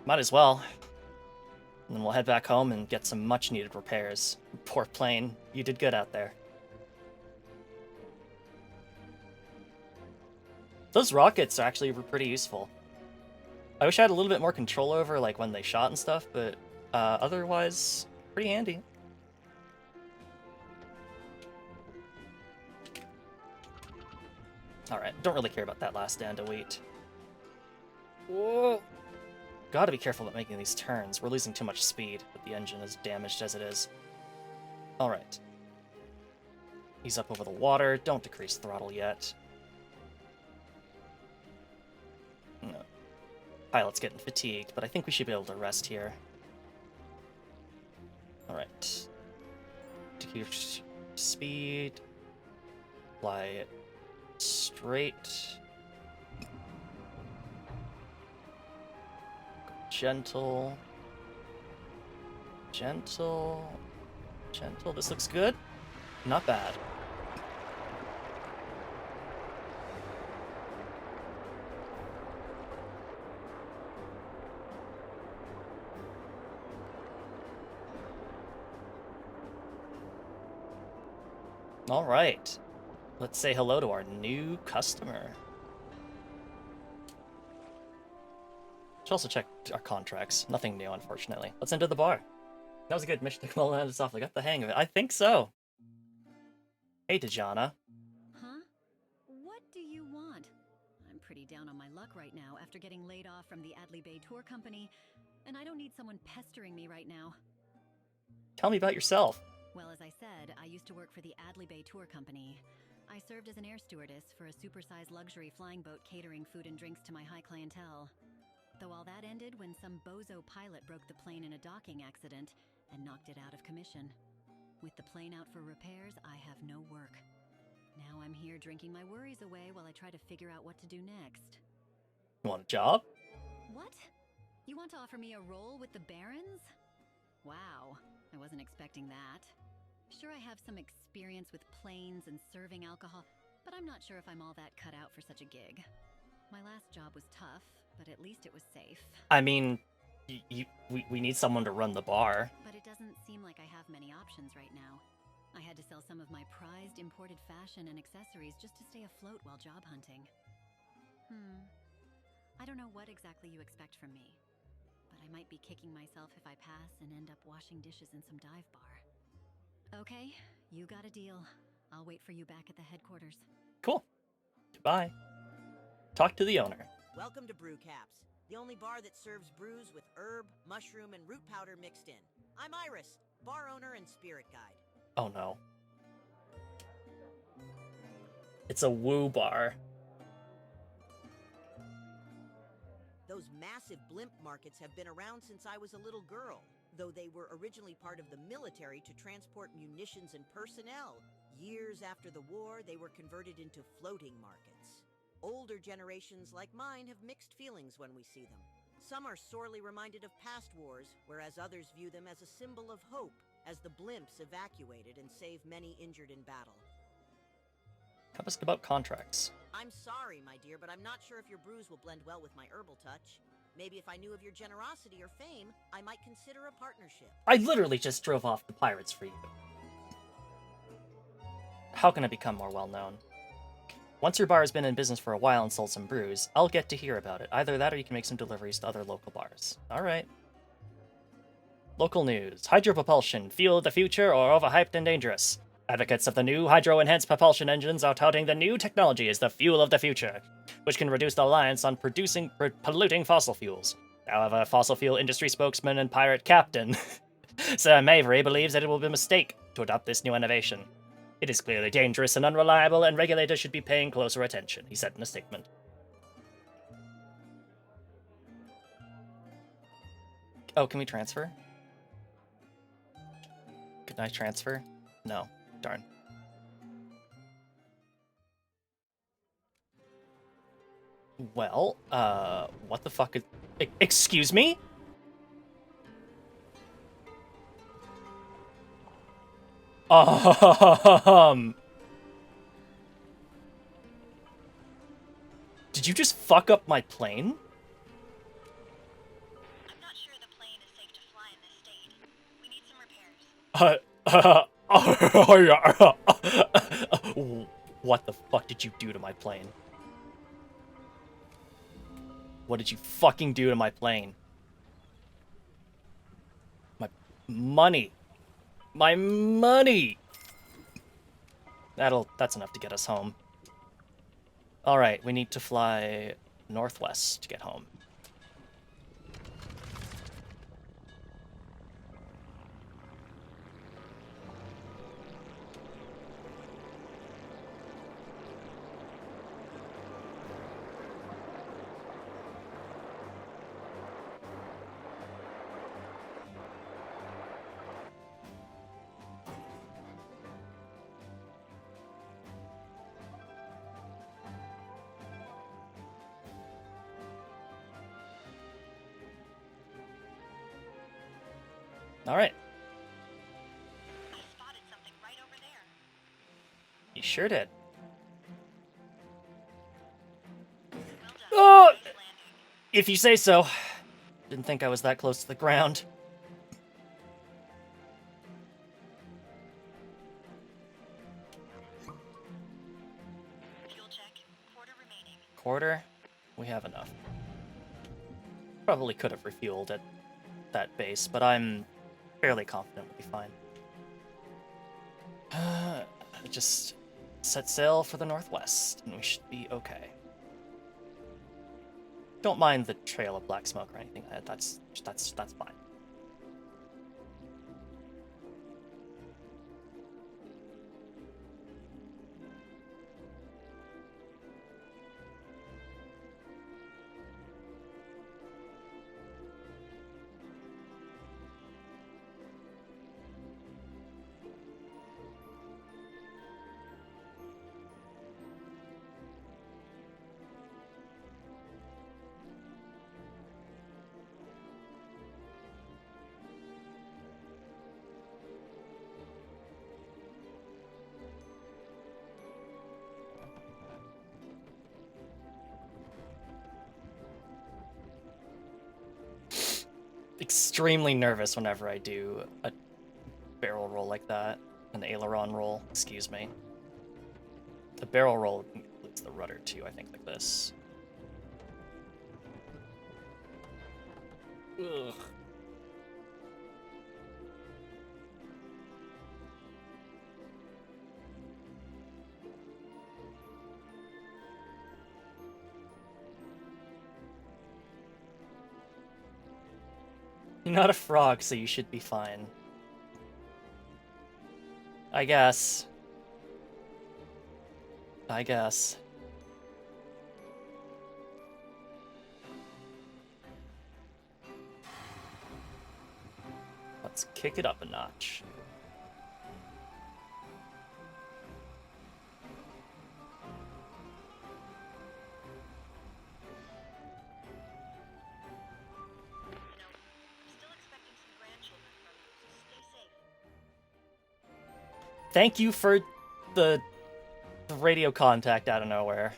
Might as well. And then we'll head back home and get some much-needed repairs. Poor plane. You did good out there. Those rockets actually were pretty useful. I wish I had a little bit more control over, like, when they shot and stuff, but otherwise, pretty handy. Alright, don't really care about that last stand of wheat. Whoa! Gotta be careful about making these turns. We're losing too much speed with the engine as damaged as it is. Alright. Ease up over the water. Don't decrease throttle yet. No. Pilot's getting fatigued, but I think we should be able to rest here. Alright. Decrease speed. Fly it straight. Gentle. Gentle. Gentle. This looks good. Not bad. All right. Let's say hello to our new customer. Should also check our contracts. Nothing new, unfortunately. Let's enter the bar. That was a good mission. Well, that is off. I got the hang of it. I think so. Hey, Dejana. Huh? What do you want? I'm pretty down on my luck right now after getting laid off from the Adley Bay Tour Company, and I don't need someone pestering me right now. Tell me about yourself. Well, as I said, I used to work for the Adley Bay Tour Company. I served as an air stewardess for a supersized luxury flying boat catering food and drinks to my high clientele. Though all that ended when some bozo pilot broke the plane in a docking accident and knocked it out of commission. With the plane out for repairs, I have no work. Now I'm here drinking my worries away while I try to figure out what to do next. You want a job? What? You want to offer me a role with the Barons? Wow, I wasn't expecting that. Sure, I have some experience with planes and serving alcohol, but I'm not sure if I'm all that cut out for such a gig. My last job was tough, but at least it was safe. I mean, we need someone to run the bar. But it doesn't seem like I have many options right now. I had to sell some of my prized imported fashion and accessories just to stay afloat while job hunting. I don't know what exactly you expect from me, but I might be kicking myself if I pass and end up washing dishes in some dive bar. Okay, you got a deal. I'll wait for you back at the headquarters. Cool. Goodbye. Talk to the owner. Welcome to Brew Caps, the only bar that serves brews with herb, mushroom, and root powder mixed in. I'm Iris, bar owner and spirit guide. Oh no. It's a woo bar. Those massive blimp markets have been around since I was a little girl, though they were originally part of the military to transport munitions and personnel. Years after the war, they were converted into floating markets. Older generations like mine have mixed feelings when we see them. Some are sorely reminded of past wars, whereas others view them as a symbol of hope, as the blimps evacuated and saved many injured in battle. How about contracts? I'm sorry, my dear, but I'm not sure if your brews will blend well with my herbal touch. Maybe if I knew of your generosity or fame, I might consider a partnership. I literally just drove off the pirates for you. How can I become more well-known? Once your bar has been in business for a while and sold some brews, I'll get to hear about it. Either that or you can make some deliveries to other local bars. Alright. Local news. Hydropropulsion, fuel of the future or overhyped and dangerous? Advocates of the new hydro-enhanced propulsion engines are touting the new technology as the fuel of the future, which can reduce the reliance on polluting fossil fuels. However, fossil fuel industry spokesman and pirate captain Sir Mavery believes that it will be a mistake to adopt this new innovation. It is clearly dangerous and unreliable, and regulators should be paying closer attention, he said in a statement. Oh, can we transfer? Can I transfer? No. Darn. Well, what the fuck is... Excuse me? Did you just fuck up my plane? I'm not sure the plane is safe to fly in this state. We need some repairs. What the fuck did you do to my plane? What did you fucking do to my plane? My money. My money! That's enough to get us home. Alright, we need to fly northwest to get home. Alright. I spotted something right over there. You sure did. Well done. Oh! Nice landing. If you say so. Didn't think I was that close to the ground. Fuel check. Quarter remaining. Quarter? We have enough. Probably could have refueled at that base, but I'm fairly confident we'll be fine. Just set sail for the northwest, and we should be okay. Don't mind the trail of black smoke or anything. That's fine. Extremely nervous whenever I do a barrel roll like that. An aileron roll, excuse me. The barrel roll includes the rudder too, I think, like this. Ugh. You're not a frog, so you should be fine. I guess. Let's kick it up a notch. Thank you for the radio contact out of nowhere.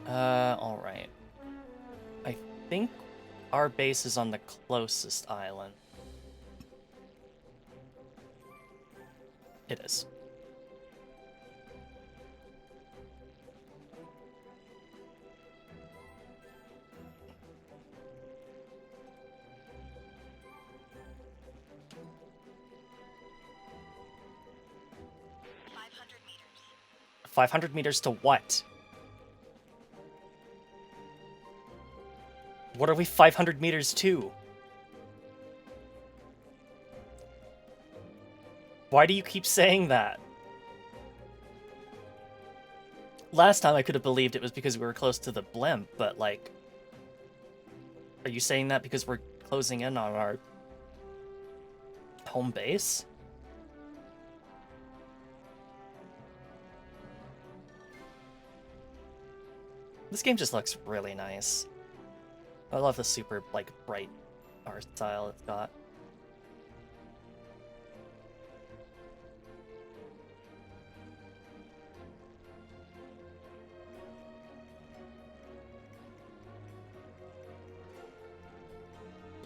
Alright. I think our base is on the closest island. It is. $500 meters. 500 meters to what? What are we 500 meters to? Why do you keep saying that? Last time I could have believed it was because we were close to the blimp, but like... Are you saying that because we're closing in on our home base? This game just looks really nice. I love the super, like, bright art style it's got.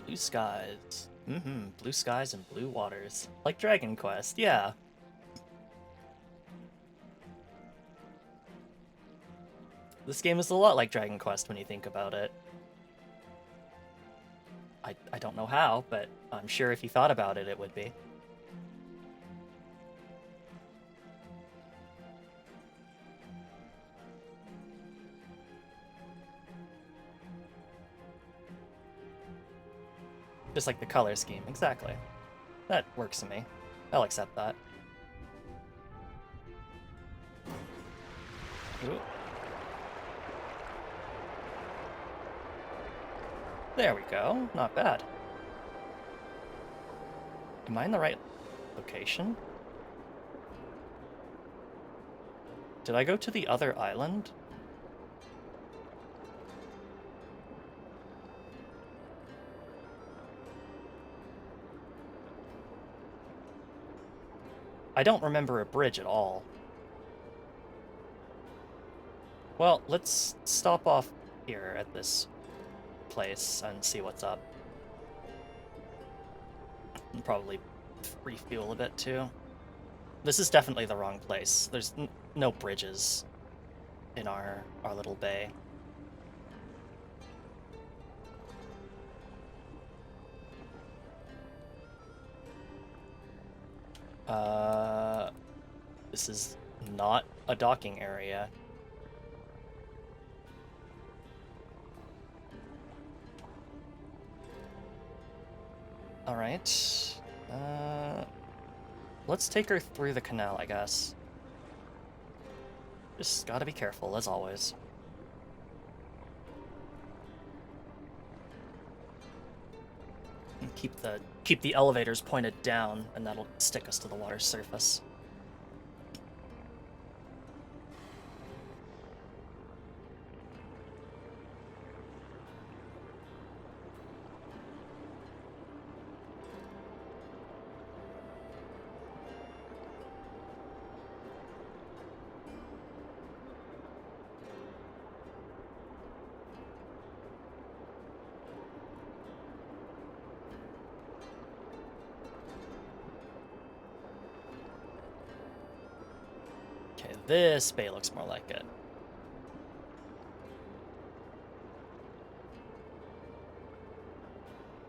Blue skies. Blue skies and blue waters. Like Dragon Quest, yeah. This game is a lot like Dragon Quest when you think about it. I don't know how, but I'm sure if you thought about it, it would be. Just like the color scheme, exactly. That works for me. I'll accept that. Ooh. There we go. Not bad. Am I in the right location? Did I go to the other island? I don't remember a bridge at all. Well, let's stop off here at this place and see what's up. And probably refuel a bit too. This is definitely the wrong place. There's no bridges in our little bay. This is not a docking area. Alright. Let's take her through the canal, I guess. Just gotta be careful, as always. And keep the elevators pointed down, and that'll stick us to the water's surface. Okay, this bay looks more like it.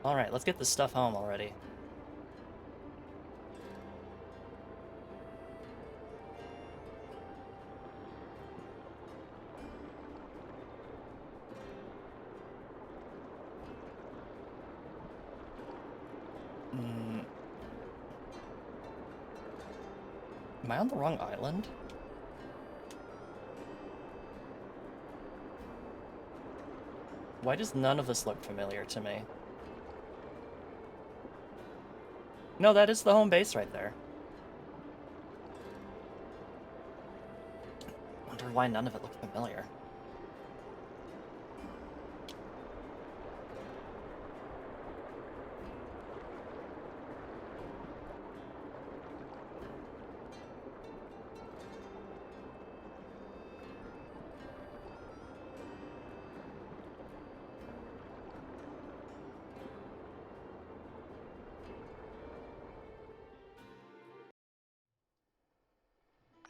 Alright, let's get this stuff home already. Am I on the wrong island? Why does none of this look familiar to me? No, that is the home base right there. Wonder why none of it looked familiar.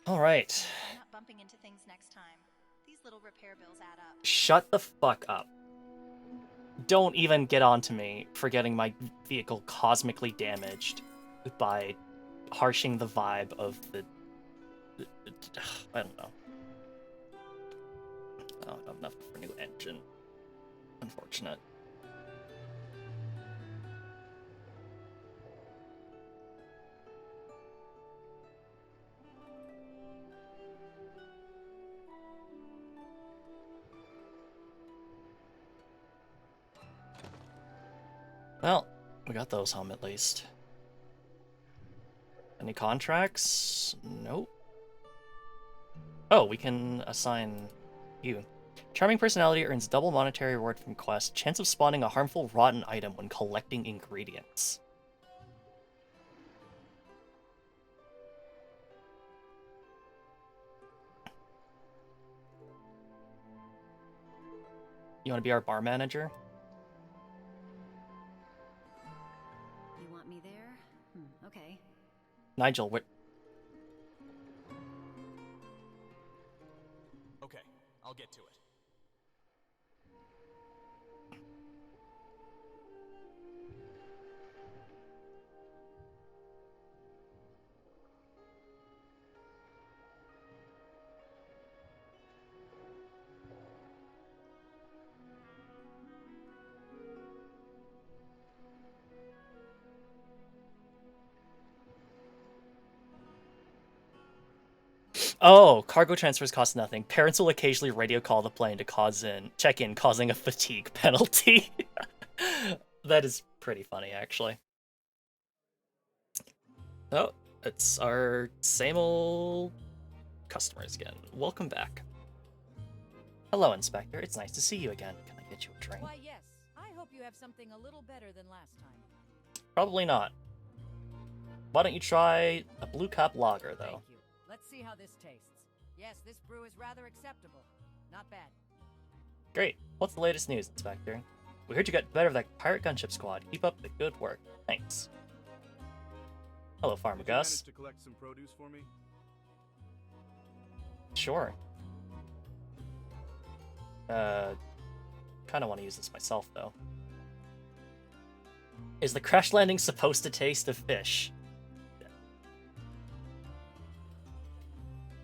All right. I'm not bumping into things next time. These little repair bills add up. Shut the fuck up. Don't even get on to me for getting my vehicle cosmically damaged by harshing the vibe of the... I don't know. I don't have enough for a new engine. Unfortunate. Well, we got those home at least. Any contracts? Nope. Oh, we can assign you. Charming personality earns double monetary reward from quest. Chance of spawning a harmful rotten item when collecting ingredients. You want to be our bar manager? You want me there? Okay. Nigel, what? Okay, I'll get to it. Oh, cargo transfers cost nothing. Parents will occasionally radio call the plane to check in, causing a fatigue penalty. That is pretty funny, actually. Oh, it's our same old customers again. Welcome back. Hello, Inspector. It's nice to see you again. Can I get you a drink? Why, yes. I hope you have something a little better than last time. Probably not. Why don't you try a blue cap lager, though? Thank you. Let's see how this tastes. Yes, this brew is rather acceptable. Not bad. Great. What's the latest news, Inspector? We heard you got better of that pirate gunship squad. Keep up the good work. Thanks. Hello, Farmer Gus. Did you manage to collect some produce for me? Sure. Kind of want to use this myself, though. Is the crash landing supposed to taste of fish?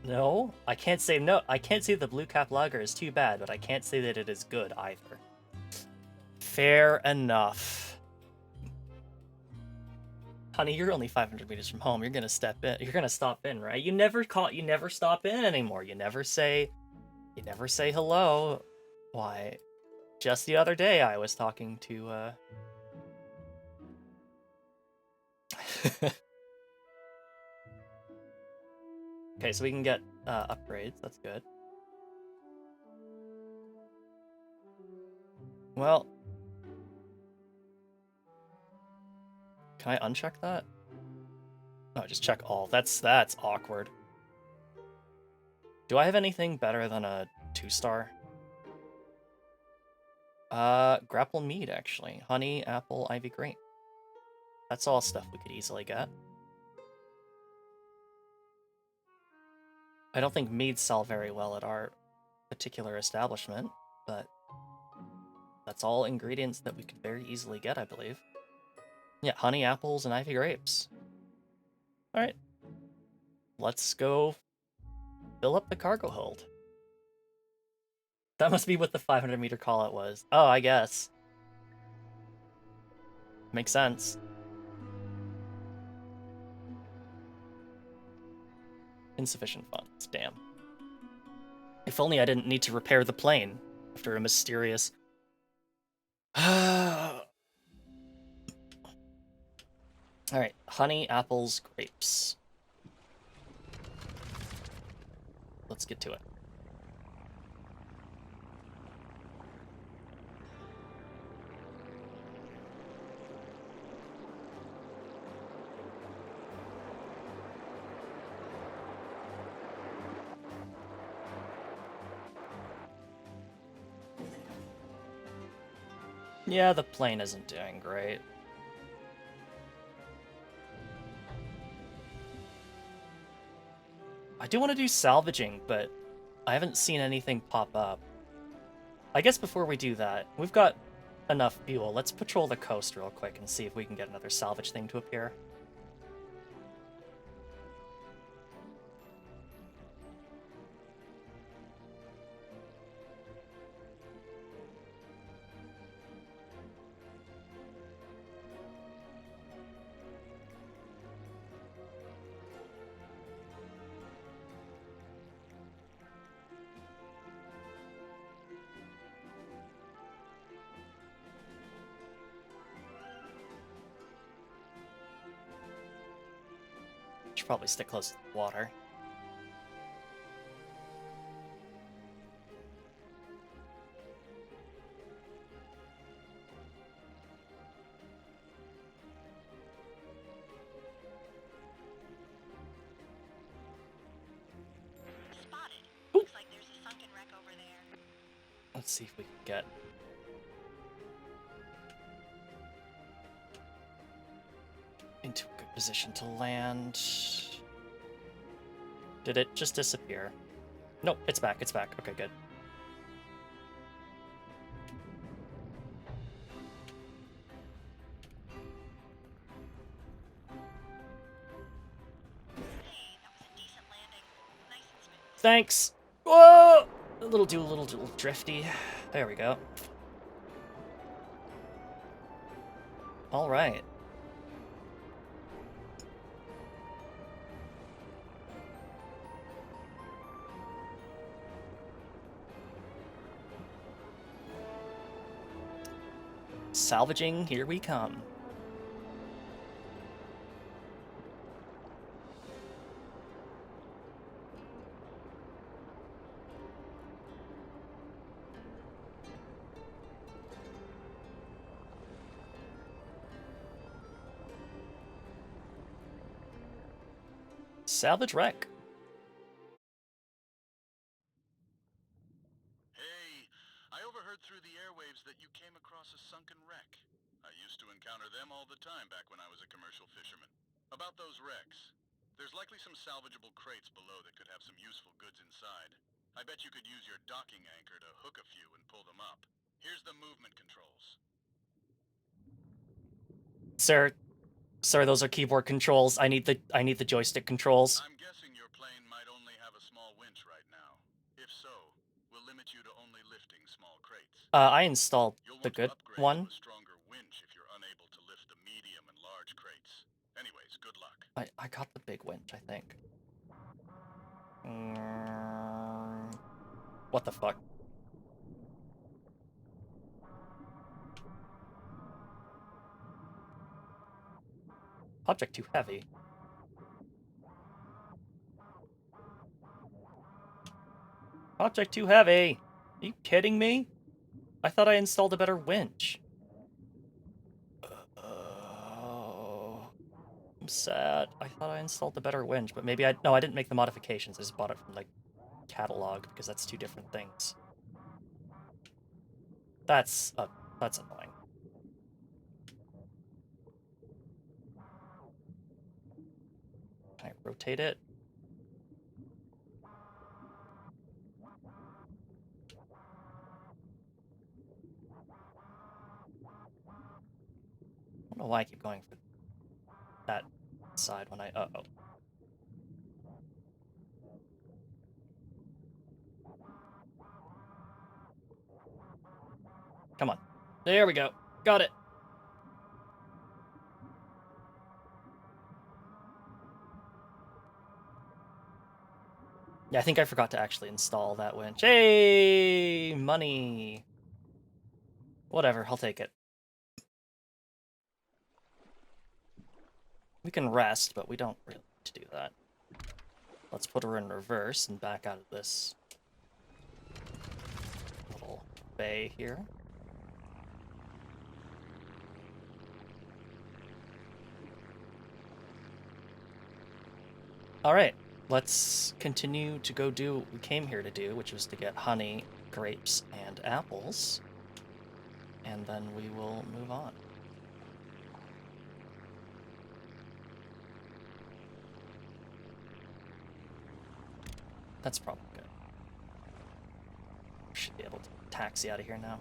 No, I can't say no. I can't say the blue cap lager is too bad, but I can't say that it is good either. Fair enough. Honey, you're only 500 meters from home. You're gonna step in. You're gonna stop in, right? You never stop in anymore. You never say hello. Why? Just the other day, I was talking to. Okay, so we can get upgrades. That's good. Well, can I uncheck that? No, just check all. That's awkward. Do I have anything better than a 2-star? Grapple mead, actually. Honey, apple, ivy, grape. That's all stuff we could easily get. I don't think meads sell very well at our particular establishment, but that's all ingredients that we could very easily get, I believe. Yeah, honey, apples, and ivy grapes. Alright. Let's go fill up the cargo hold. That must be what the 500-meter call-out was. Oh, I guess. Makes sense. Insufficient funds, damn. If only I didn't need to repair the plane after a mysterious... Alright, honey, apples, grapes. Let's get to it. Yeah, the plane isn't doing great. I do want to do salvaging, but I haven't seen anything pop up. I guess before we do that, we've got enough fuel. Let's patrol the coast real quick and see if we can get another salvage thing to appear. Should probably stick close to the water. Spotted. Looks like there's a sunken wreck over there. Let's see if we can get... into a good position to land. Did it just disappear? Nope, it's back, it's back. Okay, good. Hey, that was a decent landing. Nice and smooth. Thanks! Whoa! A little drifty. There we go. Alright. Salvaging, here we come. Salvage wreck. Hey, I overheard through the airwaves that you came across a sunken wreck. I used to encounter them all the time back when I was a commercial fisherman. About those wrecks, there's likely some salvageable crates below that could have some useful goods inside. I bet you could use your docking anchor to hook a few and pull them up. Here's the movement controls. Sir, those are keyboard controls. I need the joystick controls. I'm guessing your plane might only have a small winch right now. If so, we'll limit you to only lifting small crates. I installed You'll the want to good upgrade one. to a stronger winch if you're unable to lift the medium and large crates. Anyways, good luck. I got the big winch, I think. What the fuck? Object too heavy. Object too heavy! Are you kidding me? I thought I installed a better winch. Oh, I'm sad. I thought I installed a better winch, but maybe no, I didn't make the modifications. I just bought it from, like, catalog, because that's two different things. That's annoying. Can I rotate it? I don't know why I keep going for that side when I... Uh-oh. Come on. There we go. Got it. Yeah, I think I forgot to actually install that winch. Hey! Money! Whatever, I'll take it. We can rest, but we don't really need to do that. Let's put her in reverse and back out of this little bay here. Alright, let's continue to go do what we came here to do, which was to get honey, grapes, and apples. And then we will move on. That's probably good. Should be able to taxi out of here now.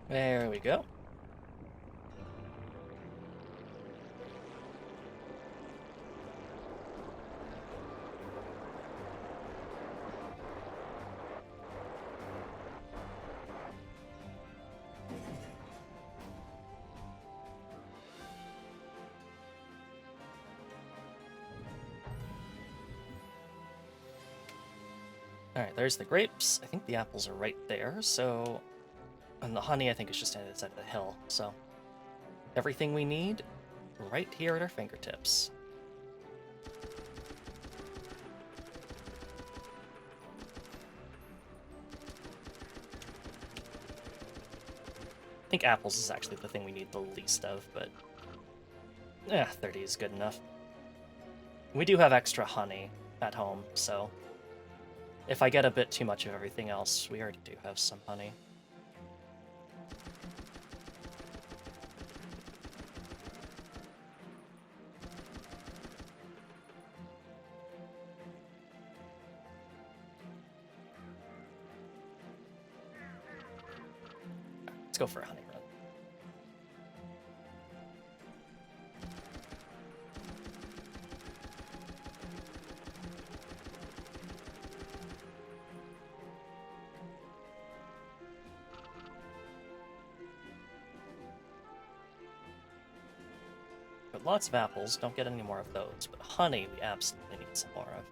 There we go. Alright, there's the grapes. I think the apples are right there, so... And the honey, I think, is just on the other side of the hill, so... Everything we need, right here at our fingertips. I think apples is actually the thing we need the least of, but... 30 is good enough. We do have extra honey at home, so... If I get a bit too much of everything else, we already do have some honey. Let's go for a honey run. But lots of apples, don't get any more of those, but honey we absolutely need some more of.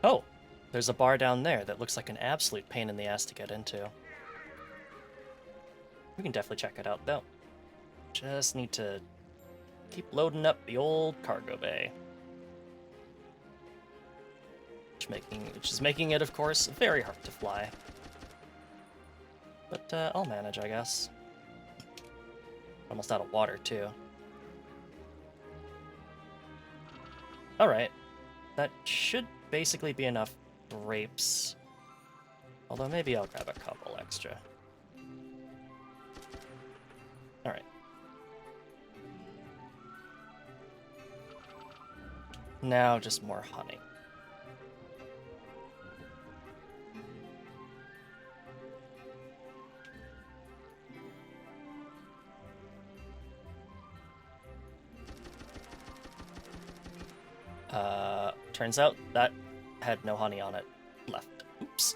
Oh, there's a bar down there that looks like an absolute pain in the ass to get into. We can definitely check it out, though. Just need to keep loading up the old cargo bay. Which is making it, of course, very hard to fly. But I'll manage, I guess. Almost out of water, too. Alright. That should basically be enough grapes. Although maybe I'll grab a couple extra. Alright. Now just more honey. Turns out that had no honey on it left. Oops.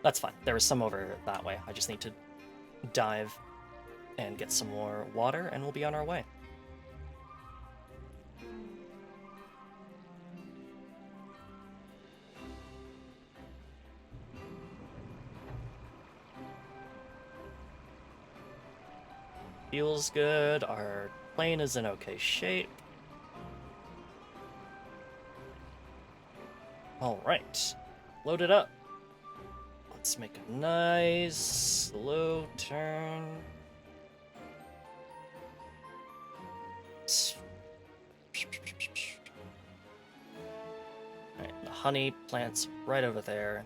That's fine. There was some over that way. I just need to dive and get some more water, and we'll be on our way. Feels good. Our plane is in okay shape. Alright, load it up. Let's make a nice slow turn. Alright, the honey plant's right over there.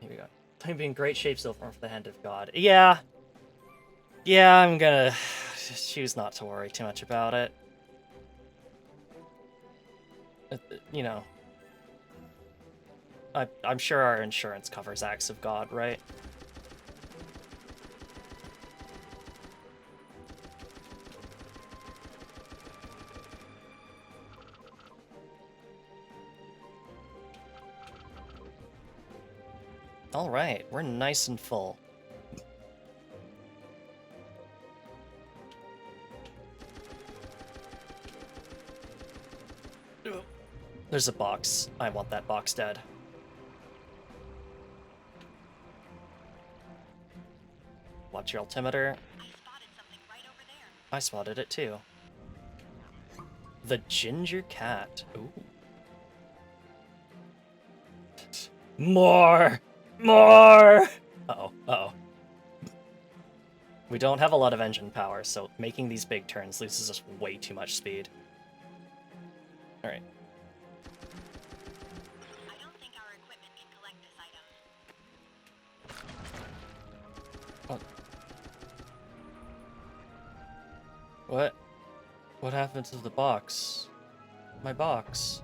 Here we go. I'm in great shape so far for the hand of God. Yeah, I'm gonna choose not to worry too much about it. You know, I'm sure our insurance covers acts of God, right? Alright, we're nice and full. There's a box. I want that box dead. Watch your altimeter. I spotted something right over there. I spotted it too. The ginger cat. Ooh. More! More! Uh-oh, uh-oh. We don't have a lot of engine power, so making these big turns loses us way too much speed. Alright. I don't think our equipment What happened to the box? My box.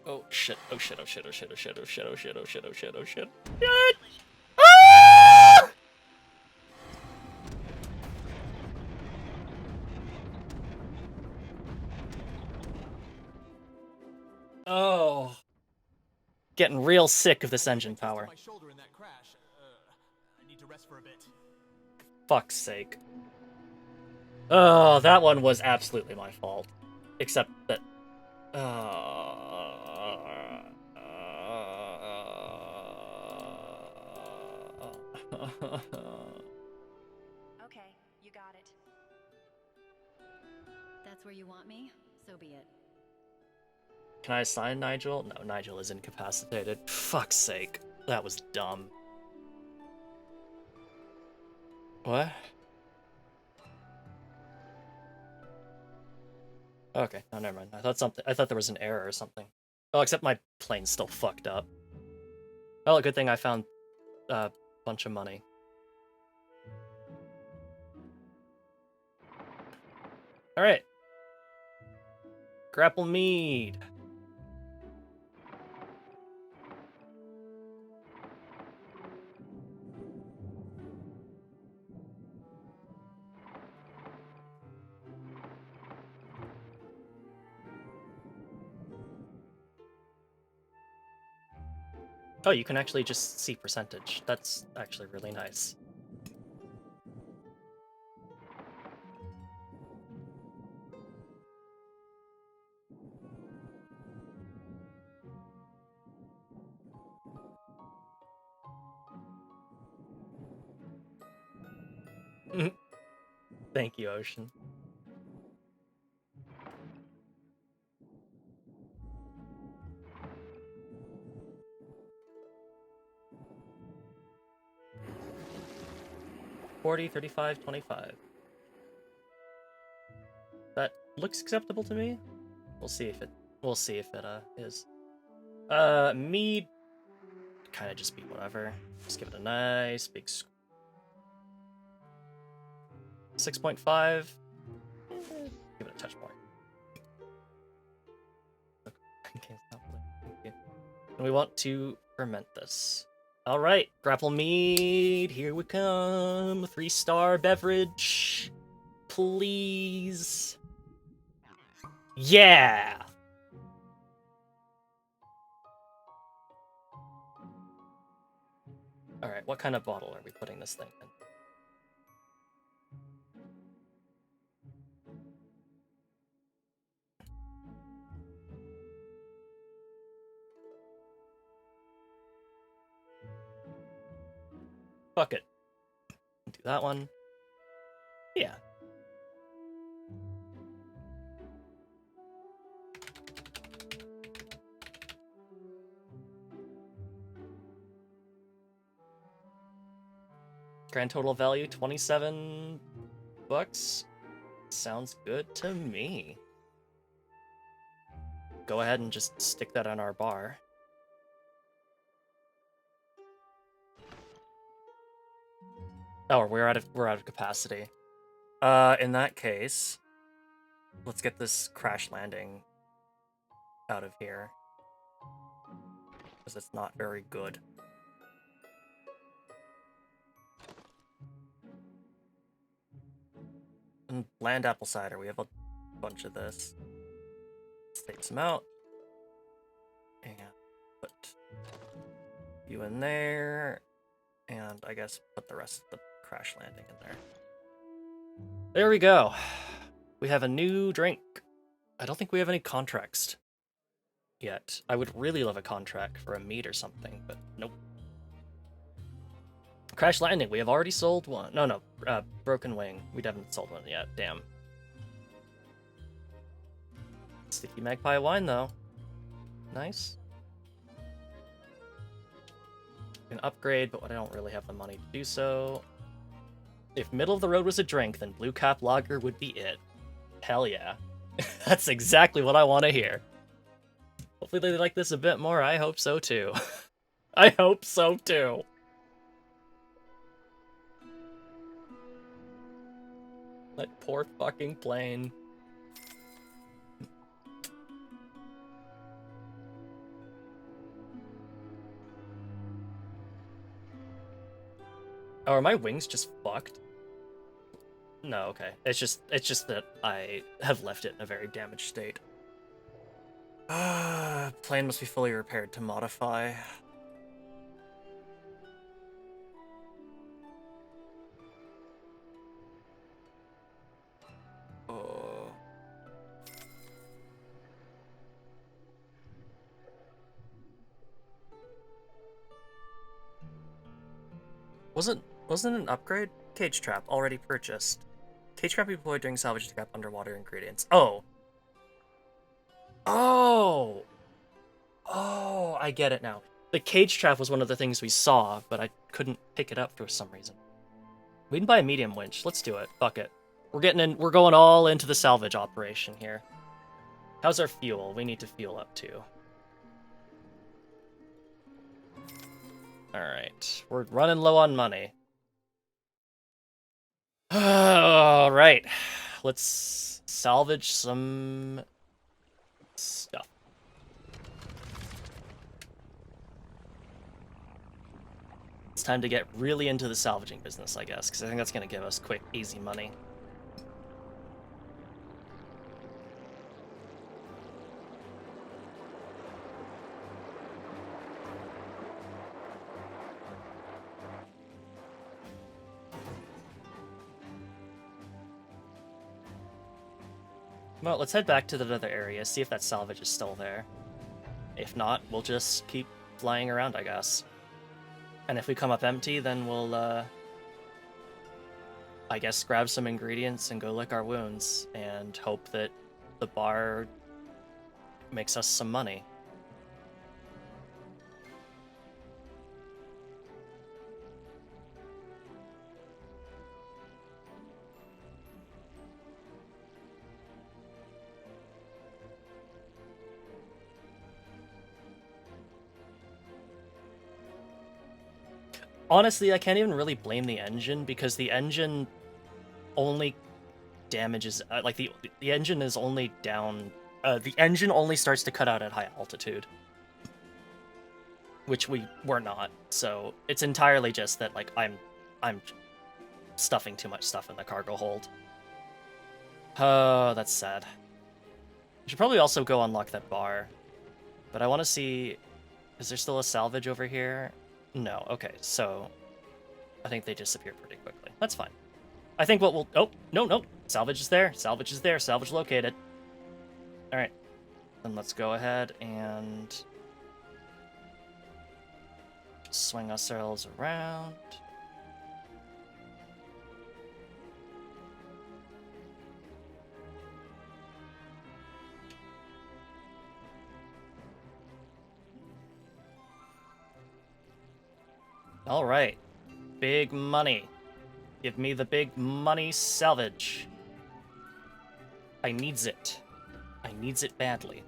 Oh shit, oh shit, oh shit, oh shit, oh shit, oh shit, oh shit, oh shit, oh shit, oh shit. Shit! Ah! Oh. Getting real sick of this engine power. My shoulder in that crash. I need to rest for a bit. Fuck's sake. Oh, that one was absolutely my fault. Except that... Okay, you got it. That's where you want me? So be it. Can I assign Nigel? No, Nigel is incapacitated. Fuck's sake. That was dumb. What? Okay, no, never mind. I thought there was an error or something. Oh, except my plane's still fucked up. Well, a good thing I found a bunch of money. Alright. Grapple mead. Oh, you can actually just see percentage. That's actually really nice. Thank you, Ocean. $40, $35, $25. That looks acceptable to me. We'll see if it is. Mead kind of just be whatever. Just give it a nice big 6.5. Give it a touch more. Okay, thank you. And we want to ferment this. All right, grapple mead. Here we come. 3-star beverage, please. Yeah. All right, what kind of bottle are we putting this thing in? Fuck it. Do that one. Yeah. Grand total value, 27 bucks. Sounds good to me. Go ahead and just stick that on our bar. Oh, we're out of capacity. In that case, let's get this crash landing out of here, because it's not very good. And bland apple cider, we have a bunch of this. Let's take some out. And put you in there. And I guess put the rest of the crash landing in there. There we go. We have a new drink. I don't think we have any contracts yet. I would really love a contract for a meat or something, but nope. Crash Landing, we have already sold one. No, Broken Wing. We haven't sold one yet, damn. Sticky Magpie wine, though. Nice. Can upgrade, but I don't really have the money to do so. If middle of the road was a drink, then Blue Cap Lager would be it. Hell yeah. That's exactly what I want to hear. Hopefully they like this a bit more. I hope so, too. I hope so, too. That poor fucking plane. Oh, are my wings just fucked? No, okay. It's just that I have left it in a very damaged state. Plane must be fully repaired to modify. Oh. Wasn't an upgrade? Cage trap already purchased. Cage trap deployed during salvage to cap underwater ingredients. Oh. Oh. Oh, I get it now. The cage trap was one of the things we saw, but I couldn't pick it up for some reason. We can buy a medium winch. Let's do it. Fuck it. We're going all into the salvage operation here. How's our fuel? We need to fuel up too. Alright. We're running low on money. Alright. Let's salvage some stuff. It's time to get really into the salvaging business, I guess, because I think that's going to give us quick, easy money. Well, let's head back to the other area, see if that salvage is still there. If not, we'll just keep flying around, I guess. And if we come up empty, then we'll, I guess, grab some ingredients and go lick our wounds, and hope that the bar makes us some money. Honestly, I can't even really blame the engine, because the engine only damages, like, the engine is only down, the engine only starts to cut out at high altitude. Which we were not, so it's entirely just that, like, I'm stuffing too much stuff in the cargo hold. Oh, that's sad. I should probably also go unlock that bar. But I want to see... Is there still a salvage over here? No, okay, so... I think they disappeared pretty quickly. That's fine. I think what we'll... Oh, no. Salvage is there. Salvage is there. Salvage located. Alright. Then let's go ahead and... swing ourselves around. All right. Big money. Give me the big money salvage. I needs it. I needs it badly.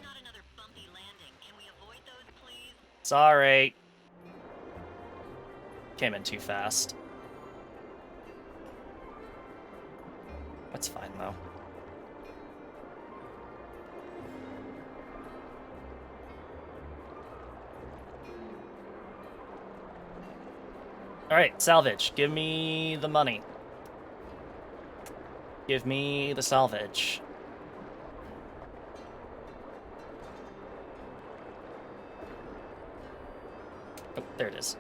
Not another bumpy landing. Can we avoid those, please? Sorry. Came in too fast. That's fine, though. Alright, salvage. Give me the money. Give me the salvage. Oh, there it is.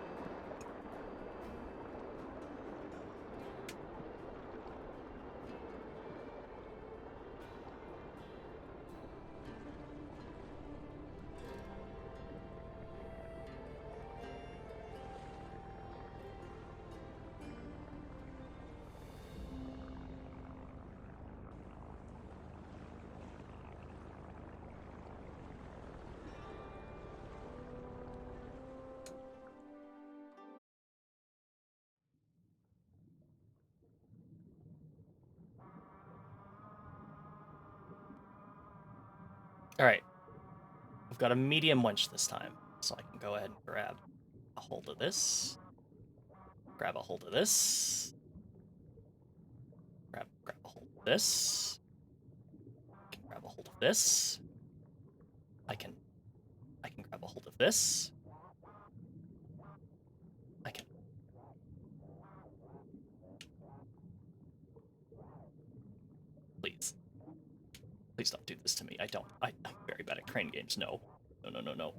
Alright. got a medium winch this time, so I can go ahead and grab a hold of this. Grab a hold of this. Grab a hold of this. I can grab a hold of this. I can grab a hold of this. I can. Please. Please don't do this to me. I'm very bad at crane games. No. No, no, no, no.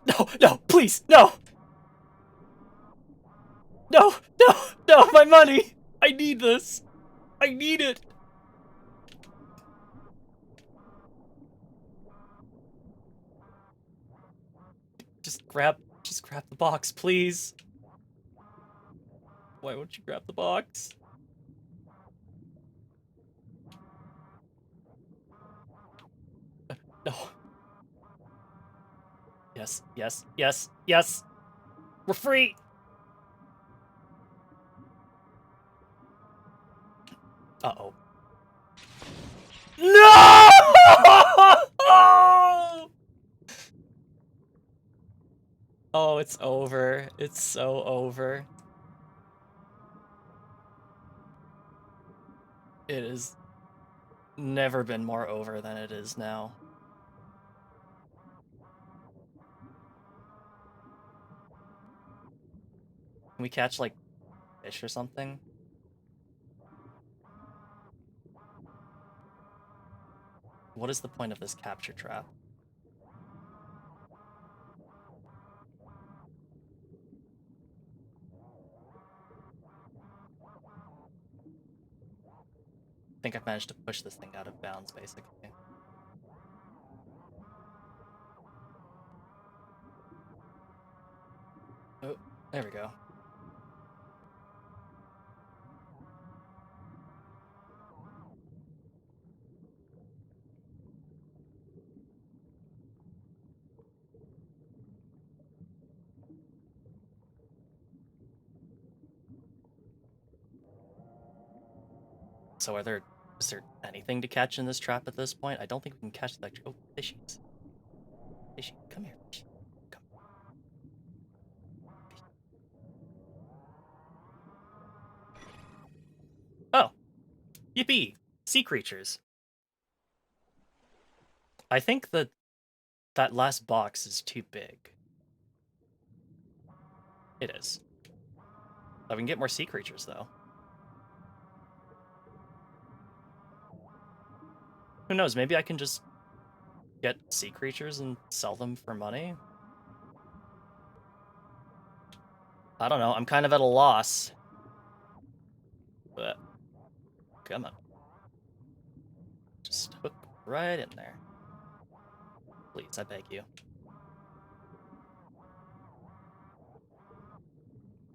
No, no, please, no! No, no, no, my money! I need this! I need it! Just grab the box, please. Why won't you grab the box? No. Yes, yes, yes, yes! We're free! Uh-oh. No! Oh, it's over. It's so over. It has never been more over than it is now. Can we catch, like, fish or something? What is the point of this capture trap? I think I've managed to push this thing out of bounds, basically. Oh, there we go. So is there anything to catch in this trap at this point? I don't think we can catch the oh, fishies. Fishy, come here. Fishy. Come. Fishy. Oh! Yippee! Sea creatures. I think that last box is too big. It is. Oh, we can get more sea creatures, though. Who knows, maybe I can just get sea creatures and sell them for money? I don't know, I'm kind of at a loss. But, come on. Just hook right in there. Please, I beg you.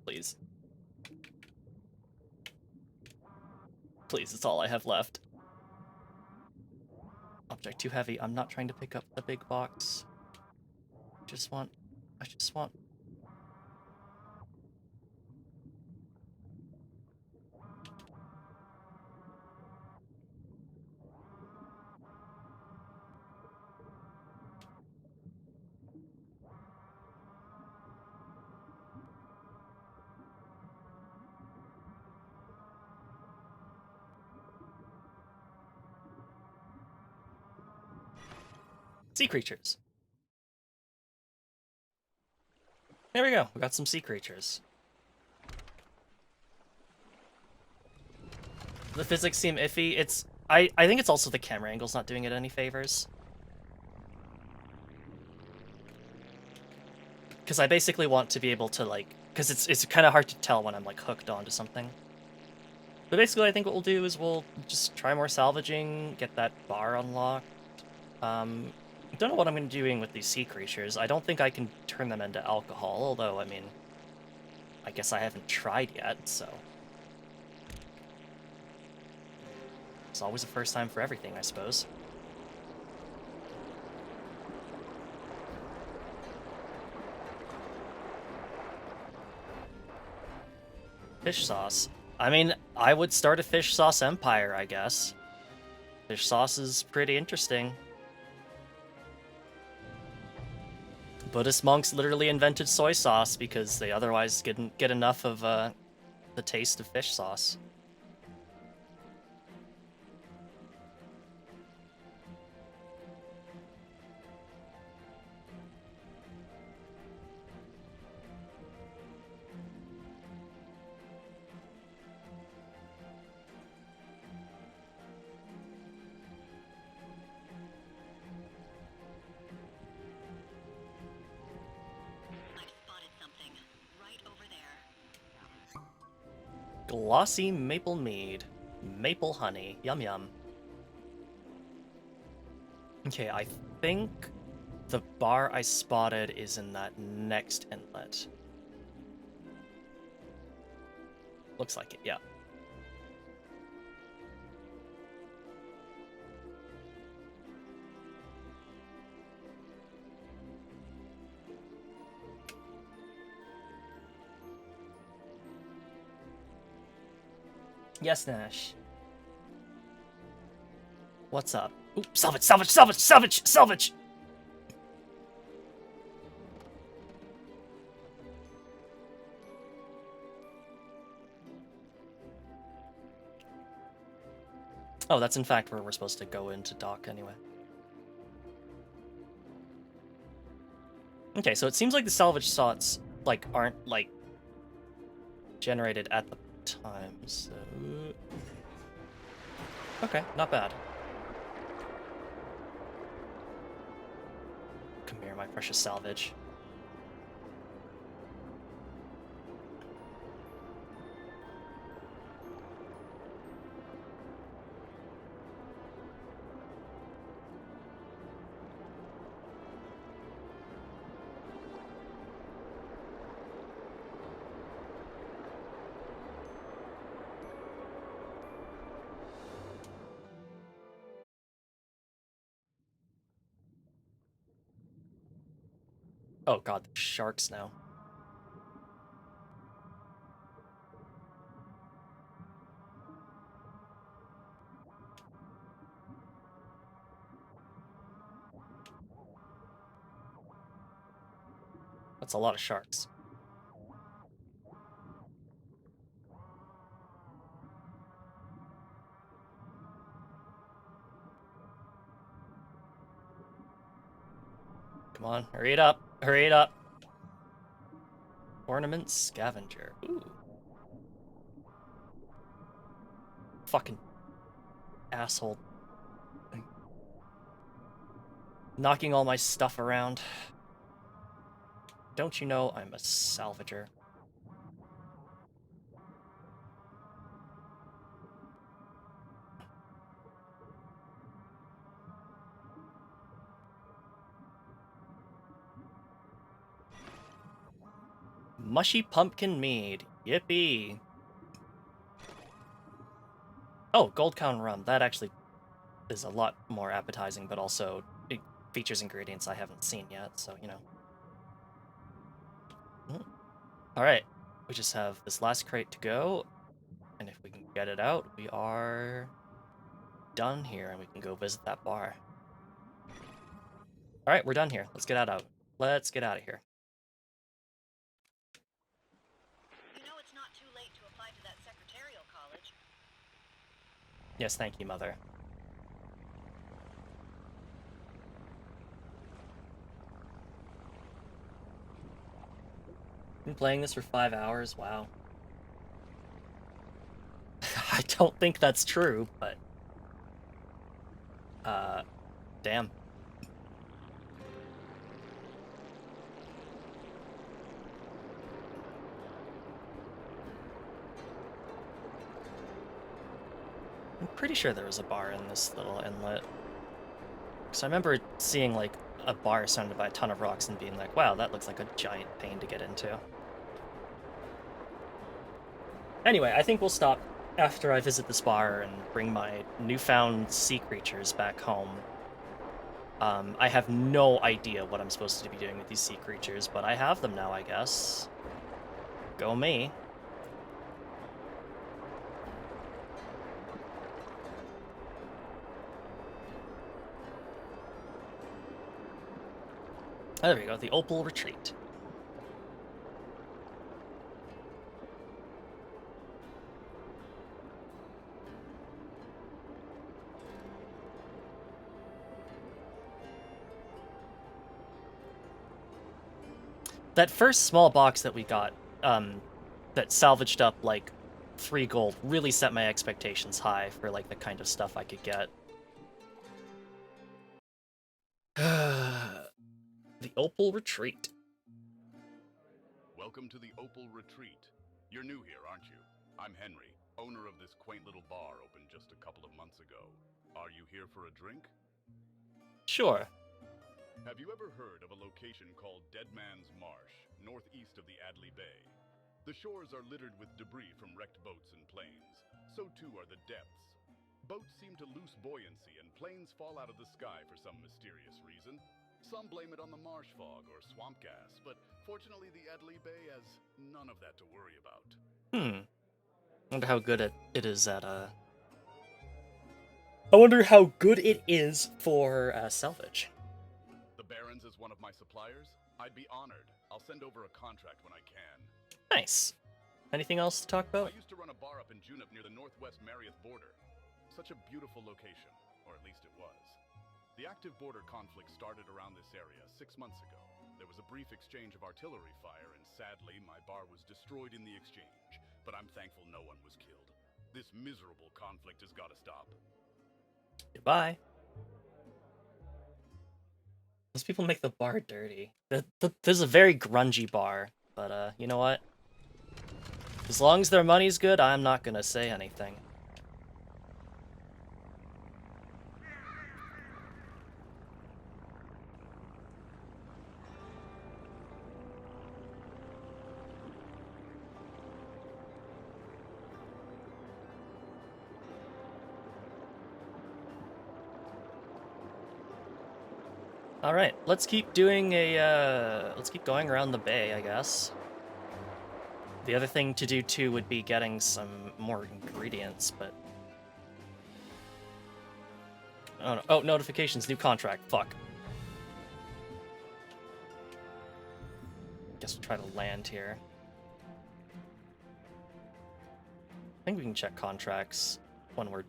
Please. Please, it's all I have left. Object too heavy. I'm not trying to pick up the big box. I just want... Sea creatures. There we go. We got some sea creatures. The physics seem iffy. I think it's also the camera angle's not doing it any favors. Because I basically want to be able to, like... Because it's kind of hard to tell when I'm, like, hooked onto something. But basically, I think what we'll do is we'll just try more salvaging, get that bar unlocked. I don't know what I'm going to be doing with these sea creatures. I don't think I can turn them into alcohol, although, I mean... I guess I haven't tried yet, so... It's always a first time for everything, I suppose. Fish sauce. I mean, I would start a fish sauce empire, I guess. Fish sauce is pretty interesting. Buddhist monks literally invented soy sauce because they otherwise couldn't get enough of the taste of fish sauce. Glossy maple mead. Maple honey. Yum yum. Okay, I think the bar I spotted is in that next inlet. Looks like it, yeah. Yes, Nash. What's up? Ooh, salvage, salvage, salvage, salvage, salvage! Oh, that's in fact where we're supposed to go into dock anyway. Okay, so it seems like the salvage slots, like, aren't, like, generated at the time, so... Okay, not bad. Come here, my precious salvage. Oh god, the sharks now. That's a lot of sharks. Come on, hurry it up, hurry it up. Ornament scavenger. Ooh. Fucking asshole. Knocking all my stuff around. Don't you know I'm a salvager? Mushy pumpkin mead. Yippee. Oh, Gold Crown rum. That actually is a lot more appetizing, but also it features ingredients I haven't seen yet, so, you know. Alright, we just have this last crate to go, and if we can get it out, we are done here, and we can go visit that bar. Alright, we're done here. Let's get out. Let's get out of here. You know it's not too late to apply to that secretarial college. Yes, thank you, Mother. Been playing this for 5 hours? Wow. I don't think that's true, but... damn. I'm pretty sure there was a bar in this little inlet. Because I remember seeing, like, a bar surrounded by a ton of rocks and being like, wow, that looks like a giant pain to get into. Anyway, I think we'll stop after I visit this bar and bring my newfound sea creatures back home. I have no idea what I'm supposed to be doing with these sea creatures, but I have them now, I guess. Go me. Oh, there we go, the Opal Retreat. That first small box that we got, that salvaged up like 3 gold, really set my expectations high for like the kind of stuff I could get. The Opal Retreat. Welcome to the Opal Retreat. You're new here, aren't you? I'm Henry, owner of this quaint little bar opened just a couple of months ago. Are you here for a drink? Sure. Have you ever heard of a location called Dead Man's Marsh, northeast of the Adley Bay? The shores are littered with debris from wrecked boats and planes. So too are the depths. Boats seem to lose buoyancy and planes fall out of the sky for some mysterious reason. Some blame it on the marsh fog or swamp gas, but fortunately the Adley Bay has none of that to worry about. Wonder how good it is at, I wonder how good it is for, salvage. The Barons is one of my suppliers? I'd be honored. I'll send over a contract when I can. Nice. Anything else to talk about? I used to run a bar up in Junip near the northwest Marieth border. Such a beautiful location, or at least it was. The active border conflict started around this area 6 months ago. There was a brief exchange of artillery fire, and sadly, my bar was destroyed in the exchange. But I'm thankful no one was killed. This miserable conflict has got to stop. Goodbye. Those people make the bar dirty. This is a very grungy bar, but you know what? As long as their money's good, I'm not gonna say anything. Alright, let's keep doing let's keep going around the bay, I guess. The other thing to do too would be getting some more ingredients, but... Oh, no. Oh, notifications, new contract, fuck. Guess we'll try to land here. I think we can check contracts when we're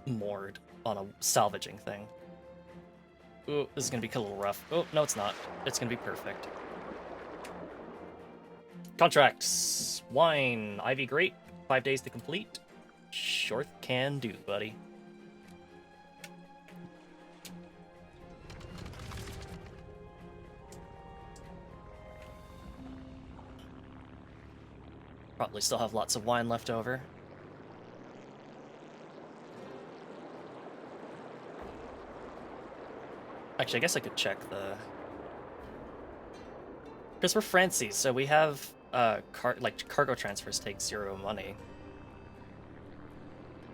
moored on a salvaging thing. Ooh, this is gonna be a little rough. Oh, no it's not. It's gonna be perfect. Contracts. Wine. Ivy grape. 5 days to complete. Short can do, buddy. Probably still have lots of wine left over. Actually, I guess I could check the... Because we're Francie, so we have, cargo transfers take 0 money.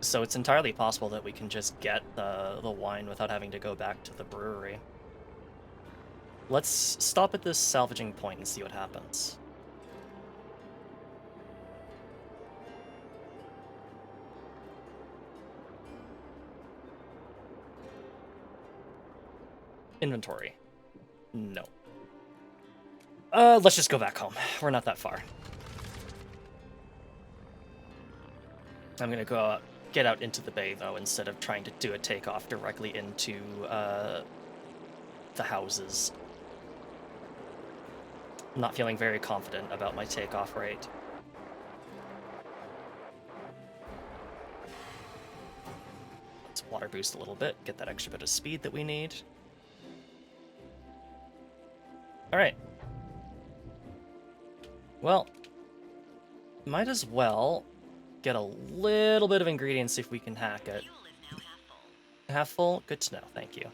So it's entirely possible that we can just get the wine without having to go back to the brewery. Let's stop at this salvaging point and see what happens. Inventory. No. Let's just go back home. We're not that far. I'm gonna go out, get out into the bay, though, instead of trying to do a takeoff directly into, the houses. I'm not feeling very confident about my takeoff rate. Let's water boost a little bit, get that extra bit of speed that we need. Alright. Well, might as well get a little bit of ingredients if we can hack it. Half full? Good to know, thank you.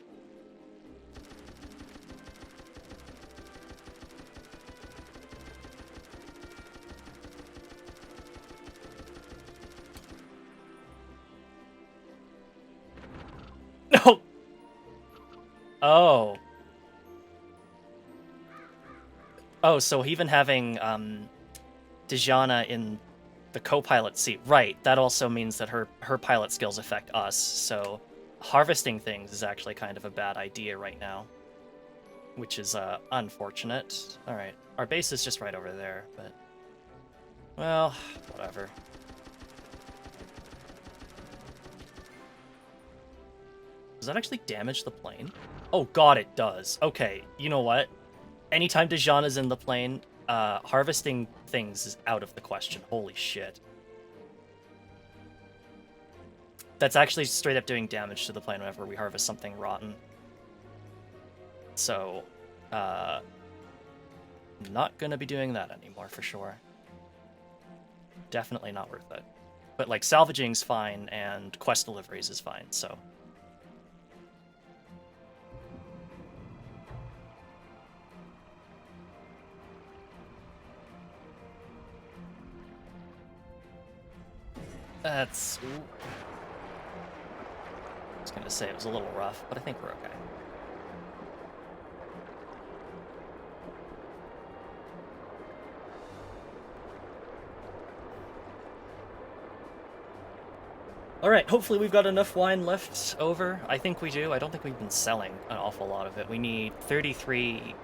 No! Oh. Oh, so even having, Dejana in the co-pilot seat, right, that also means that her pilot skills affect us, so harvesting things is actually kind of a bad idea right now. which is unfortunate. Alright, our base is just right over there, but... well, whatever. Does that actually damage the plane? Oh god, it does. Okay, you know what? Anytime Dijon is in the plane, harvesting things is out of the question. Holy shit. That's actually straight up doing damage to the plane whenever we harvest something rotten. So, not gonna be doing that anymore for sure. Definitely not worth it. But like salvaging's fine and quest deliveries is fine, so. That's... ooh. I was gonna say it was a little rough, but I think we're okay. Alright, hopefully we've got enough wine left over. I think we do. I don't think we've been selling an awful lot of it. We need 33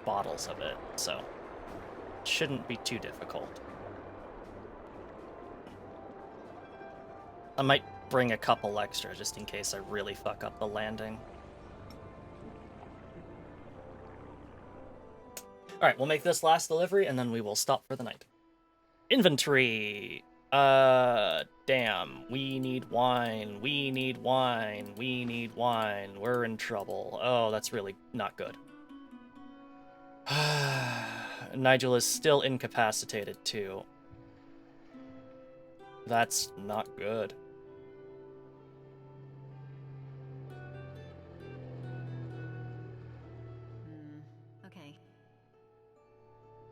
bottles of it, so it shouldn't be too difficult. I might bring a couple extra just in case I really fuck up the landing. Alright, we'll make this last delivery and then we will stop for the night. Inventory! Damn. We need wine. We need wine. We need wine. We're in trouble. Oh, that's really not good. Nigel is still incapacitated, too. That's not good. Okay.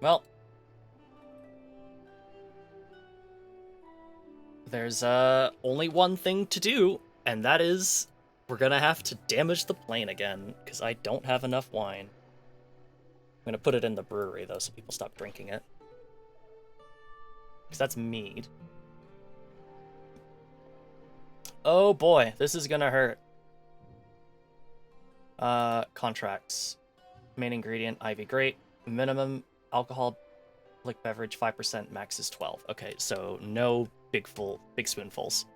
Well, there's only one thing to do, and that is we're gonna have to damage the plane again, because I don't have enough wine. I'm gonna put it in the brewery, though, so people stop drinking it. Because that's mead. Oh boy, this is gonna hurt. Contracts. Main ingredient, Ivy Grape. Minimum alcohol beverage, 5%, max is 12. Okay, so no big spoonfuls.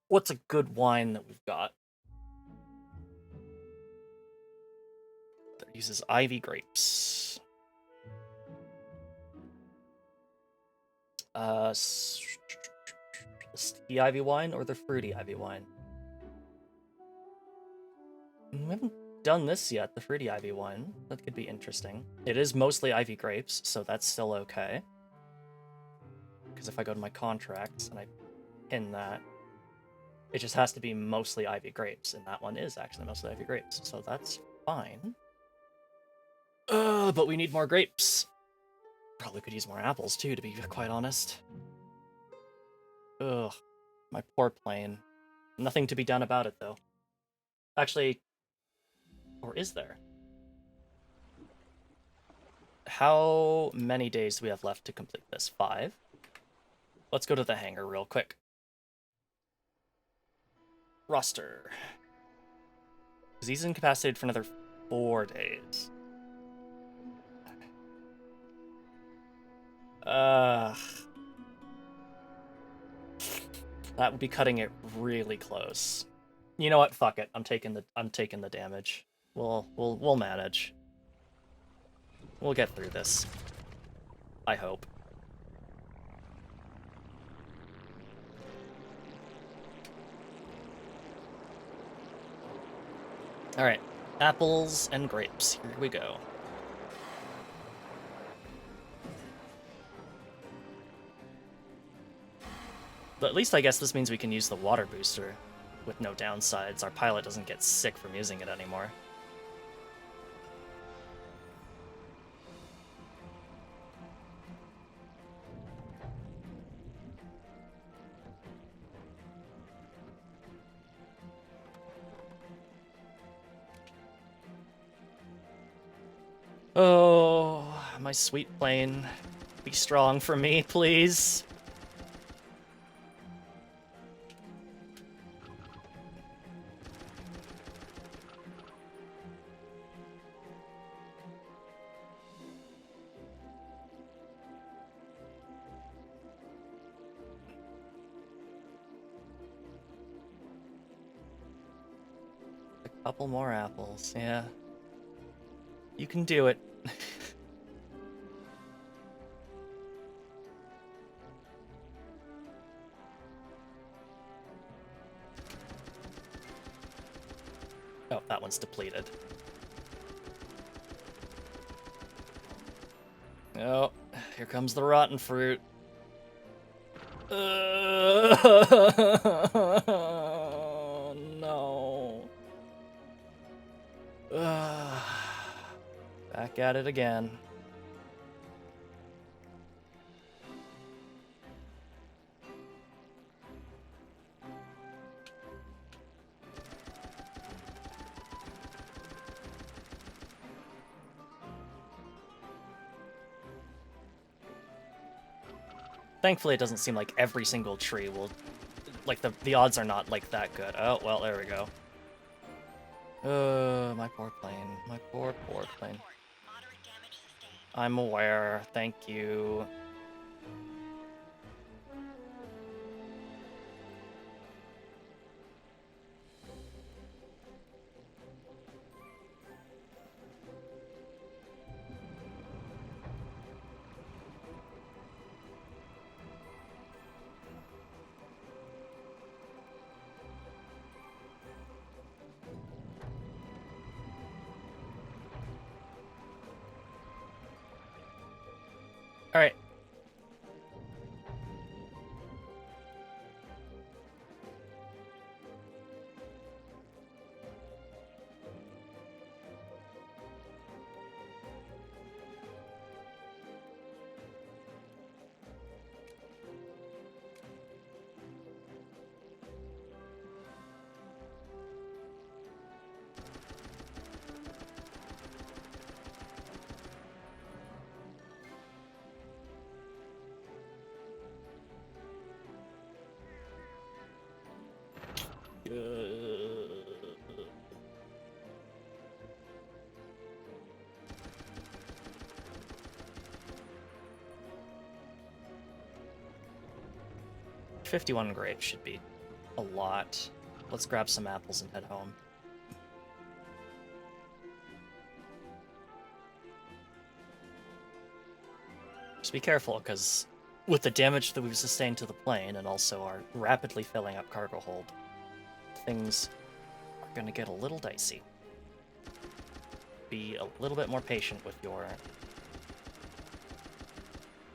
What's a good wine that we've got? That uses Ivy grapes. The Ivy wine or the fruity Ivy wine? We haven't done this yet, the fruity Ivy wine. That could be interesting. It is mostly Ivy grapes, so that's still okay. Because if I go to my contracts and I pin that, it just has to be mostly Ivy grapes, and that one is actually mostly Ivy grapes, so that's fine. But we need more grapes. Probably could use more apples too, to be quite honest. Ugh, my poor plane. Nothing to be done about it, though. Actually, or is there? How many days do we have left to complete this? 5? Let's go to the hangar real quick. Roster. Because he's incapacitated for another 4 days. That would be cutting it really close. You know what? Fuck it. I'm taking the damage. We'll manage. We'll get through this. I hope. Alright. Apples and grapes. Here we go. But at least I guess this means we can use the water booster with no downsides. Our pilot doesn't get sick from using it anymore. Oh, my sweet plane. Be strong for me, please. Couple more apples, yeah. You can do it. Oh, that one's depleted. Oh, here comes the rotten fruit. No. Back at it again. Thankfully, it doesn't seem like every single tree will... Like, the odds are not, like, that good. Oh, well, there we go. My poor plane. My poor plane. I'm aware. Thank you. All right. Uh, 51 grapes should be a lot. Let's grab some apples and head home. Just be careful, because with the damage that we've sustained to the plane and also our rapidly filling up cargo hold, things are going to get a little dicey. Be a little bit more patient with your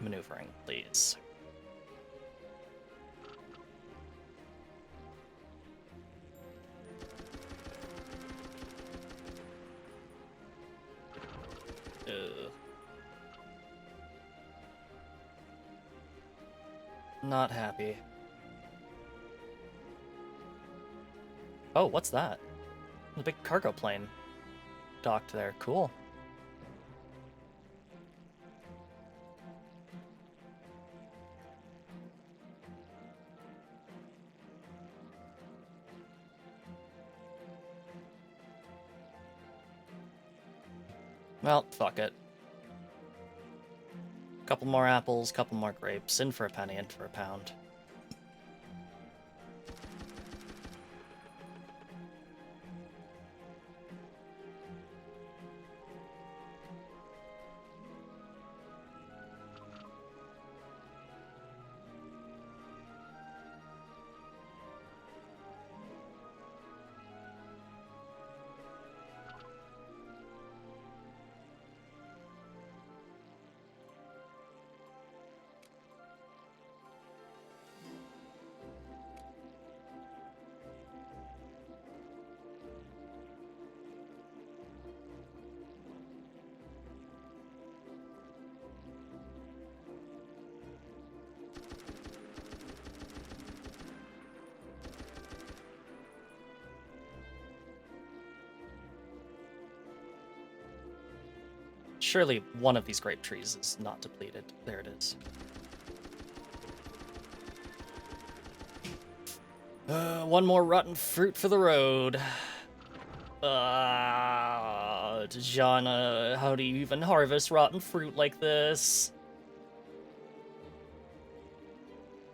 maneuvering, please. Not happy. Oh, what's that? The big cargo plane docked there. Cool. Well, fuck it. Couple more apples, couple more grapes, in for a penny, in for a pound. Surely one of these grape trees is not depleted. There it is. One more rotten fruit for the road. Jana, how do you even harvest rotten fruit like this?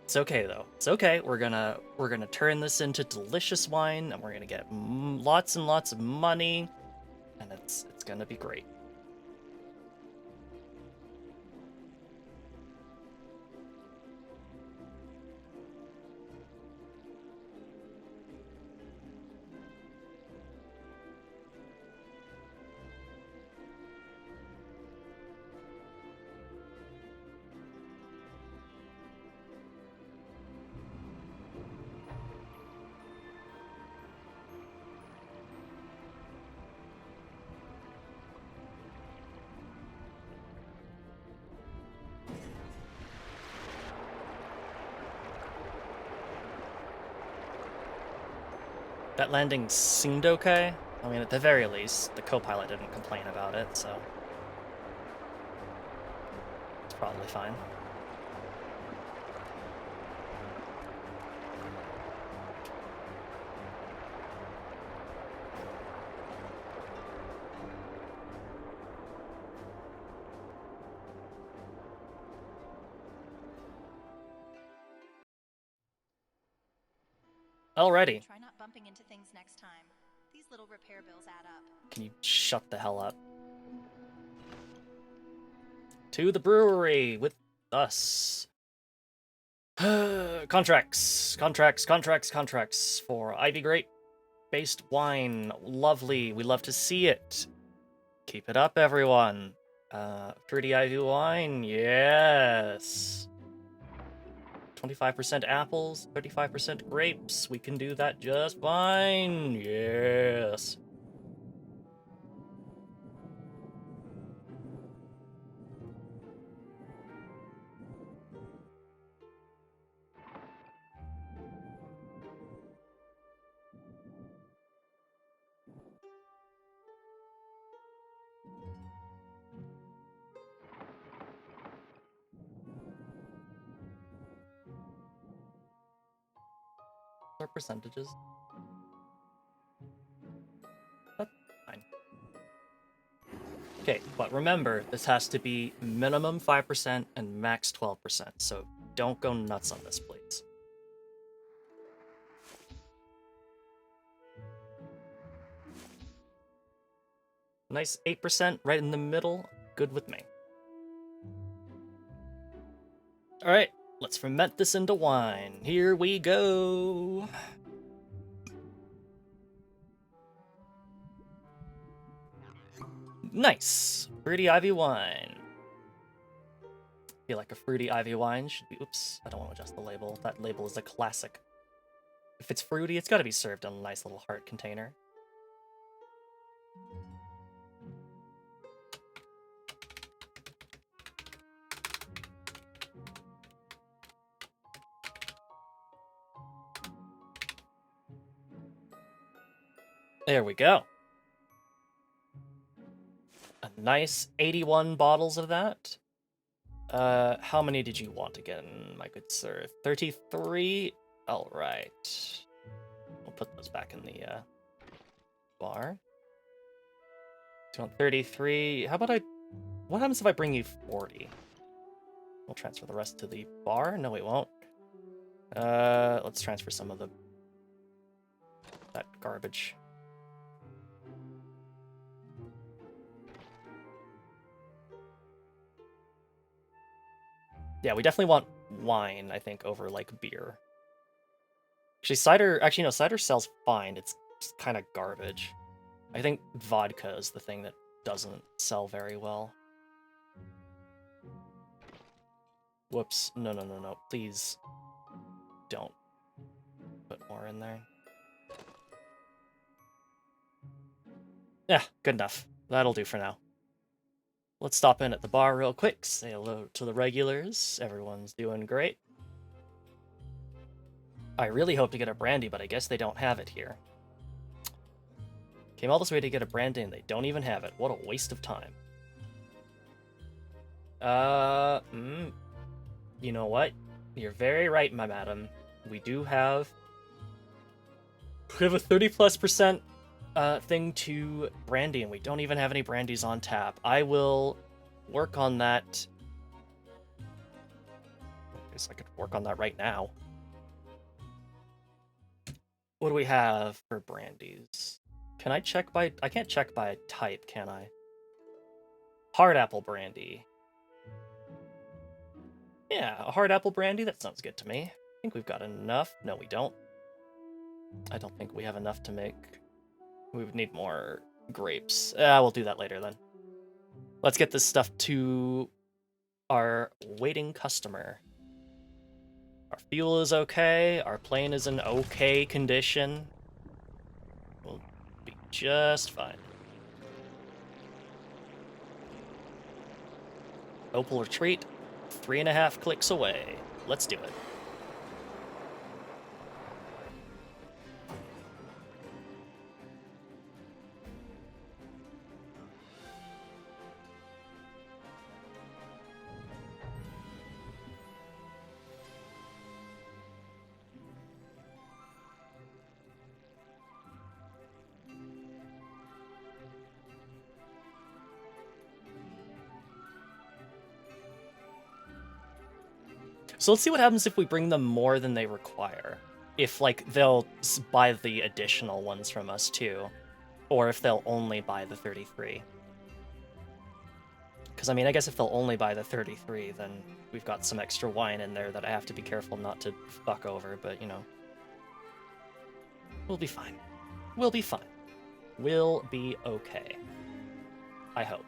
It's okay though. It's okay. We're gonna turn this into delicious wine, and we're gonna get lots and lots of money, and it's gonna be great. That landing seemed okay. I mean, at the very least, the co-pilot didn't complain about it, so it's probably fine. Alrighty. Try not bumping into things next time. These little repair bills add up. Can you shut the hell up? To the brewery with us. Contracts for Ivy Grape based wine. Lovely. We love to see it. Keep it up, everyone. Fruity Ivy wine. Yes. 25% apples, 35% grapes. We can do that just fine. Yes. Our percentages. That's fine. Okay, but remember, this has to be minimum 5% and max 12%, so don't go nuts on this, please. Nice 8% right in the middle. Good with me. Alright, let's ferment this into wine. Here we go. Nice. Fruity Ivy wine. Feel like a fruity ivy wine should be... Oops, I don't want to adjust the label. That label is a classic. If it's fruity, it's got to be served in a nice little heart container. There we go. A nice 81 bottles of that. How many did you want again, my good sir? 33? Alright. We'll put those back in the, bar. 233. How about what happens if I bring you 40? We'll transfer the rest to the bar? No, we won't. Let's transfer some of that garbage. Yeah, we definitely want wine, I think, over, like, beer. Actually, no, cider sells fine. It's kind of garbage. I think vodka is the thing that doesn't sell very well. Whoops. No. Please don't put more in there. Yeah, good enough. That'll do for now. Let's stop in at the bar real quick, say hello to the regulars. Everyone's doing great. I really hope to get a brandy, but I guess they don't have it here. Came all this way to get a brandy and they don't even have it. What a waste of time. You know what? You're very right, my madam. We have a 30+% thing to brandy, and we don't even have any brandies on tap. I will work on that. guess I could work on that right now. What do we have for brandies? Can I check by... I can't check by type, can I? Hard apple brandy. Yeah, a hard apple brandy, that sounds good to me. I think we've got enough. No, we don't. I don't think we have enough to make... We would need more grapes. We'll do that later then. Let's get this stuff to our waiting customer. Our fuel is okay. Our plane is in okay condition. We'll be just fine. Opal Retreat, 3.5 clicks away. Let's do it. So let's see what happens if we bring them more than they require. If, like, they'll buy the additional ones from us, too. Or if they'll only buy the 33. Because, I mean, I guess if they'll only buy the 33, then we've got some extra wine in there that I have to be careful not to fuck over, but, you know. We'll be fine. We'll be fine. We'll be okay. I hope.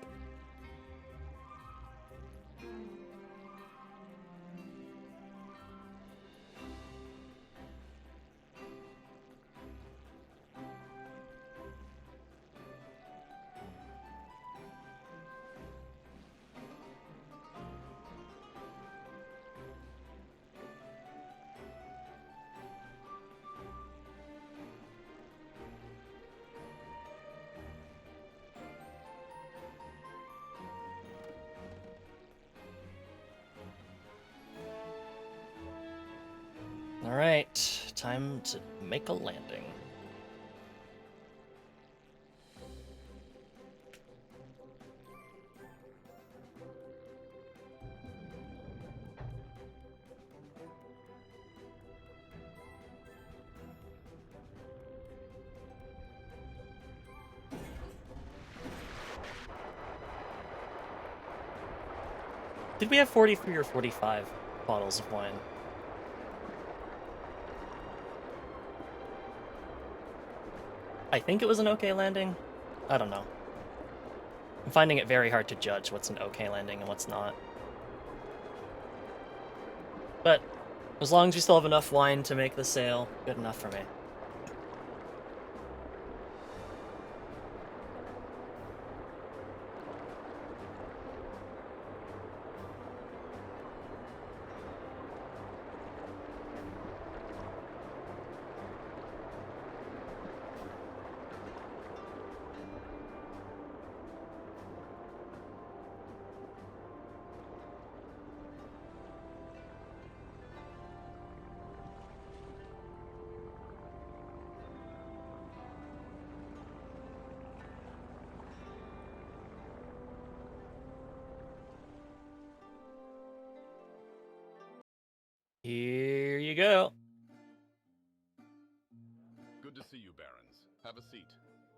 Alright, time to make a landing. Did we have 43 or 45 bottles of wine? I think it was an okay landing. I don't know. I'm finding it very hard to judge what's an okay landing and what's not. But as long as we still have enough wine to make the sale, good enough for me. Here you go. Good to see you, Barons. Have a seat.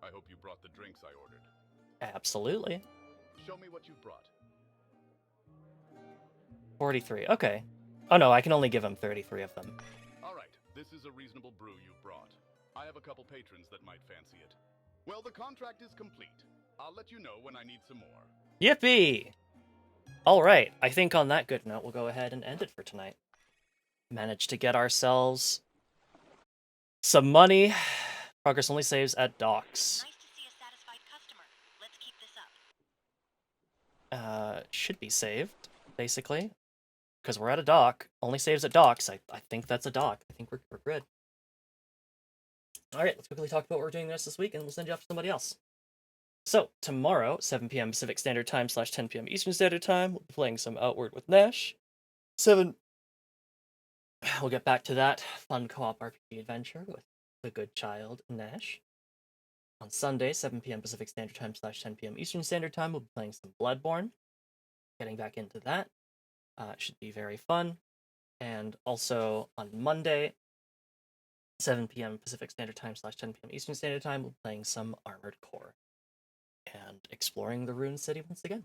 I hope you brought the drinks I ordered. Absolutely. Show me what you brought. 43, okay. Oh no, I can only give him 33 of them. All right, this is a reasonable brew you brought. I have a couple patrons that might fancy it. Well, the contract is complete. I'll let you know when I need some more. Yippee! Alright, I think on that good note, we'll go ahead and end it for tonight. Managed to get ourselves some money. Progress only saves at docks. Nice to see a satisfied customer. Let's keep this up. Should be saved, basically. Because we're at a dock. Only saves at docks. I think that's a dock. I think we're good. Alright, let's quickly talk about what we're doing the rest of this week, and we'll send you off to somebody else. So, tomorrow, 7 p.m. Pacific Standard Time / 10 p.m. Eastern Standard Time, we'll be playing some Outward with Nash. We'll get back to that fun co-op RPG adventure with the good child, Nash. On Sunday, 7 p.m. Pacific Standard Time / 10 p.m. Eastern Standard Time, we'll be playing some Bloodborne. Getting back into that. Should be very fun. And also on Monday, 7 p.m. Pacific Standard Time / 10 p.m. Eastern Standard Time, we'll be playing some Armored Core and exploring the Ruined City once again.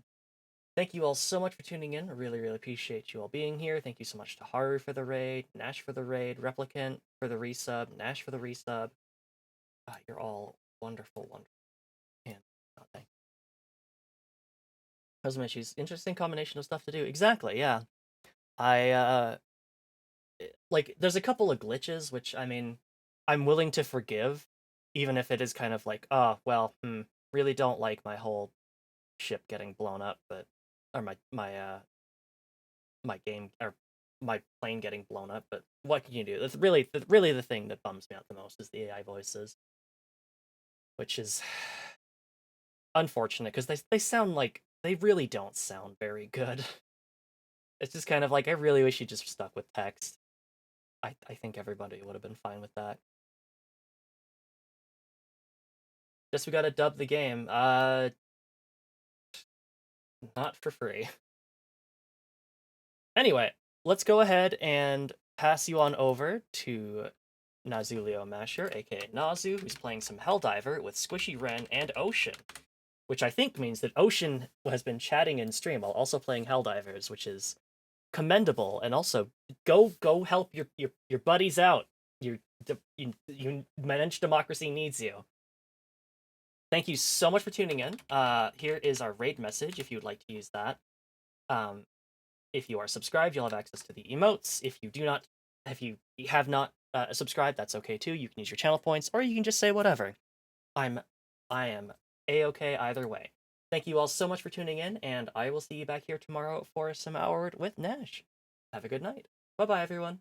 Thank you all so much for tuning in. I really, really appreciate you all being here. Thank you so much to Haru for the raid, Nash for the raid, Replicant for the resub, Nash for the resub. You're all wonderful, wonderful. And thank you. Custom issues, interesting combination of stuff to do. Exactly, yeah. Like, there's a couple of glitches, which, I mean, I'm willing to forgive, even if it is kind of like, oh, well, really don't like my whole ship getting blown up, but, or my game, or my plane getting blown up, but what can you do? That's really the thing that bums me out the most is the AI voices, which is unfortunate, because they sound like, they really don't sound very good. It's just kind of like, I really wish you just stuck with text. I think everybody would have been fine with that. Guess we gotta dub the game. Not for free. Anyway, let's go ahead and pass you on over to Nazulio Masher, aka Nazu, who's playing some Helldiver with Squishy Ren and Ocean, which I think means that Ocean has been chatting in stream while also playing Helldivers, which is commendable. And also, go help your buddies out. You Managed Democracy needs you. Thank you so much for tuning in. Here is our raid message if you would like to use that. If you are subscribed, you'll have access to the emotes. If you have not subscribed, that's okay too. You can use your channel points, or you can just say whatever. I am a-okay either way. Thank you all so much for tuning in, and I will see you back here tomorrow for some Hour with Nash. Have a good night. Bye-bye, everyone.